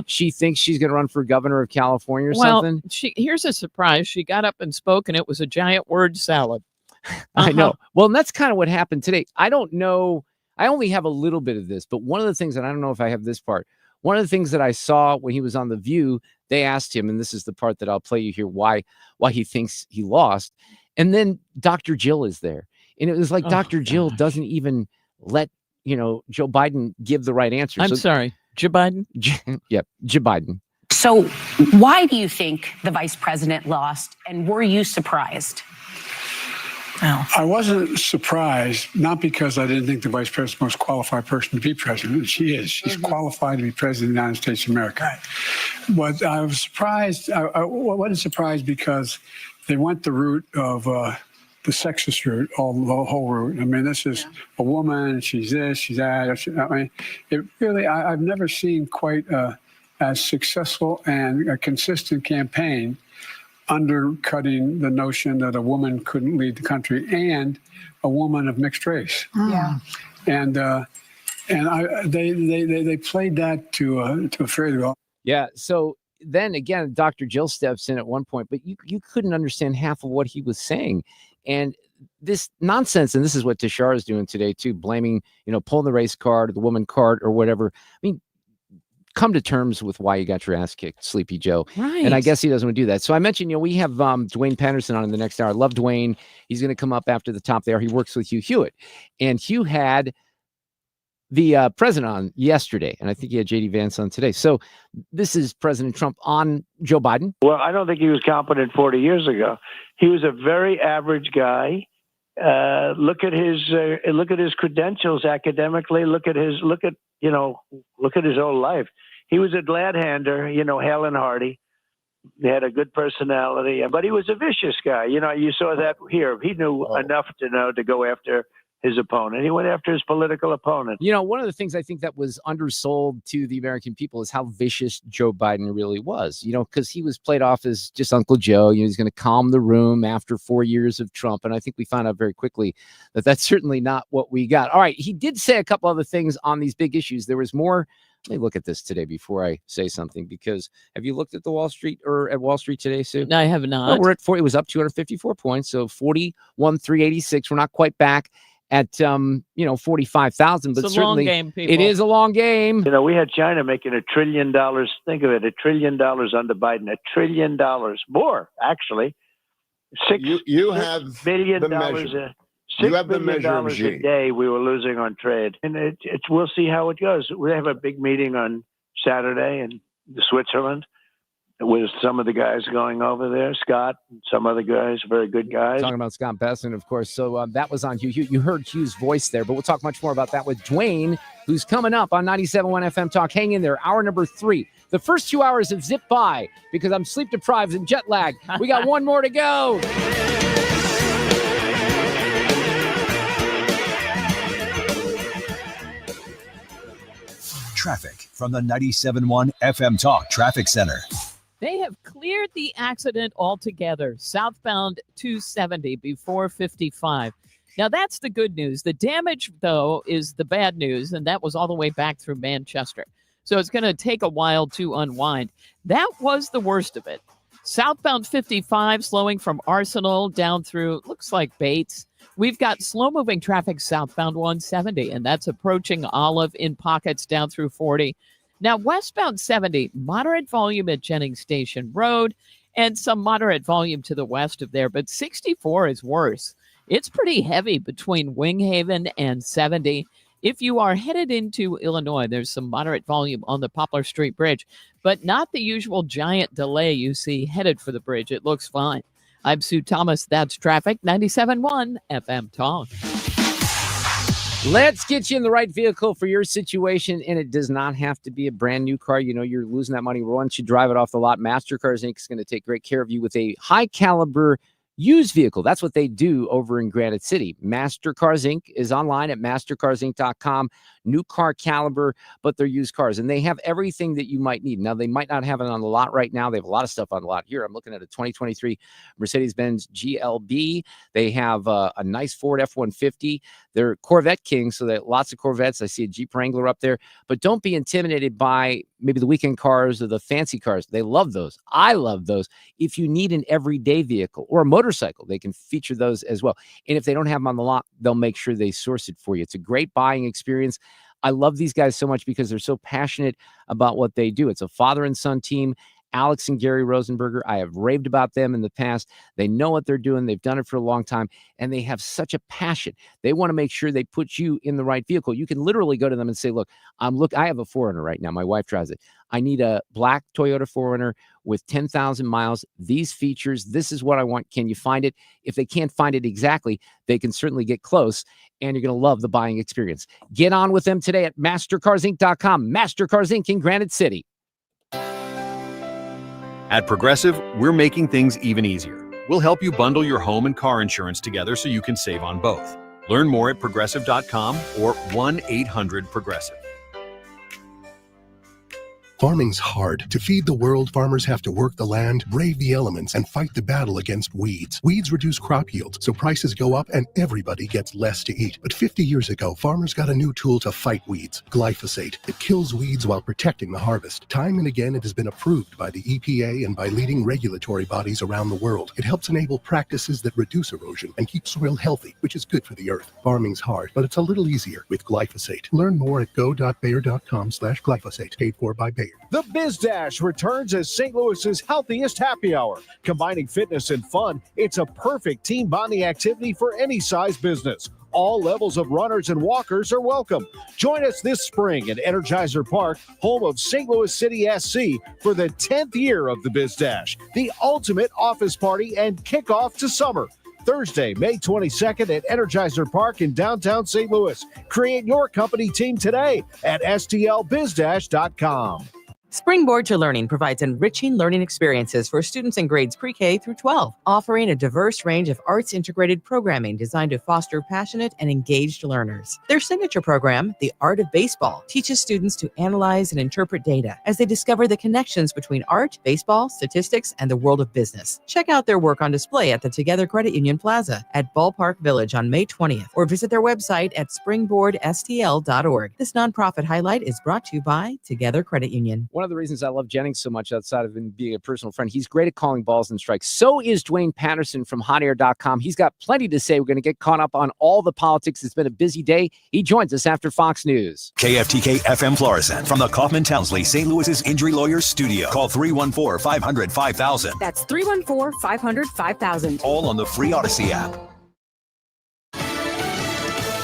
she thinks she's going to run for governor of California or something? Here's a surprise. She got up and spoke, and it was a giant word salad. I know. Well, and that's kind of what happened today. I don't know. I only have a little bit of this, but one of the things, and I don't know if I have this part, one of the things that I saw when he was on The View, they asked him, and this is the part that I'll play you here, why he thinks he lost. And then Dr. Jill is there. And it was like Dr. Jill doesn't even let, Joe Biden give the right answer. I'm sorry, Joe Biden? Yep, Joe Biden. So why do you think the vice president lost, and were you surprised? I wasn't surprised, not because I didn't think the vice president was the most qualified person to be president. She is. She's qualified to be president of the United States of America. Right. But I was surprised. I wasn't surprised because they went the route of the sexist route, the whole route. I mean, this is a woman. She's this, she's that. I mean, it really, I've never seen quite as successful and a consistent campaign undercutting the notion that a woman couldn't lead the country and a woman of mixed race. Yeah. And they played that to a fairly well. Yeah. So then again, Dr. Jill steps in at one point, but you couldn't understand half of what he was saying. And this nonsense, and this is what Tashar is doing today too, blaming, pulling the race card or the woman card or whatever. I mean, come to terms with why you got your ass kicked, Sleepy Joe. Right. And I guess he doesn't want to do that. So I mentioned, we have Duane Patterson on in the next hour. I love Duane. He's going to come up after the top there. He works with Hugh Hewitt. And Hugh had the president on yesterday. And I think he had J.D. Vance on today. So this is President Trump on Joe Biden. Well, I don't think he was competent 40 years ago. He was a very average guy. Look at his credentials academically. Look at his whole life. He was a glad hander, hale and hearty. He had a good personality, but he was a vicious guy. You saw that here. He knew enough to know to go after his opponent. He went after his political opponent. One of the things I think that was undersold to the American people is how vicious Joe Biden really was, because he was played off as just Uncle Joe. He's going to calm the room after 4 years of Trump. And I think we found out very quickly that that's certainly not what we got. All right. He did say a couple other things on these big issues. There was more. Let me look at this today before I say something, because have you looked at Wall Street today, Sue? No, I have not. We're at 40. It was up 254 points. So 41,386. We're not quite back at 45,000, but certainly long game, it is a long game. We had China making $1 trillion. Think of it, $1 trillion under Biden, $1 trillion more actually. You have billion the dollars. measure. $6 You have the billion measure of a Xi. day we were losing on trade, and we'll see how it goes. We have a big meeting on Saturday in Switzerland. with some of the guys going over there, Scott, some other guys, very good guys. Talking about Scott Besson, of course. So that was on Hugh. You heard Hugh's voice there, but we'll talk much more about that with Duane, who's coming up on 97.1 FM Talk. Hang in there. Hour number 3. The first 2 hours have zipped by because I'm sleep deprived and jet lagged. We got one more to go. Traffic from the 97.1 FM Talk Traffic Center. They have cleared the accident altogether, southbound 270 before 55. Now, that's the good news. The damage, though, is the bad news, and that was all the way back through Manchester. So it's going to take a while to unwind. That was the worst of it. Southbound 55 slowing from Arsenal down through, looks like Bates. We've got slow-moving traffic southbound 170, and that's approaching Olive in pockets down through 40. Now, westbound 70, moderate volume at Jennings Station Road and some moderate volume to the west of there, but 64 is worse. It's pretty heavy between Winghaven and 70. If you are headed into Illinois, there's some moderate volume on the Poplar Street Bridge, but not the usual giant delay you see headed for the bridge. It looks fine. I'm Sue Thomas. That's traffic, 97.1 FM Talk. Let's get you in the right vehicle for your situation, and it does not have to be a brand new car. You know you're losing that money once you drive it off the lot. MasterCars Inc. is going to take great care of you with a high-caliber used vehicle. That's what they do over in Granite City. MasterCars Inc. is online at mastercarsinc.com. New car caliber, but they're used cars, and they have everything that you might need. Now, they might not have it on the lot right now. They have a lot of stuff on the lot here. I'm looking at a 2023 Mercedes-Benz GLB. They have a nice Ford F-150. They're Corvette kings, so that lots of Corvettes. I see a Jeep Wrangler up there, but don't be intimidated by maybe the weekend cars or the fancy cars. They love those. I love those. If you need an everyday vehicle or a motorcycle, they can feature those as well. And if they don't have them on the lot, they'll make sure they source it for you. It's a great buying experience. I love these guys so much because they're so passionate about what they do. It's a father and son team. Alex and Gary Rosenberger, I have raved about them in the past. They know what they're doing. They've done it for a long time, and they have such a passion. They want to make sure they put you in the right vehicle. You can literally go to them and say, look, I have a 4Runner right now. My wife drives it. I need a black Toyota 4Runner with 10,000 miles. These features, this is what I want. Can you find it? If they can't find it exactly, they can certainly get close, and you're going to love the buying experience. Get on with them today at mastercarsinc.com. MasterCars Inc. in Granite City. At Progressive, we're making things even easier. We'll help you bundle your home and car insurance together so you can save on both. Learn more at progressive.com or 1-800-PROGRESSIVE. Farming's hard. To feed the world, farmers have to work the land, brave the elements, and fight the battle against weeds. Weeds reduce crop yields, so prices go up and everybody gets less to eat. But 50 years ago, farmers got a new tool to fight weeds, glyphosate. It kills weeds while protecting the harvest. Time and again, it has been approved by the EPA and by leading regulatory bodies around the world. It helps enable practices that reduce erosion and keep soil healthy, which is good for the earth. Farming's hard, but it's a little easier with glyphosate. Learn more at go.bayer.com/glyphosate. Paid for by Bayer. The Biz Dash returns as St. Louis's healthiest happy hour. Combining fitness and fun, it's a perfect team bonding activity for any size business. All levels of runners and walkers are welcome. Join us this spring at Energizer Park, home of St. Louis City SC, for the 10th year of the Biz Dash, the ultimate office party and kickoff to summer. Thursday, May 22nd at Energizer Park in downtown St. Louis. Create your company team today at stlbizdash.com. Springboard to Learning provides enriching learning experiences for students in grades pre-K through 12, offering a diverse range of arts-integrated programming designed to foster passionate and engaged learners. Their signature program, The Art of Baseball, teaches students to analyze and interpret data as they discover the connections between art, baseball, statistics, and the world of business. Check out their work on display at the Together Credit Union Plaza at Ballpark Village on May 20th, or visit their website at springboardstl.org. This nonprofit highlight is brought to you by Together Credit Union. One of the reasons I love Jennings so much, outside of him being a personal friend, he's great at calling balls and strikes. So is Duane Patterson from hotair.com. He's got plenty to say. We're going to get caught up on all the politics. It's been a busy day. He joins us after Fox News. KFTK FM Florissant from the Kaufman Townsley St. Louis's Injury Lawyers Studio. Call 314-500-5000. That's 314-500-5000. All on the free Odyssey app.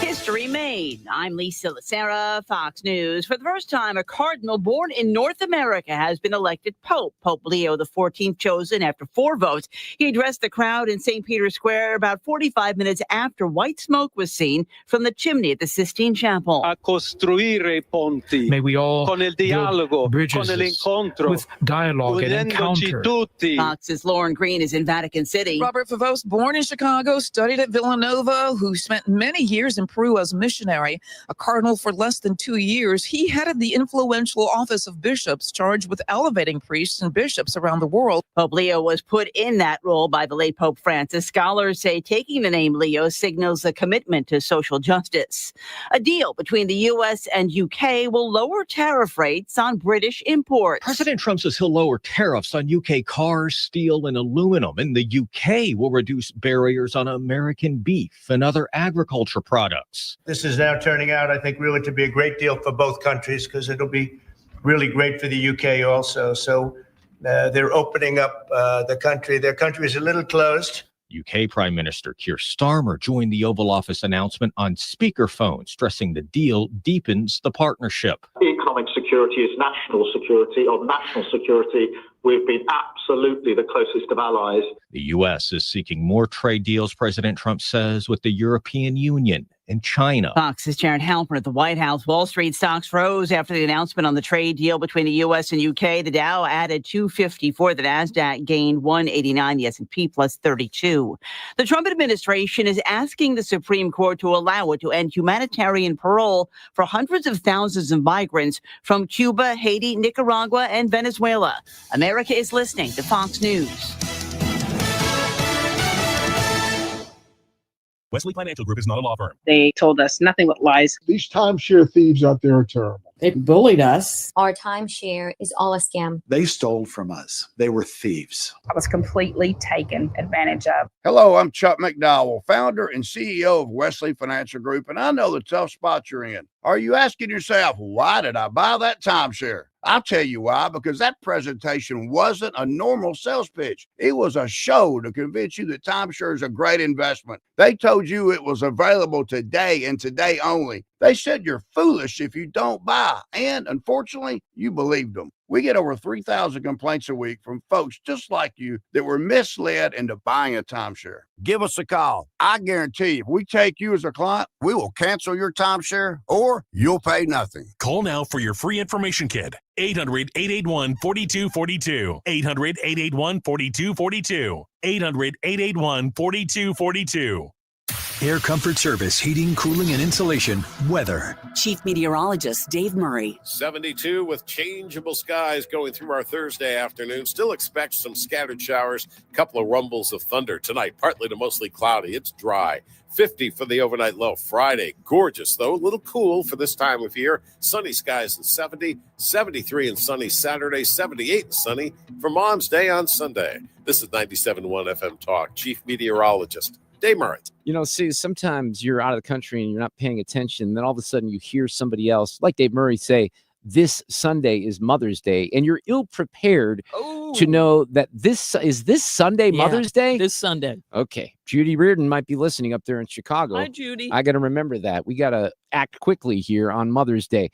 History made. Kilmeade. I'm Lisa Lacera, Fox News. For the first time, a cardinal born in North America has been elected Pope. Pope Leo XIV chosen after 4 votes. He addressed the crowd in St. Peter's Square about 45 minutes after white smoke was seen from the chimney at the Sistine Chapel. A costruire ponti. May we all con il dialogo, bridges con l'incontro, with dialogue and encounter. tutti. Fox's Lauren Green is in Vatican City. Robert Favos, born in Chicago, studied at Villanova, who spent many years in Peru as a missionary. A cardinal for less than 2 years, he headed the influential office of bishops charged with elevating priests and bishops around the world. Pope Leo was put in that role by the late Pope Francis. Scholars say taking the name Leo signals a commitment to social justice. A deal between the U.S. and U.K. will lower tariff rates on British imports. President Trump says he'll lower tariffs on UK cars, steel, and aluminum, and the UK will reduce barriers on American beef and other agriculture products. This is now turning out, I think, really to be a great deal for both countries because it'll be really great for the UK also. So they're opening up the country. Their country is a little closed. UK Prime Minister Keir Starmer joined the Oval Office announcement on speakerphone, stressing the deal deepens the partnership. Economic security is national security. On national security, we've been absolutely the closest of allies. The U.S. is seeking more trade deals, President Trump says, with the European Union and China. Fox's Jared Halpern at the White House. Wall Street stocks rose after the announcement on the trade deal between the U.S. and U.K. The Dow added 254. The Nasdaq gained 189. The S&P plus 32. The Trump administration is asking the Supreme Court to allow it to end humanitarian parole for hundreds of thousands of migrants from Cuba, Haiti, Nicaragua, and Venezuela. America is listening to Fox News. Wesley Financial Group is not a law firm. They told us nothing but lies. These timeshare thieves out there are terrible. They bullied us. Our timeshare is all a scam. They stole from us. They were thieves. I was completely taken advantage of. Hello, I'm Chuck McDowell, founder and CEO of Wesley Financial Group, and I know the tough spot you're in. Are you asking yourself, why did I buy that timeshare? I'll tell you why, because that presentation wasn't a normal sales pitch. It was a show to convince you that timeshare is a great investment. They told you it was available today and today only. They said you're foolish if you don't buy, and unfortunately, you believed them. We get over 3,000 complaints a week from folks just like you that were misled into buying a timeshare. Give us a call. I guarantee if we take you as a client, we will cancel your timeshare or you'll pay nothing. Call now for your free information kit. 800-881-4242. 800-881-4242. 800-881-4242. Air Comfort Service, heating, cooling, and insulation. Weather. Chief Meteorologist Dave Murray. 72 with changeable skies going through our Thursday afternoon. Still expect some scattered showers, a couple of rumbles of thunder tonight. Partly to mostly cloudy. It's dry. 50 for the overnight low. Friday, gorgeous though. A little cool for this time of year. Sunny skies and 70. 73 and sunny Saturday. 78 and sunny for Mom's Day on Sunday. This is 97.1 FM Talk. Chief Meteorologist Dave Murray. You know, see, sometimes you're out of the country and you're not paying attention. Then all of a sudden you hear somebody else, like Dave Murray, say, this Sunday is Mother's Day. And you're ill prepared to know that this Sunday, Mother's Day? This Sunday. Okay. Judy Reardon might be listening up there in Chicago. Hi, Judy. I got to remember that. We got to act quickly here on Mother's Day.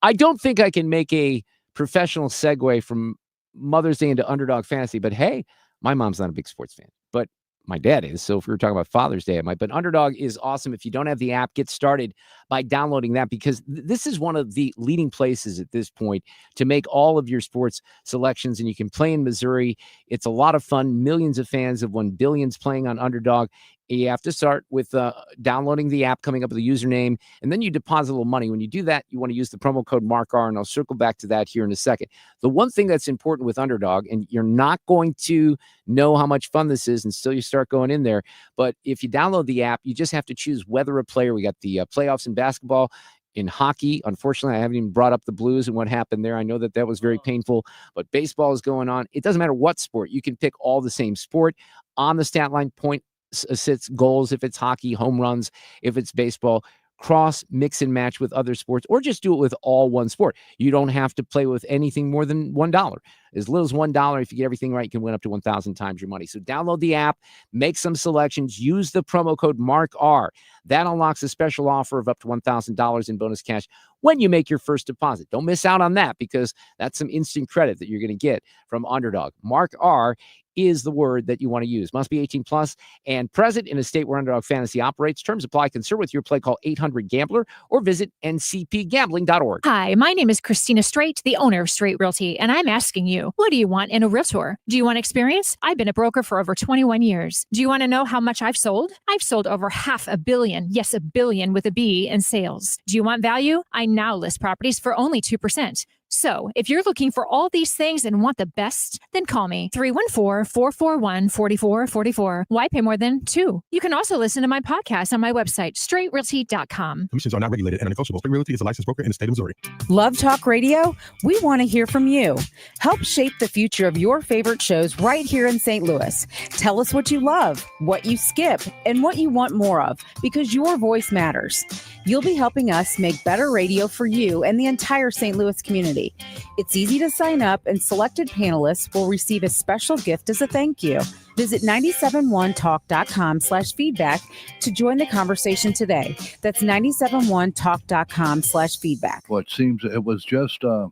I don't think I can make a professional segue from Mother's Day into Underdog Fantasy, but hey, my mom's not a big sports fan, but my dad is. So if we were talking about Father's Day, I might. But Underdog is awesome. If you don't have the app, get started by downloading that, because this is one of the leading places at this point to make all of your sports selections. And you can play in Missouri. It's a lot of fun. Millions of fans have won billions playing on Underdog. You have to start with downloading the app, coming up with a username, and then you deposit a little money. When you do that, you want to use the promo code MarkR, and I'll circle back to that here in a second. The one thing that's important with Underdog, and you're not going to know how much fun this is until you start going in there, but if you download the app, you just have to choose whether a player. We got the playoffs in basketball. In hockey, unfortunately, I haven't even brought up the Blues and what happened there. I know that was very painful, but baseball is going on. It doesn't matter what sport. You can pick all the same sport on the stat line, point, assists, goals, if it's hockey, home runs, if it's baseball, cross, mix and match with other sports, or just do it with all one sport. You don't have to play with anything more than $1. As little as $1, if you get everything right, you can win up to 1,000 times your money. So download the app, make some selections, use the promo code MARKR. That unlocks a special offer of up to $1,000 in bonus cash when you make your first deposit. Don't miss out on that, because that's some instant credit that you're going to get from Underdog. MARKR is the word that you want to use. Must be 18 plus and present in a state where Underdog Fantasy operates. Terms apply. Concern with your play. Call 800-GAMBLER or visit ncpgambling.org. Hi, my name is Christina Straight, the owner of Straight Realty, and I'm asking you, what do you want in a realtor? Do you want experience? I've been a broker for over 21 years. Do you want to know how much I've sold? I've sold over $500 million, yes, $1 billion with a B, in sales. Do you want value? I now list properties for only 2%. So, if you're looking for all these things and want the best, then call me 314-441-4444. Why pay more than 2? You can also listen to my podcast on my website, straightrealty.com. Commissions are not regulated and negotiable. Straight Realty is a licensed broker in the state of Missouri. Love Talk Radio? We want to hear from you. Help shape the future of your favorite shows right here in St. Louis. Tell us what you love, what you skip, and what you want more of, because your voice matters. You'll be helping us make better radio for you and the entire St. Louis community. It's easy to sign up, and selected panelists will receive a special gift as a thank you. Visit 971talk.com/feedback to join the conversation today. That's 971talk.com/feedback. Well, it seems it was just, I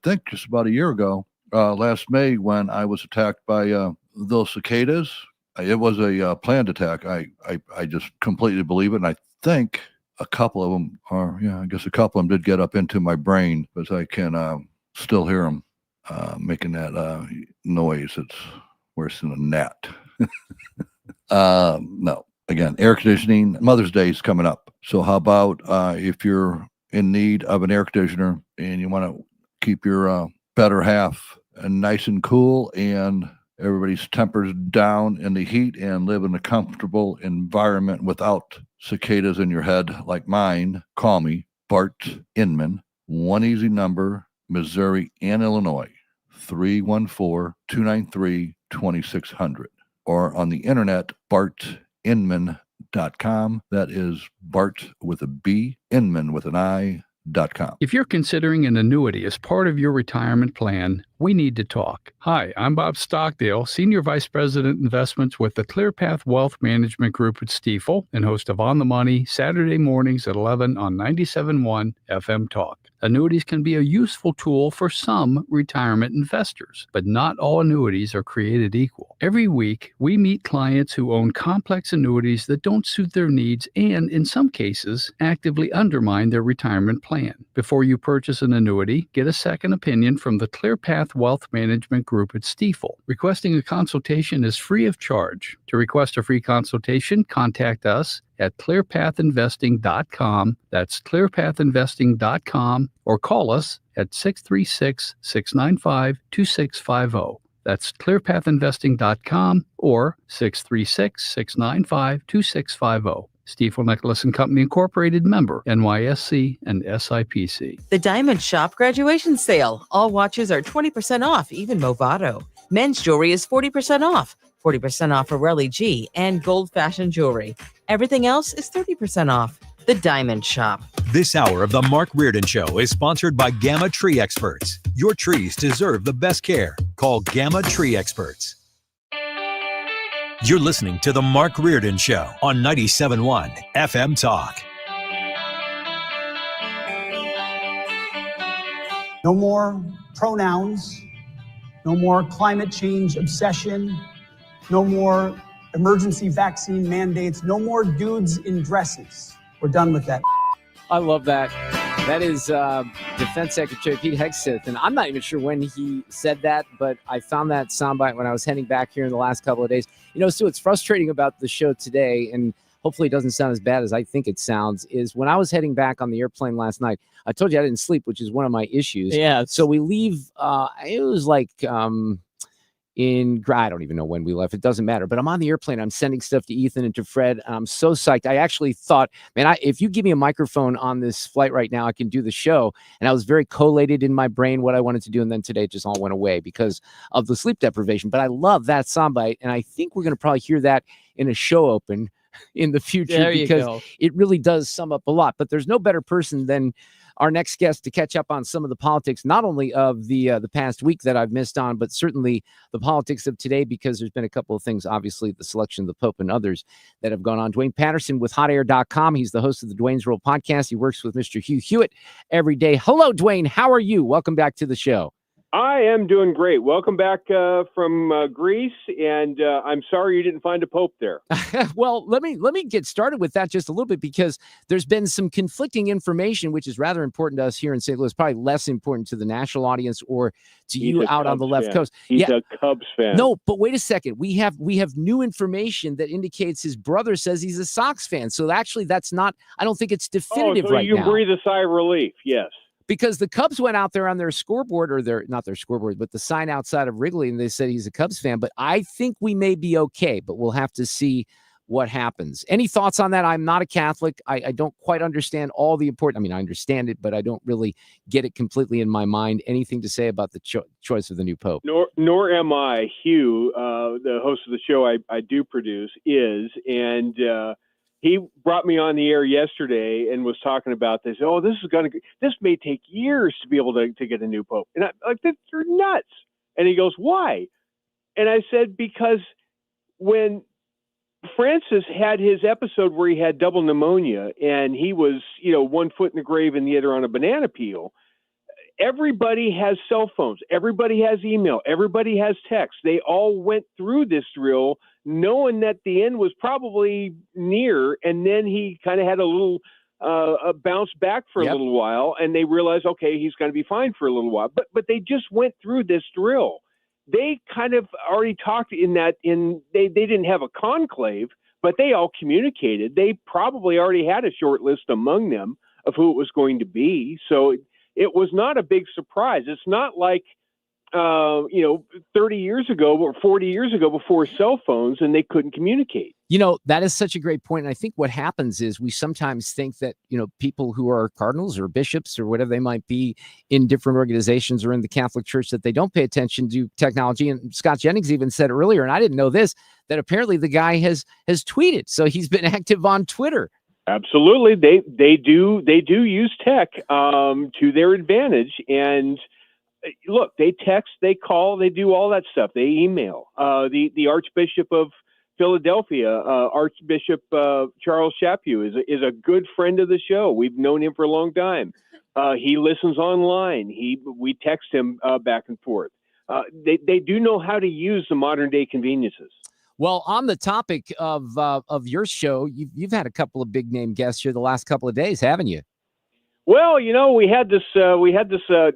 think just about a year ago, last May, when I was attacked by those cicadas. It was a planned attack. I just completely believe it. And I think a couple of them did get up into my brain, because I can still hear them making that noise. It's worse than a gnat. No, again, air conditioning. Mother's Day is coming up. So how about if you're in need of an air conditioner and you want to keep your better half nice and cool, and everybody's tempers down in the heat, and live in a comfortable environment without cicadas in your head like mine, call me, Bart Inman. One easy number, Missouri and Illinois, 314-293-2600. Or on the internet, bartinman.com. That is Bart with a B, Inman with an I.com. If you're considering an annuity as part of your retirement plan, we need to talk. Hi, I'm Bob Stockdale, Senior Vice President Investments with the ClearPath Wealth Management Group at Stifel, and host of On the Money, Saturday mornings at 11 on 97.1 FM Talk. Annuities can be a useful tool for some retirement investors, but not all annuities are created equal. Every week, we meet clients who own complex annuities that don't suit their needs and, in some cases, actively undermine their retirement plan. Before you purchase an annuity, get a second opinion from the ClearPath Wealth Management Group at Stifel. Requesting a consultation is free of charge. To request a free consultation, contact us at clearpathinvesting.com. That's clearpathinvesting.com, or call us at 636-695-2650. That's clearpathinvesting.com or 636-695-2650. Stifel Nicholas and Company Incorporated, member NYSE and SIPC. The Diamond Shop graduation sale. All watches are 20% off, even Movado. Men's jewelry is 40% off. 40% off Pirelli G and gold fashion jewelry. Everything else is 30% off. The Diamond Shop. This hour of the Mark Reardon Show is sponsored by Gamma Tree Experts. Your trees deserve the best care. Call Gamma Tree Experts. You're listening to the Mark Reardon Show on 97.1 FM Talk. No more pronouns. No more climate change obsession. No more emergency vaccine mandates. No more dudes in dresses. We're done with that. I love that. That is Defense Secretary Pete Hegseth, and I'm not even sure when he said that, but I found that soundbite when I was heading back here in the last couple of days. You know, Sue, it's frustrating about the show today, and hopefully it doesn't sound as bad as I think it sounds, is when I was heading back on the airplane last night, I told you I didn't sleep, which is one of my issues. Yeah. So we leave, it was like I don't even know when we left. It doesn't matter. But I'm on the airplane. I'm sending stuff to Ethan and to Fred. And I'm so psyched. I actually thought, man, if you give me a microphone on this flight right now, I can do the show. And I was very collated in my brain what I wanted to do. And then today it just all went away because of the sleep deprivation. But I love that soundbite. And I think we're going to probably hear that in a show open in the future, because it really does sum up a lot. But there's no better person than our next guest to catch up on some of the politics, not only of the past week that I've missed on, but certainly the politics of today, because there's been a couple of things, obviously the selection of the Pope and others that have gone on. Duane Patterson with hotair.com. He's the host of the Duane's World podcast. He works with Mr. Hugh Hewitt every day. Hello, Duane. How are you? Welcome back to the show. I am doing great. Welcome back from Greece, and I'm sorry you didn't find a pope there. Well, let me get started with that just a little bit, because there's been some conflicting information, which is rather important to us here in St. Louis, probably less important to the national audience or to you out on the left coast. He's a Cubs fan. No, but wait a second. We have new information that indicates his brother says he's a Sox fan. So actually, that's not. I don't think it's definitive right now. You can breathe a sigh of relief. Yes. Because the Cubs went out there on their scoreboard, or not their scoreboard, but the sign outside of Wrigley, and they said he's a Cubs fan. But I think we may be okay, but we'll have to see what happens. Any thoughts on that? I'm not a Catholic. I don't quite understand all the important. I mean, I understand it, but I don't really get it completely in my mind. Anything to say about the choice of the new Pope? Nor am I. Hugh, the host of the show I do produce, is, and he brought me on the air yesterday and was talking about this. Oh, this may take years to be able to get a new pope. And I'm like, you're nuts. And he goes, why? And I said, because when Francis had his episode where he had double pneumonia and he was, 1 foot in the grave and the other on a banana peel, everybody has cell phones. Everybody has email. Everybody has text. They all went through this drill knowing that the end was probably near, and then he kind of had a little bounce back for a little while, and they realized, okay, he's going to be fine for a little while. But they just went through this drill. They kind of already talked they didn't have a conclave, but they all communicated. They probably already had a short list among them of who it was going to be. So it was not a big surprise. It's not like 30 years ago or 40 years ago before cell phones and they couldn't communicate. That is such a great point. And I think what happens is we sometimes think that, people who are cardinals or bishops or whatever they might be in different organizations or in the Catholic Church, that they don't pay attention to technology. And Scott Jennings even said earlier, and I didn't know this, that apparently the guy has tweeted. So he's been active on Twitter. Absolutely. They do use tech to their advantage. And look, they text, they call, they do all that stuff. They email. The Archbishop of Philadelphia, Archbishop Charles Chaput, is a good friend of the show. We've known him for a long time. He listens online. We text him back and forth. They do know how to use the modern day conveniences. Well, on the topic of your show, you've had a couple of big name guests here the last couple of days, haven't you? Well, we had this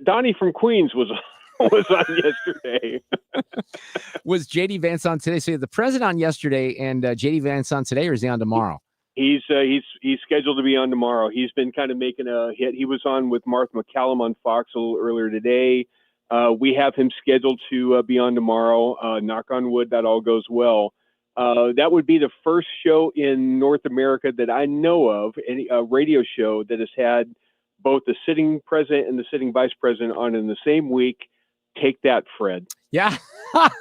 Donnie from Queens was on yesterday. Was JD Vance on today? So you had the president on yesterday and JD Vance on today, or is he on tomorrow? He's scheduled to be on tomorrow. He's been kind of making a hit. He was on with Martha McCallum on Fox a little earlier today. We have him scheduled to be on tomorrow. Knock on wood, that all goes well. That would be the first show in North America that I know of, a radio show that has had both the sitting president and the sitting vice president on in the same week. Take that, Fred. Yeah,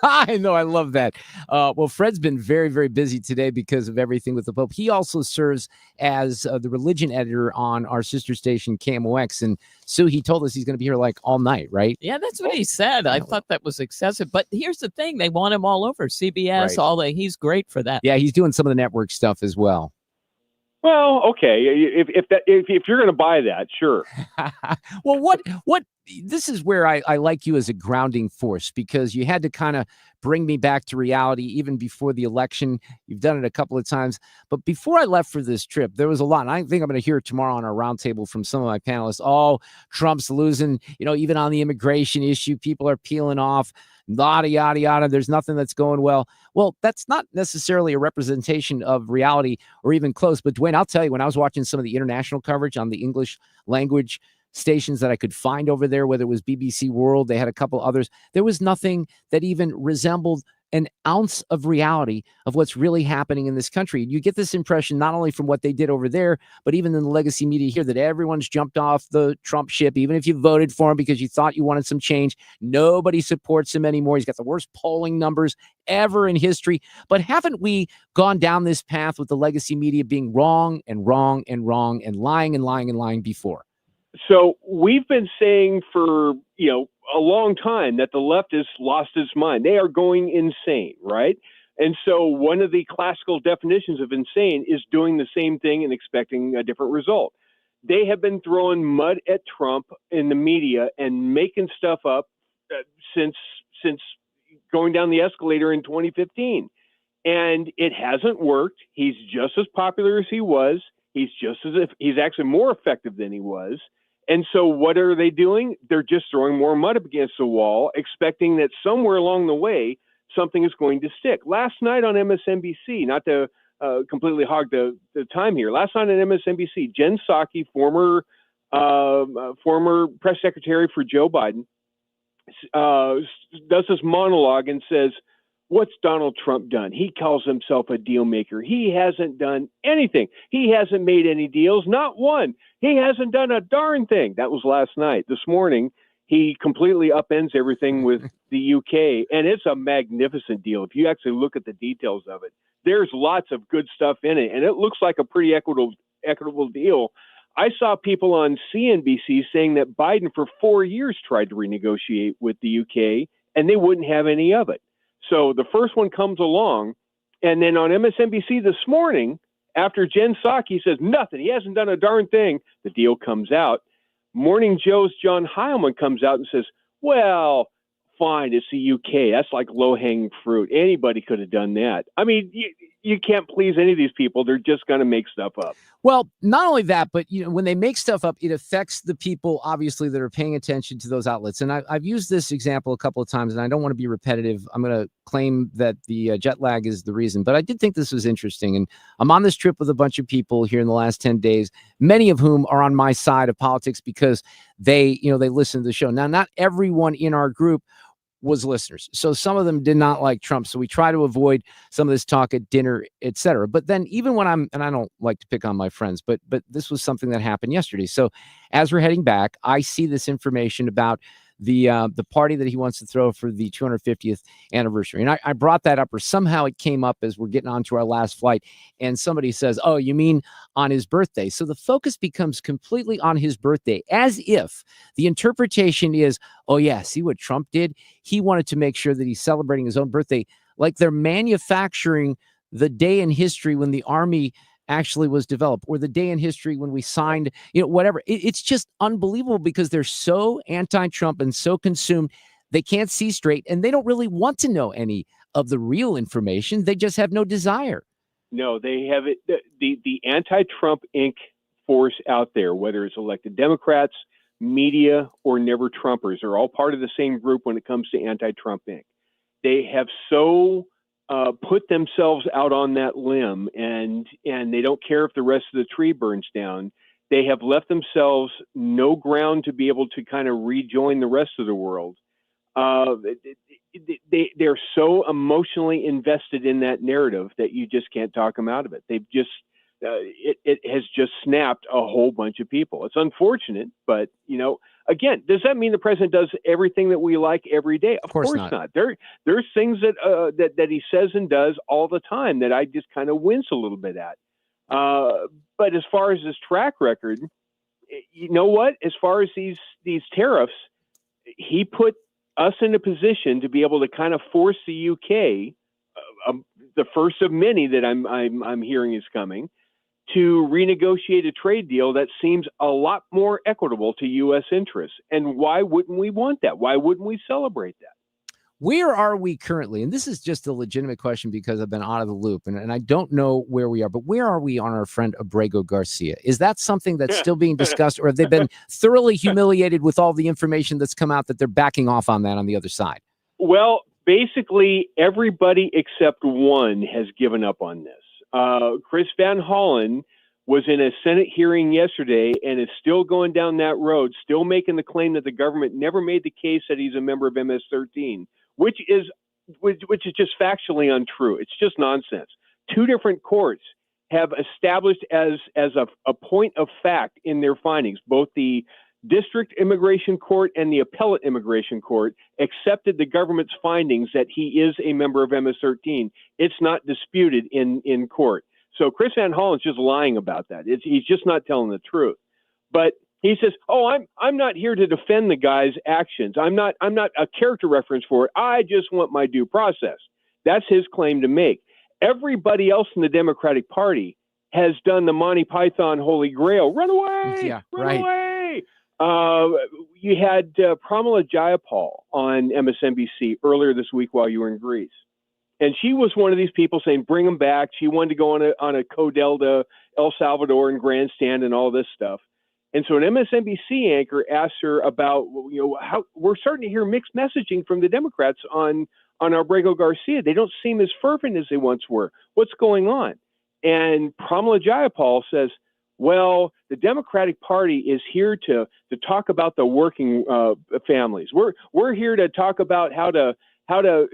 I know. I love that. Well, Fred's been very, very busy today because of everything with the Pope. He also serves as the religion editor on our sister station, KMOX. And Sue, he told us he's going to be here like all night, right? Yeah, that's what he said. I thought that was excessive. But here's the thing. They want him all over. CBS, Right. He's great for that. Yeah, he's doing some of the network stuff as well. Well, okay. If you're going to buy that, sure. Well, what this is where I like you as a grounding force, because you had to kind of bring me back to reality even before the election. You've done it a couple of times. But before I left for this trip, there was a lot. And I think I'm going to hear it tomorrow on our roundtable from some of my panelists. Oh, Trump's losing, even on the immigration issue, people are peeling off. Yada, yada, yada. There's nothing that's going well. Well, that's not necessarily a representation of reality or even close. But Duane, I'll tell you, when I was watching some of the international coverage on the English language stations that I could find over there, whether it was BBC World, they had a couple others, there was nothing that even resembled an ounce of reality of what's really happening in this country. You get this impression not only from what they did over there, but even in the legacy media here, that everyone's jumped off the Trump ship, even if you voted for him because you thought you wanted some change. Nobody supports him anymore. He's got the worst polling numbers ever in history. But haven't we gone down this path with the legacy media being wrong and wrong and wrong and lying and lying and lying before? So we've been saying for, a long time that the left has lost its mind. They are going insane, right? And so one of the classical definitions of insane is doing the same thing and expecting a different result. They have been throwing mud at Trump in the media and making stuff up since going down the escalator in 2015. And it hasn't worked. He's just as popular as he was. He's actually more effective than he was. And so what are they doing? They're just throwing more mud up against the wall, expecting that somewhere along the way, something is going to stick. Last night on MSNBC, not to completely hog the time here, last night on MSNBC, Jen Psaki, former press secretary for Joe Biden, does this monologue and says, what's Donald Trump done? He calls himself a deal maker. He hasn't done anything. He hasn't made any deals, not one. He hasn't done a darn thing. That was last night. This morning, he completely upends everything with the UK, and it's a magnificent deal. If you actually look at the details of it, there's lots of good stuff in it, and it looks like a pretty equitable deal. I saw people on CNBC saying that Biden for 4 years tried to renegotiate with the UK, and they wouldn't have any of it. So the first one comes along, and then on MSNBC this morning, after Jen Psaki says nothing, he hasn't done a darn thing, the deal comes out. Morning Joe's John Heilman comes out and says, well, fine, it's the UK. That's like low-hanging fruit. Anybody could have done that. I mean, you can't please any of these people. They're just going to make stuff up. Well, not only that, but when they make stuff up, it affects the people, obviously, that are paying attention to those outlets. And I've used this example a couple of times, and I don't want to be repetitive. I'm going to claim that the jet lag is the reason. But I did think this was interesting. And I'm on this trip with a bunch of people here in the last 10 days, many of whom are on my side of politics because they listen to the show. Now, not everyone in our group was listeners. So some of them did not like Trump. So we try to avoid some of this talk at dinner, etc. But then even when and I don't like to pick on my friends, but this was something that happened yesterday. So as we're heading back, I see this information about the party that he wants to throw for the 250th anniversary. And I brought that up, or somehow it came up as we're getting on to our last flight. And somebody says, oh, you mean on his birthday? So the focus becomes completely on his birthday, as if the interpretation is, oh, yeah, see what Trump did? He wanted to make sure that he's celebrating his own birthday, like they're manufacturing the day in history when the Army actually was developed, or the day in history when we signed, whatever. It's just unbelievable because they're so anti-Trump and so consumed, they can't see straight, and they don't really want to know any of the real information. They just have no desire. No, they have it. The anti-Trump Inc. force out there, whether it's elected Democrats, media, or never Trumpers, are all part of the same group when it comes to anti-Trump Inc. They have so put themselves out on that limb, and they don't care if the rest of the tree burns down. They have left themselves no ground to be able to kind of rejoin the rest of the world. They're so emotionally invested in that narrative that you just can't talk them out of it. They've just it has just snapped a whole bunch of people. It's unfortunate, but again, does that mean the president does everything that we like every day? Of course not. There's things that he says and does all the time that I just kind of wince a little bit at. But as far as his track record, you know what? As far as these tariffs, he put us in a position to be able to kind of force the UK, the first of many that I'm hearing is coming, to renegotiate a trade deal that seems a lot more equitable to U.S. interests. And why wouldn't we want that? Why wouldn't we celebrate that? Where are we currently? And this is just a legitimate question because I've been out of the loop and I don't know where we are, but where are we on our friend Abrego Garcia? Is that something that's still being discussed, or have they been thoroughly humiliated with all the information that's come out that they're backing off on that on the other side? Well, basically everybody except one has given up on this. Chris Van Hollen was in a Senate hearing yesterday and is still going down that road, still making the claim that the government never made the case that he's a member of MS-13, which is just factually untrue. It's just nonsense. Two different courts have established as a point of fact in their findings, both the District Immigration Court and the Appellate Immigration Court accepted the government's findings that he is a member of MS-13. It's not disputed in court. So Chris Van Hollen's just lying about that. He's just not telling the truth. But He says, "Oh, I'm not here to defend the guy's actions. I'm not a character reference for it. I just want my due process." That's his claim to make. Everybody else in the Democratic Party has done the Monty Python Holy Grail. Run away! Run away! You had Pramila Jayapal on MSNBC earlier this week while you were in Greece. And she was one of these people saying, bring them back. She wanted to go on a Codel to El Salvador and grandstand and all this stuff. And so an MSNBC anchor asked her about, how we're starting to hear mixed messaging from the Democrats on Abrego Garcia. They don't seem as fervent as they once were. What's going on? And Pramila Jayapal says, well, the Democratic Party is here to talk about the working families. We're here to talk about how to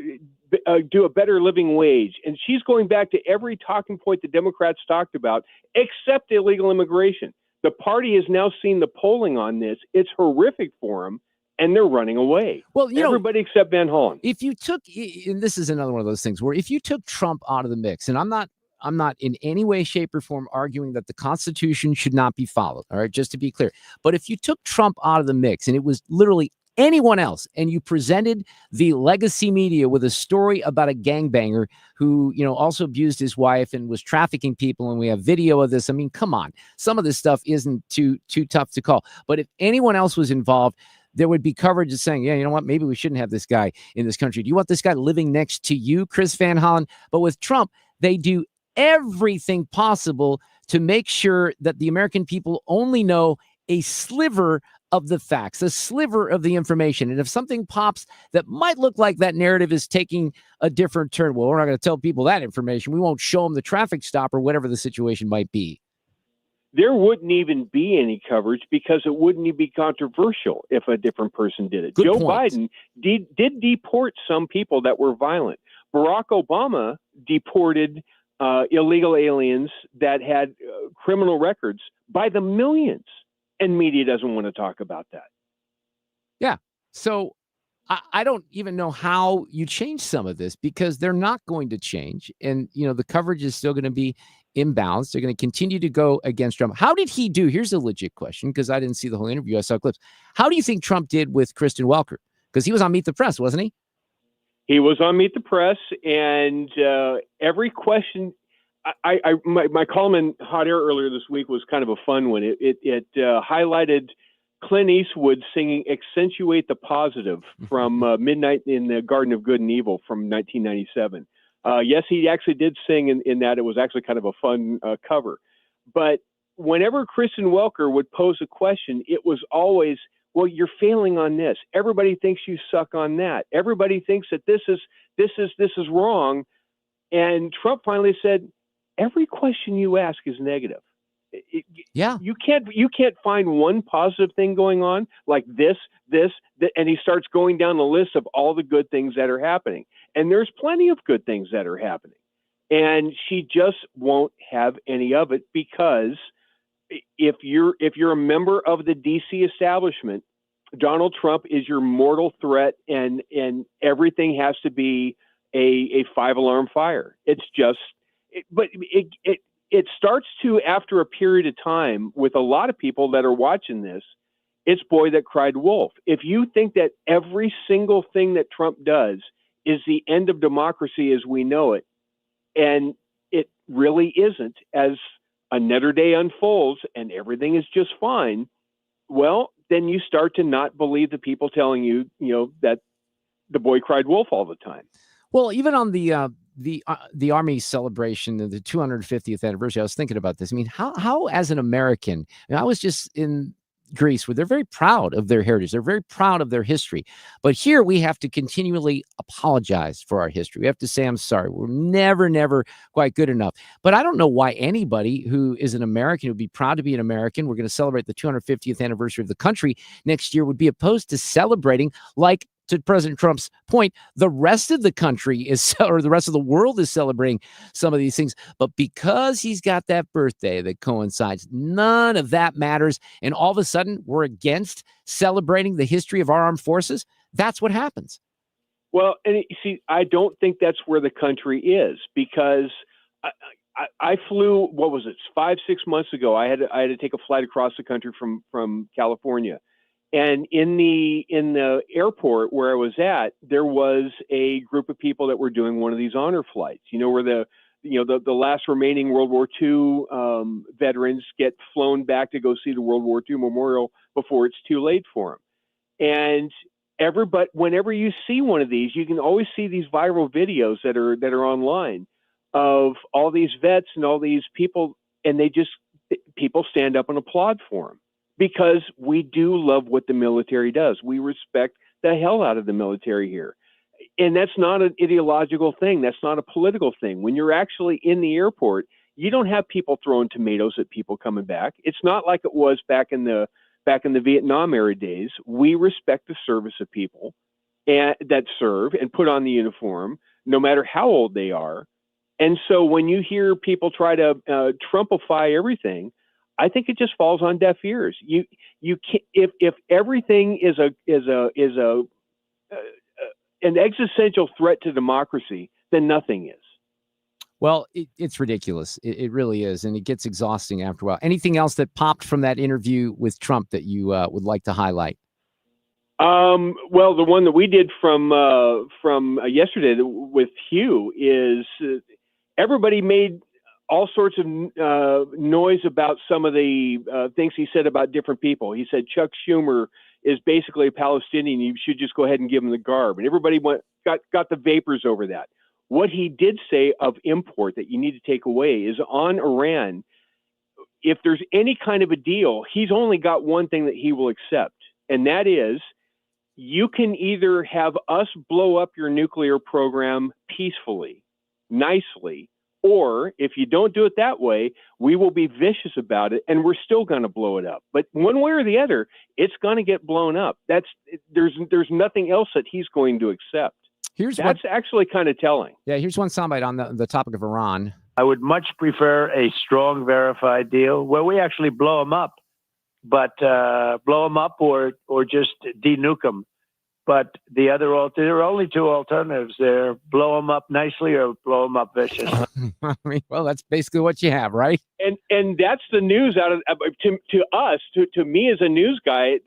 do a better living wage. And she's going back to every talking point the Democrats talked about, except illegal immigration. The party has now seen the polling on this. It's horrific for them, and they're running away. Well, everybody except Van Hollen. If you took, and this is another one of those things where if you took Trump out of the mix, and I'm not in any way, shape, or form arguing that the Constitution should not be followed. All right, just to be clear. But if you took Trump out of the mix and it was literally anyone else, and you presented the legacy media with a story about a gangbanger who, also abused his wife and was trafficking people, and we have video of this. I mean, come on. Some of this stuff isn't too tough to call. But if anyone else was involved, there would be coverage of saying, yeah, you know what, maybe we shouldn't have this guy in this country. Do you want this guy living next to you, Chris Van Hollen? But with Trump, they do everything possible to make sure that the American people only know a sliver of the facts, a sliver of the information. And if something pops that might look like that narrative is taking a different turn, well, we're not going to tell people that information. We won't show them the traffic stop or whatever the situation might be. There wouldn't even be any coverage because it wouldn't even be controversial if a different person did it. Good Joe point. Biden did deport some people that were violent. Barack Obama deported illegal aliens that had criminal records by the millions. And media doesn't want to talk about that. Yeah. So I don't even know how you change some of this because they're not going to change. And, the coverage is still going to be imbalanced. They're going to continue to go against Trump. How did he do? Here's a legit question because I didn't see the whole interview. I saw clips. How do you think Trump did with Kristen Welker? Because he was on Meet the Press, wasn't he? He was on Meet the Press, and every question. My column in Hot Air earlier this week was kind of a fun one. It highlighted Clint Eastwood singing "Accentuate the Positive" from Midnight in the Garden of Good and Evil from 1997. Yes, he actually did sing in that. It was actually kind of a fun cover. But whenever Kristen Welker would pose a question, it was always, well, you're failing on this. Everybody thinks you suck on that. Everybody thinks that this is wrong. And Trump finally said, every question you ask is negative. You can't find one positive thing going on like this, and he starts going down the list of all the good things that are happening. And there's plenty of good things that are happening. And she just won't have any of it because if you're a member of the DC establishment, Donald Trump is your mortal threat, and everything has to be a 5-alarm fire. It's just. But it starts to, after a period of time, with a lot of people that are watching this, it's boy that cried wolf. If you think that every single thing that Trump does is the end of democracy as we know it, and it really isn't, as another day unfolds and everything is just fine, well, then you start to not believe the people telling you, that the boy cried wolf all the time. Well, even on the Army celebration of the 250th anniversary, I was thinking about this. I mean, how as an American, I was just in Greece where they're very proud of their heritage. They're very proud of their history. But here we have to continually apologize for our history. We have to say, I'm sorry. We're never quite good enough. But I don't know why anybody who is an American would be proud to be an American. We're going to celebrate the 250th anniversary of the country next year would be opposed to celebrating, like, to President Trump's point, the rest of the country or the rest of the world is celebrating some of these things. But because he's got that birthday that coincides, none of that matters. And all of a sudden, we're against celebrating the history of our armed forces. That's what happens. Well, and see, I don't think that's where the country is because I flew, what was it, 5-6 months ago. I had to take a flight across the country from California. And in the airport where I was at, there was a group of people that were doing one of these honor flights, where the last remaining World War II veterans get flown back to go see the World War II memorial before it's too late for them. And whenever you see one of these, you can always see these viral videos that are online of all these vets and all these people, and people stand up and applaud for them, because we do love what the military does. We respect the hell out of the military here. And that's not an ideological thing. That's not a political thing. When you're actually in the airport, you don't have people throwing tomatoes at people coming back. It's not like it was back in the Vietnam era days. We respect the service of people that serve and put on the uniform, no matter how old they are. And so when you hear people try to Trumpify everything, I think it just falls on deaf ears. You can't, if everything is an existential threat to democracy, then nothing is. Well, it's ridiculous. It really is. And it gets exhausting after a while. Anything else that popped from that interview with Trump that you would like to highlight? Well, the one that we did from yesterday with Hugh is everybody made all sorts of noise about some of the things he said about different people. He said Chuck Schumer is basically a Palestinian. You should just go ahead and give him the garb. And everybody got the vapors over that. What he did say of import that you need to take away is on Iran. If there's any kind of a deal, he's only got one thing that he will accept, and that is you can either have us blow up your nuclear program peacefully, nicely, or if you don't do it that way, we will be vicious about it, and we're still going to blow it up. But one way or the other, it's going to get blown up. There's nothing else that he's going to accept. That's actually kind of telling. Yeah, here's one soundbite on the topic of Iran. I would much prefer a strong, verified deal where we actually blow them up, but blow them up or just denuke them. But there are only two alternatives there: blow them up nicely or blow them up vicious. I mean, well, that's basically what you have, right? And that's the news out of to us, to me as a news guy,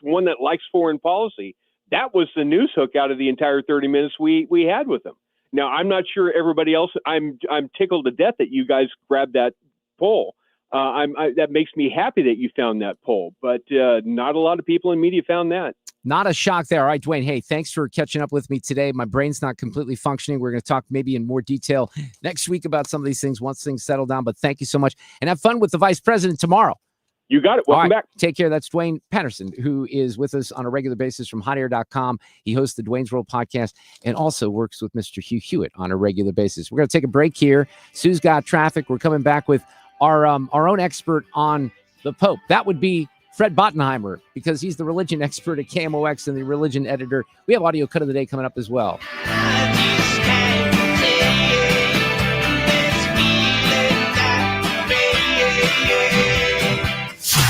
one that likes foreign policy. That was the news hook out of the entire 30 minutes we had with him. Now, I'm not sure everybody else. I'm tickled to death that you guys grabbed that poll. That makes me happy that you found that poll, but not a lot of people in media found that. Not a shock there. All right, Duane, hey, thanks for catching up with me today. My brain's not completely functioning. We're going to talk maybe in more detail next week about some of these things once things settle down, but thank you so much. And have fun with the vice president tomorrow. You got it. Welcome back. Take care. That's Duane Patterson, who is with us on a regular basis from hotair.com. He hosts the Duane's World podcast and also works with Mr. Hugh Hewitt on a regular basis. We're going to take a break here. Sue's got traffic. We're coming back with our own expert on the Pope. That would be Fred Bottenheimer, because he's the religion expert at KMOX and the religion editor. We have audio cut of the day coming up as well.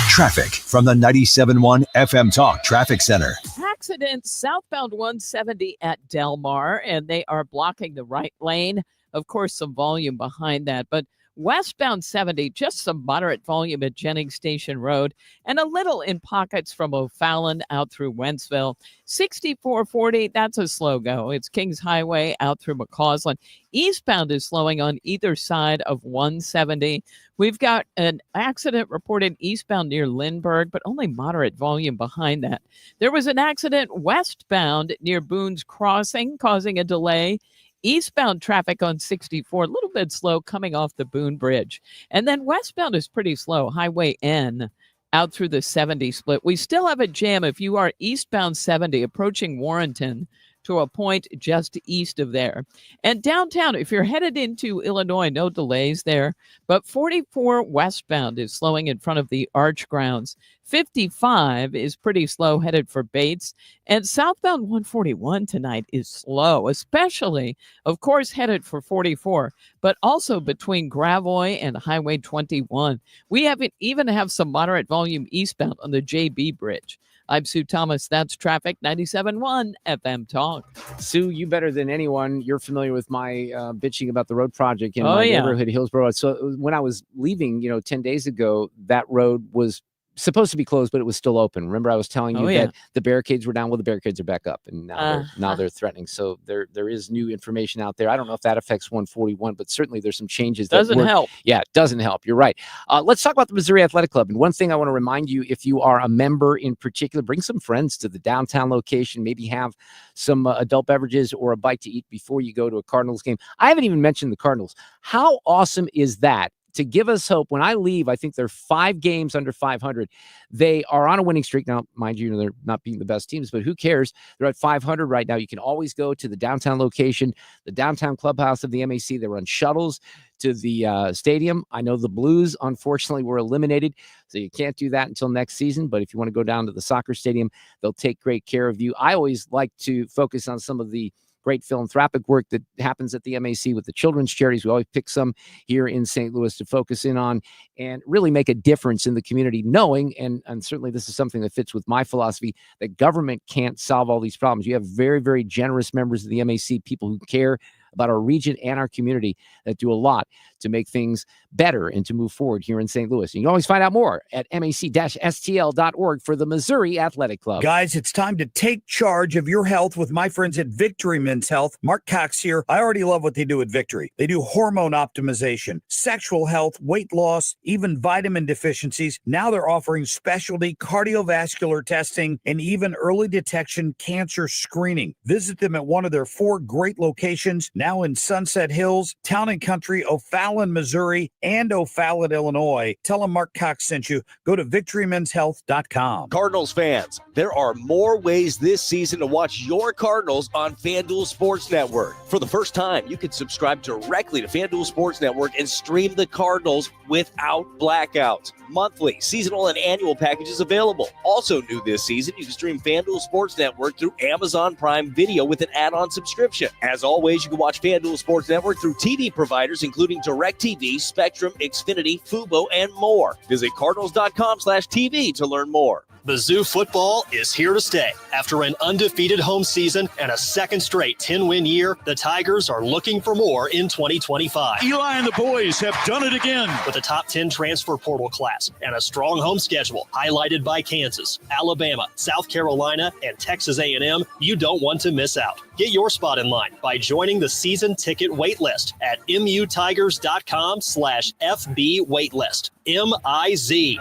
Traffic from the 97.1 FM Talk Traffic Center. Accident southbound 170 at Del Mar, and they are blocking the right lane. Of course, some volume behind that, but westbound 70, just some moderate volume at Jennings Station Road, and a little in pockets from O'Fallon out through Wentzville. 6440, that's a slow go. It's Kings Highway out through McCausland. Eastbound is slowing on either side of 170. We've got an accident reported eastbound near Lindbergh, but only moderate volume behind that. There was an accident westbound near Boone's Crossing, causing a delay. Eastbound traffic on 64, a little bit slow coming off the Boone Bridge. And then westbound is pretty slow, Highway N out through the 70 split. We still have a jam if you are eastbound 70 approaching Warrenton to a point just east of there. And downtown, if you're headed into Illinois, no delays there, but 44 westbound is slowing in front of the Arch Grounds. 55 is pretty slow headed for Bates, and southbound 141 tonight is slow, especially, of course, headed for 44, but also between Gravois and Highway 21. We even have some moderate volume eastbound on the JB Bridge. I'm Sue Thomas. That's Traffic 97.1 FM Talk. Sue, you better than anyone. You're familiar with my bitching about the road project in Oh, my yeah. neighborhood, Hillsborough. So when I was leaving, 10 days ago, that road was supposed to be closed, but it was still open. Remember, I was telling you that the barricades were down. Well, the barricades are back up, and now they're threatening. So there is new information out there. I don't know if that affects 141, but certainly there's some changes. Doesn't help. Yeah, it doesn't help. You're right. Let's talk about the Missouri Athletic Club. And one thing I want to remind you, if you are a member in particular, bring some friends to the downtown location. Maybe have some adult beverages or a bite to eat before you go to a Cardinals game. I haven't even mentioned the Cardinals. How awesome is that? To give us hope, when I leave, I think they're 5 games under 500. They are on a winning streak. Now, mind you, they're not being the best teams, but who cares? They're at 500 right now. You can always go to the downtown location, the downtown clubhouse of the MAC. They run shuttles to the stadium. I know the Blues, unfortunately, were eliminated, so you can't do that until next season. But if you want to go down to the soccer stadium, they'll take great care of you. I always like to focus on some of the great philanthropic work that happens at the MAC with the children's charities. We always pick some here in St. Louis to focus in on and really make a difference in the community, knowing, and certainly this is something that fits with my philosophy, that government can't solve all these problems. You have very, very generous members of the MAC, people who care about our region and our community that do a lot to make things better and to move forward here in St. Louis. And you can always find out more at mac-stl.org for the Missouri Athletic Club. Guys, it's time to take charge of your health with my friends at Victory Men's Health. Mark Cox here. I already love what they do at Victory. They do hormone optimization, sexual health, weight loss, even vitamin deficiencies. Now they're offering specialty cardiovascular testing and even early detection cancer screening. Visit them at one of their 4 great locations, now in Sunset Hills, Town and Country, O'Fallon, Missouri, and O'Fallon, Illinois. Tell them Mark Cox sent you. Go to victorymenshealth.com. Cardinals fans, there are more ways this season to watch your Cardinals on FanDuel Sports Network. For the first time, you can subscribe directly to FanDuel Sports Network and stream the Cardinals without blackouts. Monthly, seasonal, and annual packages available. Also new this season, you can stream FanDuel Sports Network through Amazon Prime Video with an add-on subscription. As always, you can watch FanDuel Sports Network through TV providers including DirecTV, Spectrum, Xfinity, Fubo, and more. Visit Cardinals.com/TV to learn more. Mizzou football is here to stay. After an undefeated home season and a second straight 10-win year, the Tigers are looking for more in 2025. Eli and the boys have done it again. With a top 10 transfer portal class and a strong home schedule highlighted by Kansas, Alabama, South Carolina, and Texas A&M, you don't want to miss out. Get your spot in line by joining the season ticket waitlist at mutigers.com/FB waitlist. MIZ.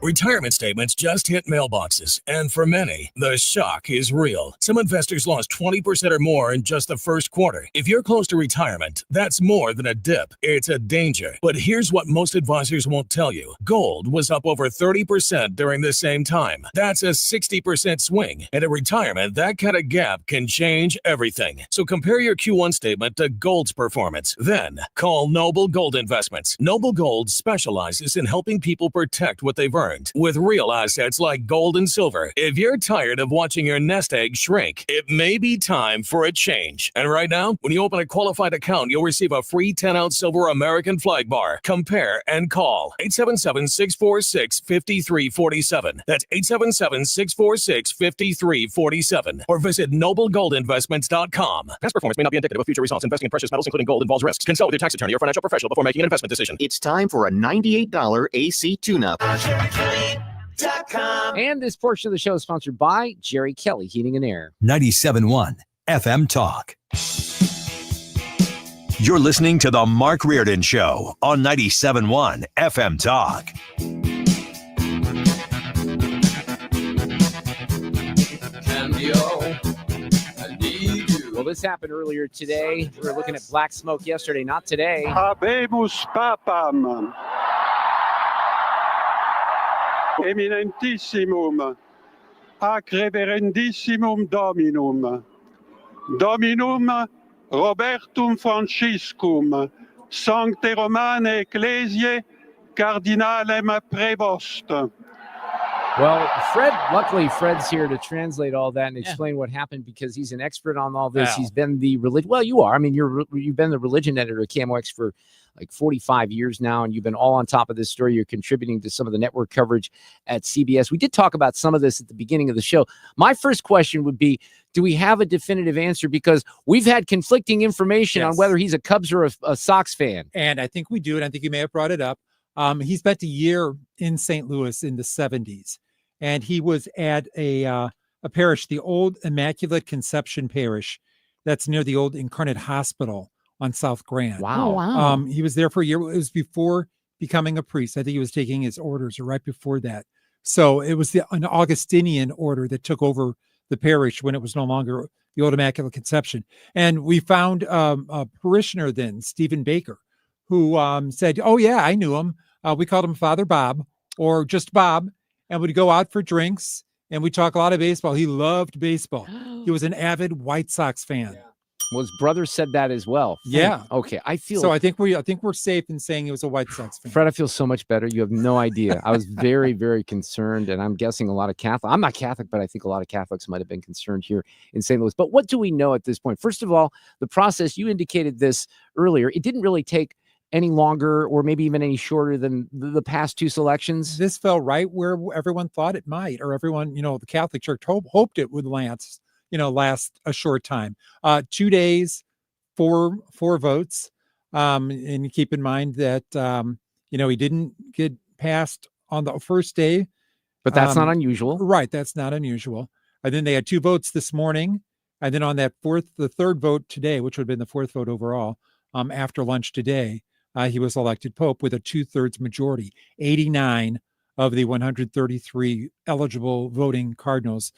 Retirement statements just hit mailboxes, and for many, the shock is real. Some investors lost 20% or more in just the first quarter. If you're close to retirement, that's more than a dip. It's a danger. But here's what most advisors won't tell you. Gold was up over 30% during the same time. That's a 60% swing. And at retirement, that kind of gap can change everything. So compare your Q1 statement to gold's performance. Then call Noble Gold Investments. Noble Gold specializes in helping people protect what they've earned with real assets like gold and silver. If you're tired of watching your nest egg shrink, it may be time for a change. And right now, when you open a qualified account, you'll receive a free 10-ounce silver American flag bar. Compare and call 877-646-5347. That's 877-646-5347. Or visit noblegoldinvestments.com. Past performance may not be indicative of future results. Investing in precious metals, including gold, involves risks. Consult with your tax attorney or financial professional before making an investment decision. It's time for a $98 AC tune-up. And this portion of the show is sponsored by Jerry Kelly Heating and Air. 97.1 FM Talk. You're listening to The Mark Reardon Show on 97.1 FM Talk. Well, this happened earlier today. We were looking at black smoke yesterday, not today. Habemus papam. Eminentissimum, ac reverendissimum Dominum, Dominum Robertum Franciscum, Sancte Romane Ecclesiae, Cardinalem Prevost. Well, luckily Fred's here to translate all that and explain what happened because he's an expert on all this. Wow. He's been the religion. Well, you are. I mean, you've been the religion editor at KMOX for like 45 years now, and you've been all on top of this story. You're contributing to some of the network coverage at CBS. We did talk about some of this at the beginning of the show. My first question would be, do we have a definitive answer? Because we've had conflicting information on whether he's a Cubs or a Sox fan. And I think we do, and I think you may have brought it up. He spent a year in St. Louis in the 70s, and he was at a parish, the old Immaculate Conception Parish, that's near the old Incarnate Hospital on South Grand. Wow. Oh, wow. He was there for a year. It was before becoming a priest. I think he was taking his orders, or right before that. So it was an Augustinian order that took over the parish when it was no longer the old Immaculate Conception. And we found a parishioner then, Stephen Baker, who said, oh, yeah, I knew him. We called him Father Bob, or just Bob, and we'd go out for drinks, and we'd talk a lot of baseball. He loved baseball. He was an avid White Sox fan. Well, his brother said that as well. Yeah. Okay. I think we're safe in saying he was a White Sox fan. Fred, I feel so much better. You have no idea. I was very, very concerned, and I'm guessing a lot of Catholics. I'm not Catholic, but I think a lot of Catholics might have been concerned here in St. Louis. But what do we know at this point? First of all, the process, you indicated this earlier, it didn't really take any longer or maybe even any shorter than the past two selections. This fell right where everyone thought it might, or everyone, the Catholic Church hoped it would last a short time. 2 days, four votes. And keep in mind that, he didn't get passed on the first day. But that's not unusual. Right. That's not unusual. And then they had 2 votes this morning. And then on the third vote today, which would have been the 4th vote overall, after lunch today, he was elected Pope with a 2/3 majority. 89 of the 133 eligible voting cardinals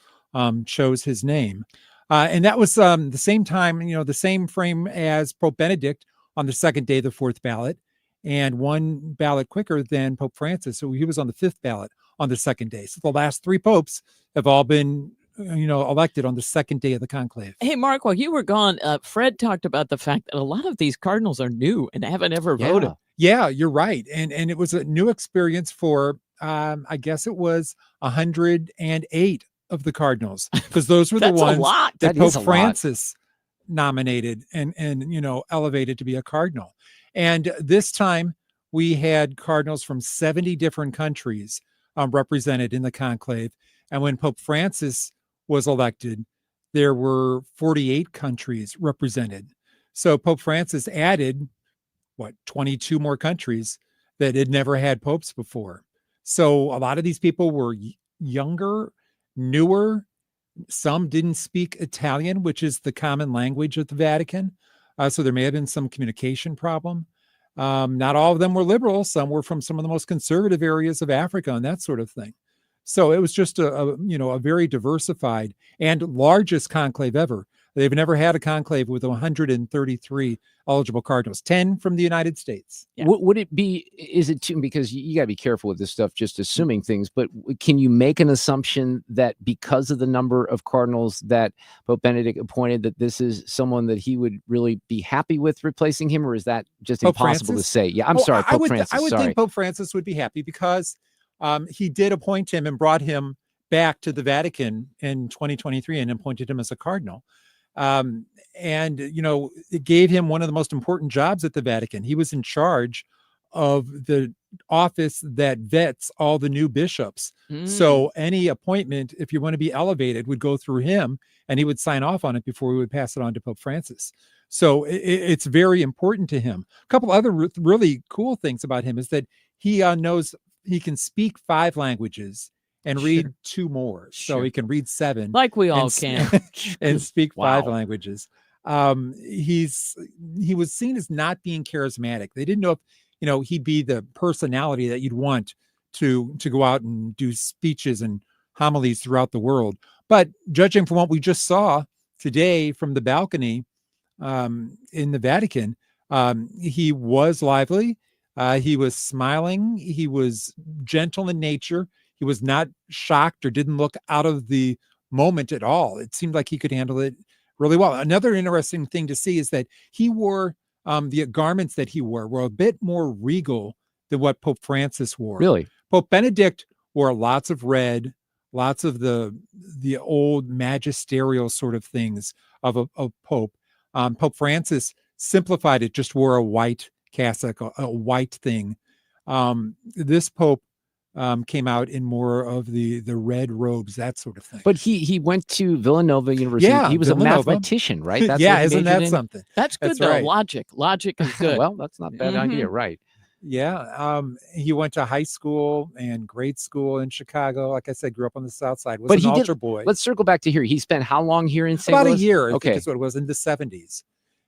chose his name. And that was the same time, the same frame as Pope Benedict on the second day, the 4th ballot, and 1 ballot quicker than Pope Francis. So he was on the 5th ballot on the second day. So the last 3 popes have all been elected on the second day of the conclave. Hey, Mark, while you were gone, Fred talked about the fact that a lot of these cardinals are new and haven't ever voted. Yeah, you're right. And it was a new experience for, I guess it was 108 of the cardinals, because those were the ones that Pope Francis nominated and elevated to be a cardinal. And this time we had cardinals from 70 different countries represented in the conclave. And when Pope Francis was elected, there were 48 countries represented. So Pope Francis added 22 more countries that had never had popes before. So a lot of these people were younger, newer. Some didn't speak Italian, which is the common language of the Vatican. So there may have been some communication problem. Not all of them were liberal. Some were from some of the most conservative areas of Africa and that sort of thing. So it was just a very diversified and largest conclave ever. They've never had a conclave with 133 eligible cardinals, 10 from the United States. Yeah. Would it be, is it too, because you got to be careful with this stuff, just assuming things, but can you make an assumption that because of the number of cardinals that Pope Benedict appointed, that this is someone that he would really be happy with replacing him, or is that just Pope impossible Francis? to say? Yeah, I'm sorry, Pope Francis. I would think Pope Francis would be happy because he did appoint him and brought him back to the Vatican in 2023 and appointed him as a cardinal. It gave him one of the most important jobs at the Vatican. He was in charge of the office that vets all the new bishops. So any appointment, if you want to be elevated, would go through him, and he would sign off on it before we would pass it on to Pope Francis. So it's very important to him. A couple other really cool things about him is that he knows he can speak 5 languges and read 2 more. So he can read 7. Like we all can. And speak 5 languages. He was seen as not being charismatic. They didn't know if, he'd be the personality that you'd want to go out and do speeches and homilies throughout the world. But judging from what we just saw today from the balcony in the Vatican, he was lively. He was smiling. He was gentle in nature. He was not shocked or didn't look out of the moment at all. It seemed like he could handle it really well. Another interesting thing to see is that he wore the garments that he wore were a bit more regal than what Pope Francis wore. Really? Pope Benedict wore lots of red, lots of the old magisterial sort of things of a pope. Pope Francis simplified it, just wore a white cassock, a white thing. This Pope came out in more of the red robes, that sort of thing. But he went to Villanova University. Yeah, he was Villanova. a mathematician, right? That's yeah, what he isn't majored that in? something? That's good, That's though. right. Logic is good. Well, that's not a bad idea, right? Yeah. He went to high school and grade school in Chicago. Like I said, grew up on the South Side. Was But an he altar did. boy. Let's circle back to here. He spent how long here in St. About Louis? a year, I Okay. think is what it was, in the 70s.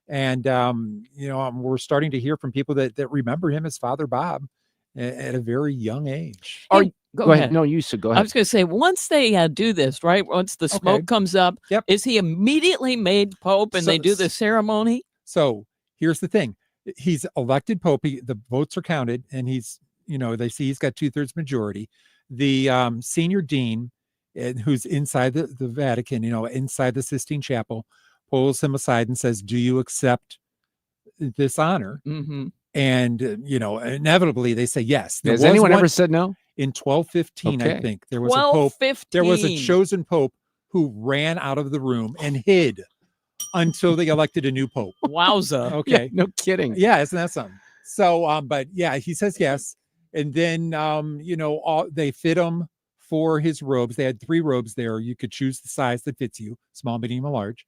And, we're starting to hear from people that remember him as Father Bob at a very young age. Go ahead. No, you should go I ahead. was going to say, once they do this, right? Once the smoke comes up, is he immediately made Pope and they do the ceremony? So here's the thing. He's elected Pope. The votes are counted, and he's, they see he's got 2/3 majority. The senior dean, who's inside the Vatican, inside the Sistine Chapel, pulls him aside and says, "Do you accept this honor?" Mm-hmm. And, inevitably they say yes. Has anyone ever said no? In 1215, Okay. I think, there was a Pope. 1215. There was a chosen Pope who ran out of the room and hid until they elected a new Pope. Wowza. Okay. Yeah, no kidding. Yeah, isn't that something? So, but yeah, he says yes. And then, they fit him for his robes. They had 3 robes there. You could choose the size that fits you, small, medium, or large.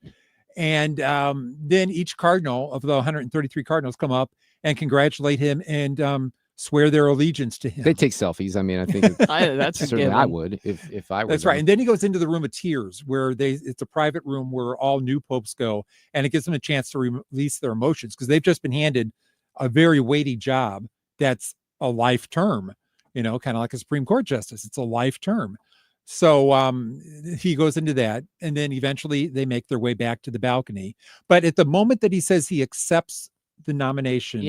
And then each cardinal of the 133 cardinals come up and congratulate him and swear their allegiance to him. They take selfies. I mean, I think that's a certainly given. I would if I were. That's right. And then he goes into the room of tears, where it's a private room where all new popes go, and it gives them a chance to release their emotions, because they've just been handed a very weighty job that's a life term, kind of like a Supreme Court justice. It's a life term. So he goes into that, and then eventually they make their way back to the balcony. But at the moment that he says he accepts the nomination,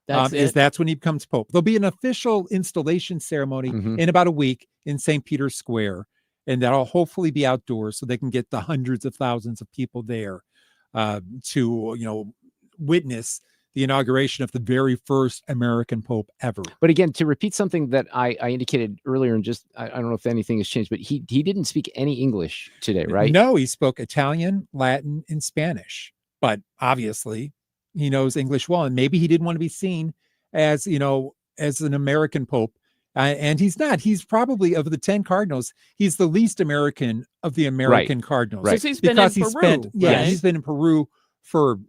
that's when he becomes Pope. There'll be an official installation ceremony in about a week in St. Peter's Square, and that'll hopefully be outdoors so they can get the hundreds of thousands of people there to witness the inauguration of the very first American Pope ever. But again, to repeat something that I indicated earlier, and just I don't know if anything has changed, but he didn't speak any English today, right? No, he spoke Italian, Latin, and Spanish. But obviously, he knows English well, and maybe he didn't want to be seen as as an American Pope. And he's not. He's probably, of the 10 cardinals, he's the least American of the American cardinals. Right. He's been in Peru. He's been in Peru for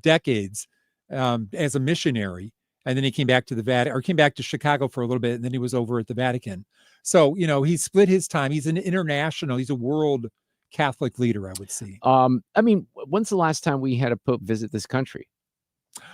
decades. As a missionary, and then he came back to the Vatican, or came back to Chicago for a little bit, and then he was over at the Vatican. So he split his time. He's an international. He's a world Catholic leader, I would say. I mean, when's the last time we had a Pope visit this country?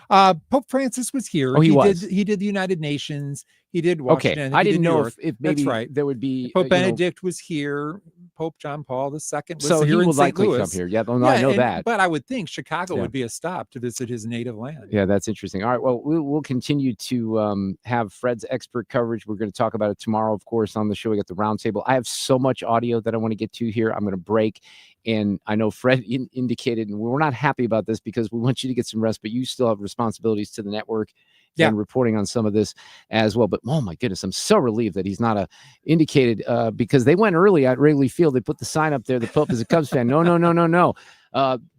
Pope Francis was here. Oh, he was. He did the United Nations. He did Washington. Okay, I didn't know if maybe That's right. there would be Pope Benedict was here. Pope John Paul II was so here he in would St. likely Louis. come here. Yeah, I know that. But I would think Chicago would be a stop to visit his native land. Yeah, that's interesting. All right, well, we'll continue to have Fred's expert coverage. We're going to talk about it tomorrow, of course, on the show. We got the roundtable. I have so much audio that I want to get to here. I'm going to break. And I know Fred indicated, and we're not happy about this because we want you to get some rest, but you still have responsibilities to the network and reporting on some of this as well. But oh my goodness, I'm so relieved that he's not indicated because they went early at Wrigley Field. They put the sign up there, the Pope is a Cubs fan. No.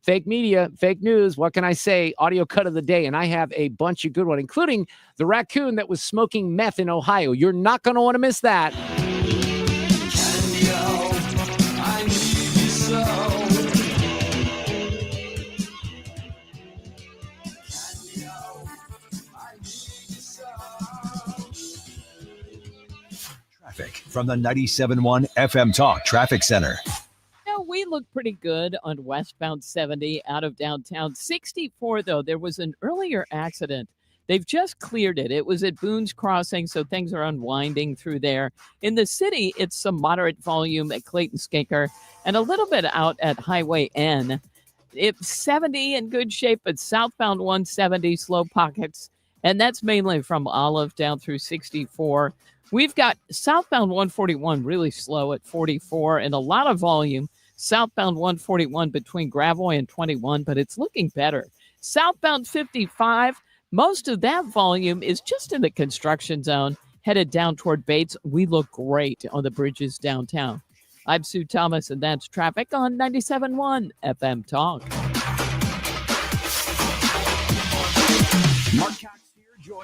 Fake media, fake news. What can I say? Audio cut of the day. And I have a bunch of good ones, including the raccoon that was smoking meth in Ohio. You're not going to want to miss that. From the 97.1 FM Talk Traffic Center. We look pretty good on westbound 70 out of downtown. 64, though, there was an earlier accident. They've just cleared it. It was at Boone's Crossing, so things are unwinding through there. In the city, it's some moderate volume at Clayton Skinker and a little bit out at Highway N. It's 70 in good shape, but southbound 170, slow pockets. And that's mainly from Olive down through 64. We've got southbound 141 really slow at 44 and a lot of volume. Southbound 141 between Gravois and 21, but it's looking better. Southbound 55, most of that volume is just in the construction zone, headed down toward Bates. We look great on the bridges downtown. I'm Sue Thomas, and that's traffic on 97.1 FM Talk. Mark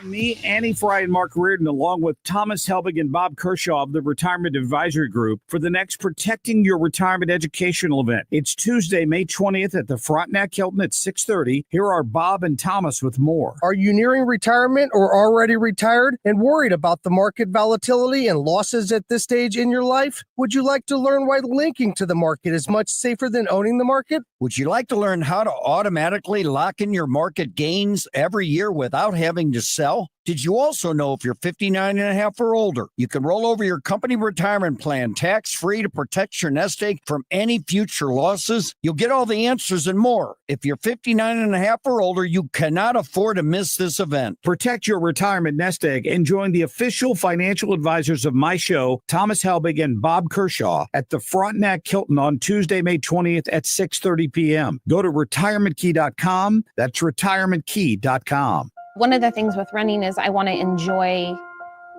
Join me, Annie Fry, and Mark Reardon, along with Thomas Helbig and Bob Kershaw of the Retirement Advisory Group for the next Protecting Your Retirement educational event. It's Tuesday, May 20th at the Frontenac Hilton at 6:30. Here are Bob and Thomas with more. Are you nearing retirement or already retired and worried about the market volatility and losses at this stage in your life? Would you like to learn why linking to the market is much safer than owning the market? Would you like to learn how to automatically lock in your market gains every year without having to sell? Did you also know if you're 59 and a half or older, you can roll over your company retirement plan tax-free to protect your nest egg from any future losses? You'll get all the answers and more. If you're 59 and a half or older, you cannot afford to miss this event. Protect your retirement nest egg and join the official financial advisors of my show, Thomas Helbig and Bob Kershaw, at the Frontenac Hilton on Tuesday, May 20th at 6:30 p.m. Go to retirementkey.com. That's retirementkey.com. One of the things with running is I want to enjoy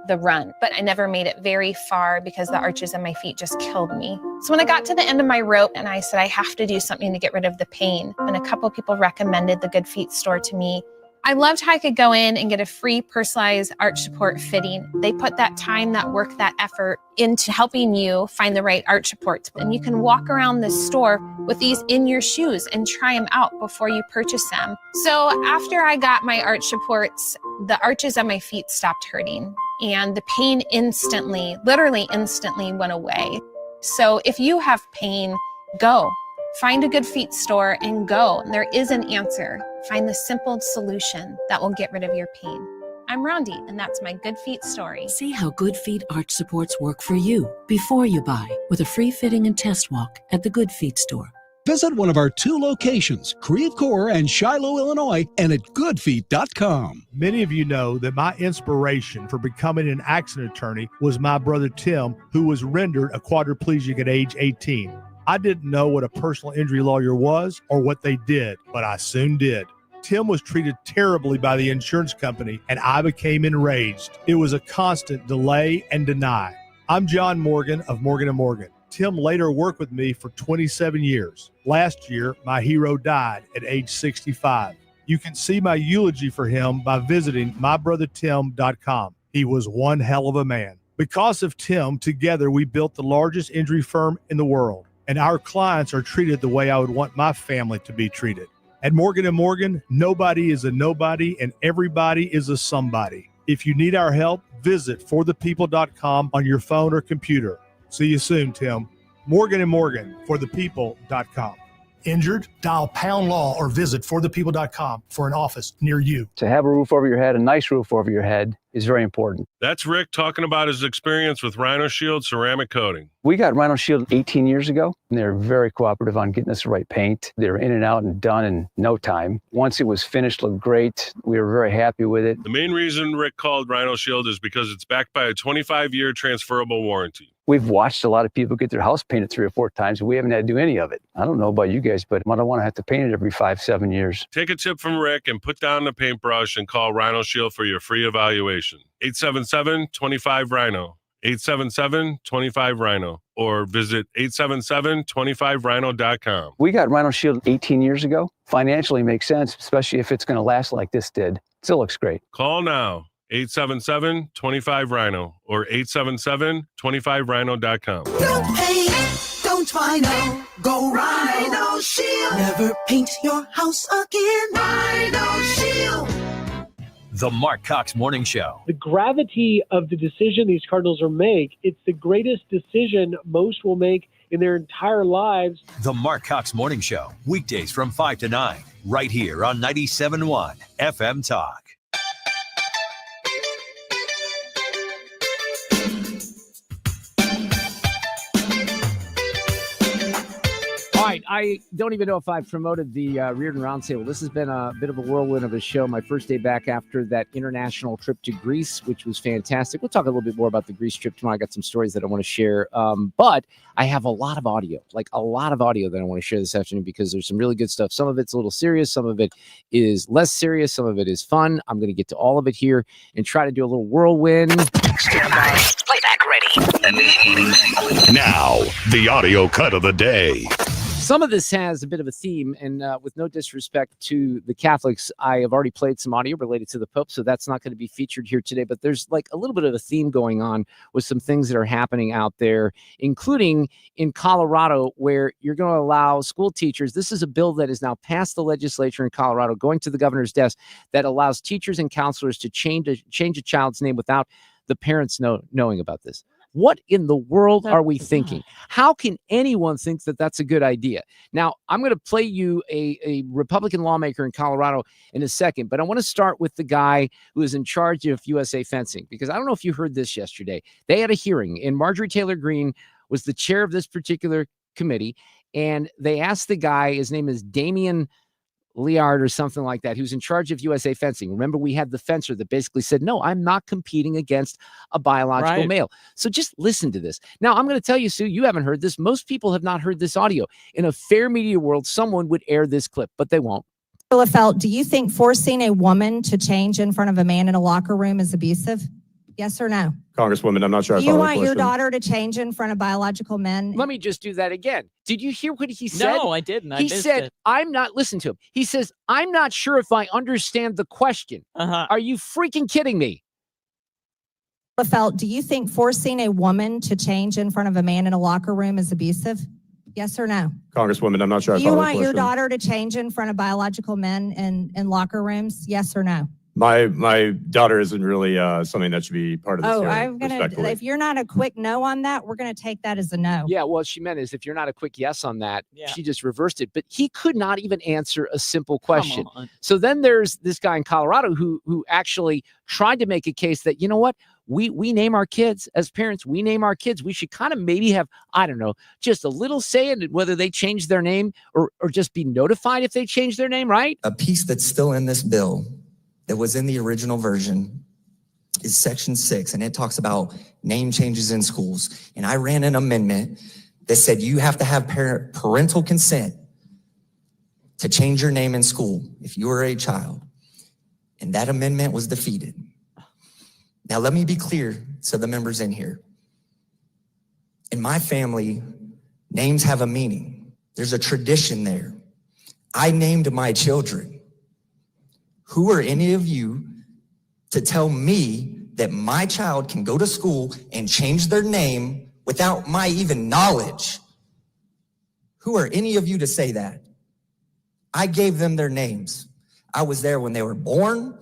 the run, but I never made it very far because the arches in my feet just killed me. So when I got to the end of my rope and I said, I have to do something to get rid of the pain, and a couple people recommended the Good Feet store to me. I loved how I could go in and get a free personalized arch support fitting. They put that time, that work, that effort into helping you find the right arch supports. And you can walk around this store with these in your shoes and try them out before you purchase them. So after I got my arch supports, the arches on my feet stopped hurting and the pain instantly, literally instantly went away. So if you have pain, go. Find a Good Feet store and go. There is an answer. Find the simple solution that will get rid of your pain. I'm Rondi, and that's my Good Feet story. See how Good Feet arch supports work for you before you buy with a free fitting and test walk at the Good Feet store. Visit one of our 2 locations, Creve Coeur and Shiloh, Illinois, and at goodfeet.com. Many of you know that my inspiration for becoming an accident attorney was my brother Tim, who was rendered a quadriplegic at age 18. I didn't know what a personal injury lawyer was or what they did, but I soon did. Tim was treated terribly by the insurance company, and I became enraged. It was a constant delay and deny. I'm John Morgan of Morgan & Morgan. Tim later worked with me for 27 years. Last year, my hero died at age 65. You can see my eulogy for him by visiting mybrothertim.com. He was one hell of a man. Because of Tim, together we built the largest injury firm in the world. And our clients are treated the way I would want my family to be treated. At Morgan & Morgan, nobody is a nobody and everybody is a somebody. If you need our help, visit forthepeople.com on your phone or computer. See you soon, Tim. Morgan & Morgan, forthepeople.com. Injured? Dial pound law or visit forthepeople.com for an office near you. To have a roof over your head, a nice roof over your head, is very important. That's Rick talking about his experience with Rhino Shield ceramic coating. We got Rhino Shield 18 years ago, and they're very cooperative on getting us the right paint. They're in and out and done in no time. Once it was finished, looked great. We were very happy with it. The main reason Rick called Rhino Shield is because it's backed by a 25-year transferable warranty. We've watched a lot of people get their house painted 3 or 4 times, and we haven't had to do any of it. I don't know about you guys, but I don't want to have to paint it every 5-7 years. Take a tip from Rick and put down the paintbrush and call Rhino Shield for your free evaluation. 877-25-RHINO. 877-25-RHINO. Or visit 877-25rhino.com. We got Rhino Shield 18 years ago. Financially makes sense, especially if it's going to last like this did. Still looks great. Call now. 877-25-RHINO or 877-25rhino.com. Don't paint, don't Rhino, go Rhino Shield. Never paint your house again. Rhino Shield. The Mark Cox Morning Show. The gravity of the decision these Cardinals will make, it's the greatest decision most will make in their entire lives. The Mark Cox Morning Show, weekdays from 5 to 9, right here on 97.1 FM Talk. All right, I don't even know if I've promoted the Reardon Roundtable. This has been a bit of a whirlwind of a show. My first day back after that international trip to Greece, which was fantastic. We'll talk a little bit more about the Greece trip tomorrow. I got some stories that I want to share. But I have a lot of audio that I want to share this afternoon because there's some really good stuff. Some of it's a little serious. Some of it is less serious. Some of it is fun. I'm going to get to all of it here and try to do a little whirlwind. Stand by. Playback ready. Now, the audio cut of the day. Some of this has a bit of a theme, and with no disrespect to the Catholics, I have already played some audio related to the Pope, so that's not going to be featured here today. But there's like a little bit of a theme going on with some things that are happening out there, including in Colorado, where you're going to allow school teachers. This is a bill that is now passed the legislature in Colorado, going to the governor's desk, that allows teachers and counselors to change a child's name without the parents knowing about this. What in the world are we thinking? How can anyone think that that's a good idea? Now, I'm going to play you a Republican lawmaker in Colorado in a second, but I want to start with the guy who is in charge of USA Fencing, because I don't know if you heard this yesterday. They had a hearing, and Marjorie Taylor Greene was the chair of this particular committee, and they asked the guy, his name is Damian Liard or something like that, who's in charge of USA Fencing. Remember, we had the fencer that basically said, no, I'm not competing against a biological male. So just listen to this. Now, I'm going to tell you, Sue, you haven't heard this. Most people have not heard this audio. In a fair media world, someone would air this clip, but they won't. Philifelt, do you think forcing a woman to change in front of a man in a locker room is abusive? Yes or no? Congresswoman, I'm not sure. Do you want your daughter to change in front of biological men? Let me just do that again. Did you hear what he said? No, I didn't. He said, listen to him. He says, I'm not sure if I understand the question. Are you freaking kidding me? Felt, do you think forcing a woman to change in front of a man in a locker room is abusive? Yes or no? Congresswoman, I'm not sure. Do you want your daughter to change in front of biological men in locker rooms? Yes or no? My daughter isn't really something that should be part of this. I'm gonna. If you're not a quick no on that, we're gonna take that as a no. Yeah, what she meant is if you're not a quick yes on that, she just reversed it. But he could not even answer a simple question. So then there's this guy in Colorado who actually tried to make a case that, you know what, we name our kids as parents. We name our kids. We should kind of maybe have, I don't know, just a little say in it, whether they change their name or just be notified if they change their name, right? A piece that's still in this bill that was in the original version is section 6, and it talks about name changes in schools. And I ran an amendment that said you have to have parental consent to change your name in school if you are a child. And that amendment was defeated. Now, let me be clear to the members in here. In my family, names have a meaning. There's a tradition there. I named my children. Who are any of you to tell me that my child can go to school and change their name without my even knowledge? Who are any of you to say that? I gave them their names. I was there when they were born.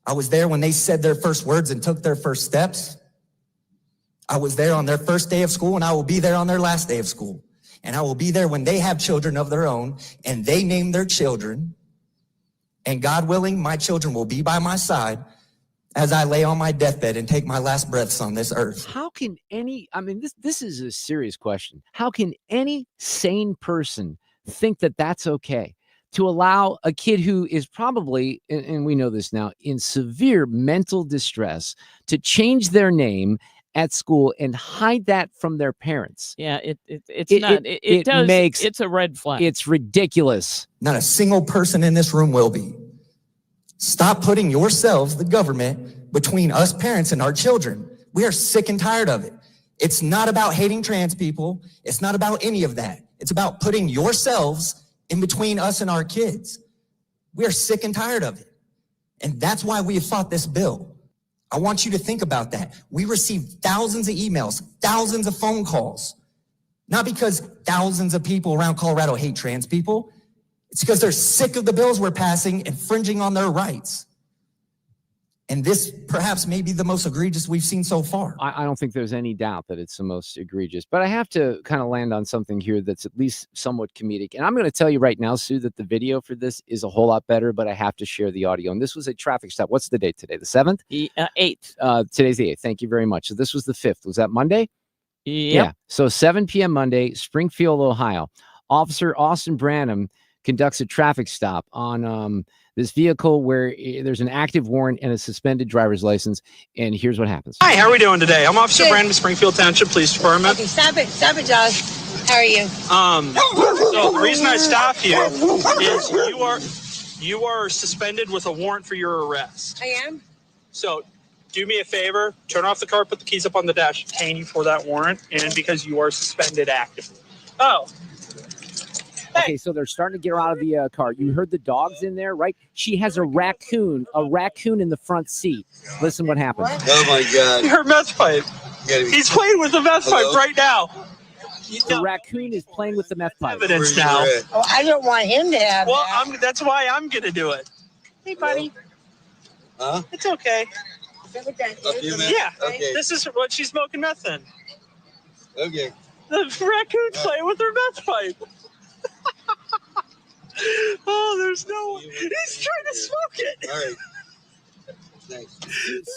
I was there when they said their first words and took their first steps. I was there on their first day of school, and I will be there on their last day of school. And I will be there when they have children of their own and they name their children. And God willing, my children will be by my side as I lay on my deathbed and take my last breaths on this earth. How can this is a serious question. How can any sane person think that that's okay to allow a kid who is probably, and we know this now, in severe mental distress to change their name at school and hide that from their parents? Yeah, it's a red flag. It's ridiculous. Not a single person in this room will be. Stop putting yourselves, the government, between us parents and our children. We are sick and tired of it. It's not about hating trans people. It's not about any of that. It's about putting yourselves in between us and our kids. We are sick and tired of it. And that's why we have fought this bill. I want you to think about that. We received thousands of emails, thousands of phone calls, not because thousands of people around Colorado hate trans people. It's because they're sick of the bills we're passing, infringing on their rights. And this perhaps may be the most egregious we've seen so far. I don't think there's any doubt that it's the most egregious, but I have to kind of land on something here that's at least somewhat comedic. And I'm going to tell you right now, Sue, that the video for this is a whole lot better, but I have to share the audio. And this was a traffic stop. What's the date today? The 7th? 8th. Today's the 8th. Thank you very much. So this was the 5th. Was that Monday? Yep. Yeah. So 7 p.m. Monday, Springfield, Ohio. Officer Austin Branham conducts a traffic stop on this vehicle where there's an active warrant and a suspended driver's license. And here's what happens. Hi, how are we doing today? I'm Officer Brandon, Springfield Township Police Department. Okay, stop it, Josh. How are you? So the reason I stopped you is you are suspended with a warrant for your arrest. I am? So do me a favor, turn off the car, put the keys up on the dash, detain you for that warrant, and because you are suspended actively. Oh. Okay, so they're starting to get her out of the car. You heard the dogs in there, right? She has a raccoon in the front seat. Listen what happened. Oh my God. Her meth pipe. He's playing with the meth pipe right now. The raccoon is playing with the meth pipe. Evidence now. Oh, I don't want him to have Well, that. that's why I'm going to do it. Hey, buddy. Huh? It's okay. A few minutes? Yeah. Okay. This is what she's smoking meth in. Okay. The raccoon's playing with her meth pipe. Oh, there's no. He's trying to smoke it. All right. Thanks.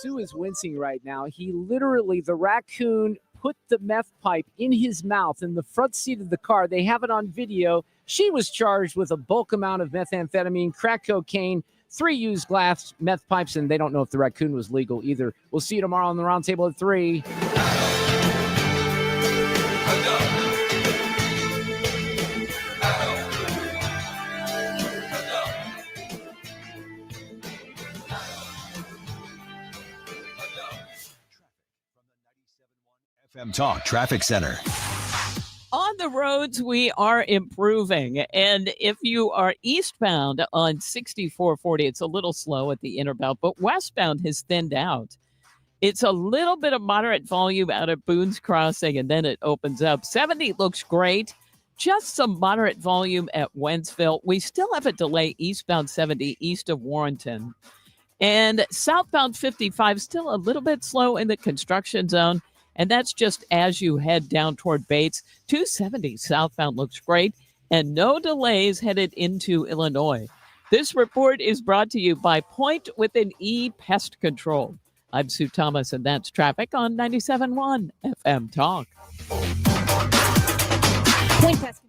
Sue is wincing right now. The raccoon put the meth pipe in his mouth in the front seat of the car. They have it on video. She was charged with a bulk amount of methamphetamine, crack cocaine, 3 used glass meth pipes, and they don't know if the raccoon was legal either. We'll see you tomorrow on the Roundtable at 3. FM Talk Traffic Center. On the roads, we are improving. And if you are eastbound on 6440, it's a little slow at the inner belt, but westbound has thinned out. It's a little bit of moderate volume out of Boone's Crossing, and then it opens up. 70 looks great. Just some moderate volume at Wentzville. We still have a delay eastbound 70 east of Warrenton. And southbound 55 still a little bit slow in the construction zone. And that's just as you head down toward Bates. 270 southbound looks great, and no delays headed into Illinois. This report is brought to you by Point with an E Pest Control. I'm Sue Thomas, and that's traffic on 97.1 FM Talk. Point Pest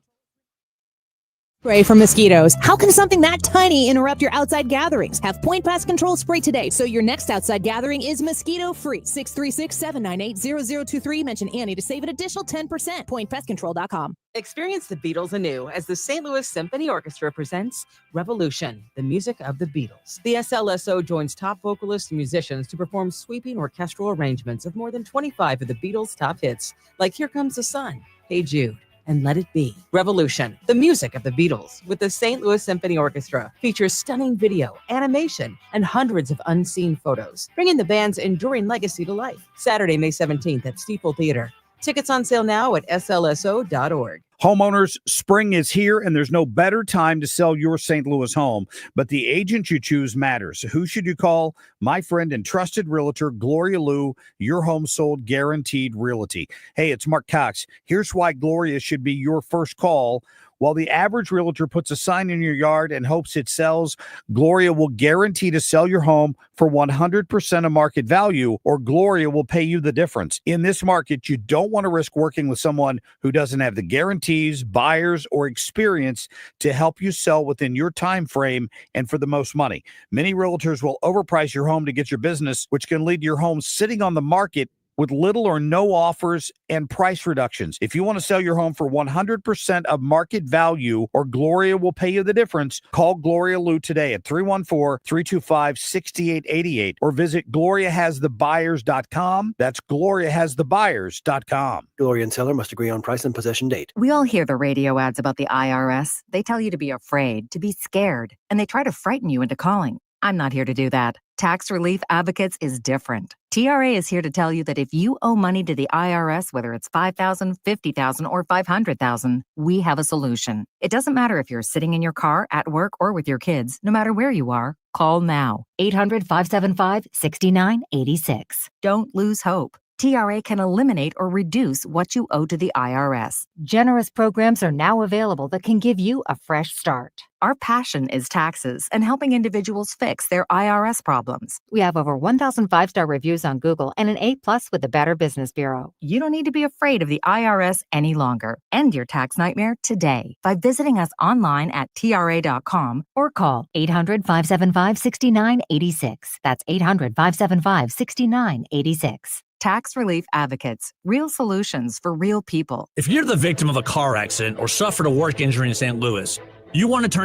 Spray for mosquitoes. How can something that tiny interrupt your outside gatherings? Have Point Pest Control spray today so your next outside gathering is mosquito-free. 636-798-0023. Mention Annie to save an additional 10%. PointPestControl.com. Experience the Beatles anew as the St. Louis Symphony Orchestra presents Revolution, the music of the Beatles. The SLSO joins top vocalists and musicians to perform sweeping orchestral arrangements of more than 25 of the Beatles' top hits, like Here Comes the Sun, Hey Jude, and Let It Be. Revolution, the music of the Beatles, with the St. Louis Symphony Orchestra, features stunning video, animation, and hundreds of unseen photos, bringing the band's enduring legacy to life. Saturday, May 17th at Steeple Theater. Tickets on sale now at slso.org. Homeowners, spring is here, and there's no better time to sell your St. Louis home. But the agent you choose matters. Who should you call? My friend and trusted realtor, Gloria Liu, your home sold guaranteed realty. Hey, it's Mark Cox. Here's why Gloria should be your first call. While the average realtor puts a sign in your yard and hopes it sells, Gloria will guarantee to sell your home for 100% of market value, or Gloria will pay you the difference. In this market, you don't want to risk working with someone who doesn't have the guarantees, buyers, or experience to help you sell within your time frame and for the most money. Many realtors will overprice your home to get your business, which can lead to your home sitting on the market with little or no offers and price reductions. If you want to sell your home for 100% of market value, or Gloria will pay you the difference, call Gloria Liu today at 314-325-6888 or visit GloriaHasTheBuyers.com. That's GloriaHasTheBuyers.com. Gloria and seller must agree on price and possession date. We all hear the radio ads about the IRS. They tell you to be afraid, to be scared, and they try to frighten you into calling. I'm not here to do that. Tax Relief Advocates is different. TRA is here to tell you that if you owe money to the IRS, whether it's $5,000, $50,000, or $500,000, we have a solution. It doesn't matter if you're sitting in your car, at work, or with your kids. No matter where you are, call now. 800-575-6986. Don't lose hope. TRA can eliminate or reduce what you owe to the IRS. Generous programs are now available that can give you a fresh start. Our passion is taxes and helping individuals fix their IRS problems. We have over 1,000 5-star reviews on Google and an A+ with the Better Business Bureau. You don't need to be afraid of the IRS any longer. End your tax nightmare today by visiting us online at TRA.com or call 800-575-6986. That's 800-575-6986. Tax Relief Advocates. Real solutions for real people. If you're the victim of a car accident or suffered a work injury in St. Louis, you want to turn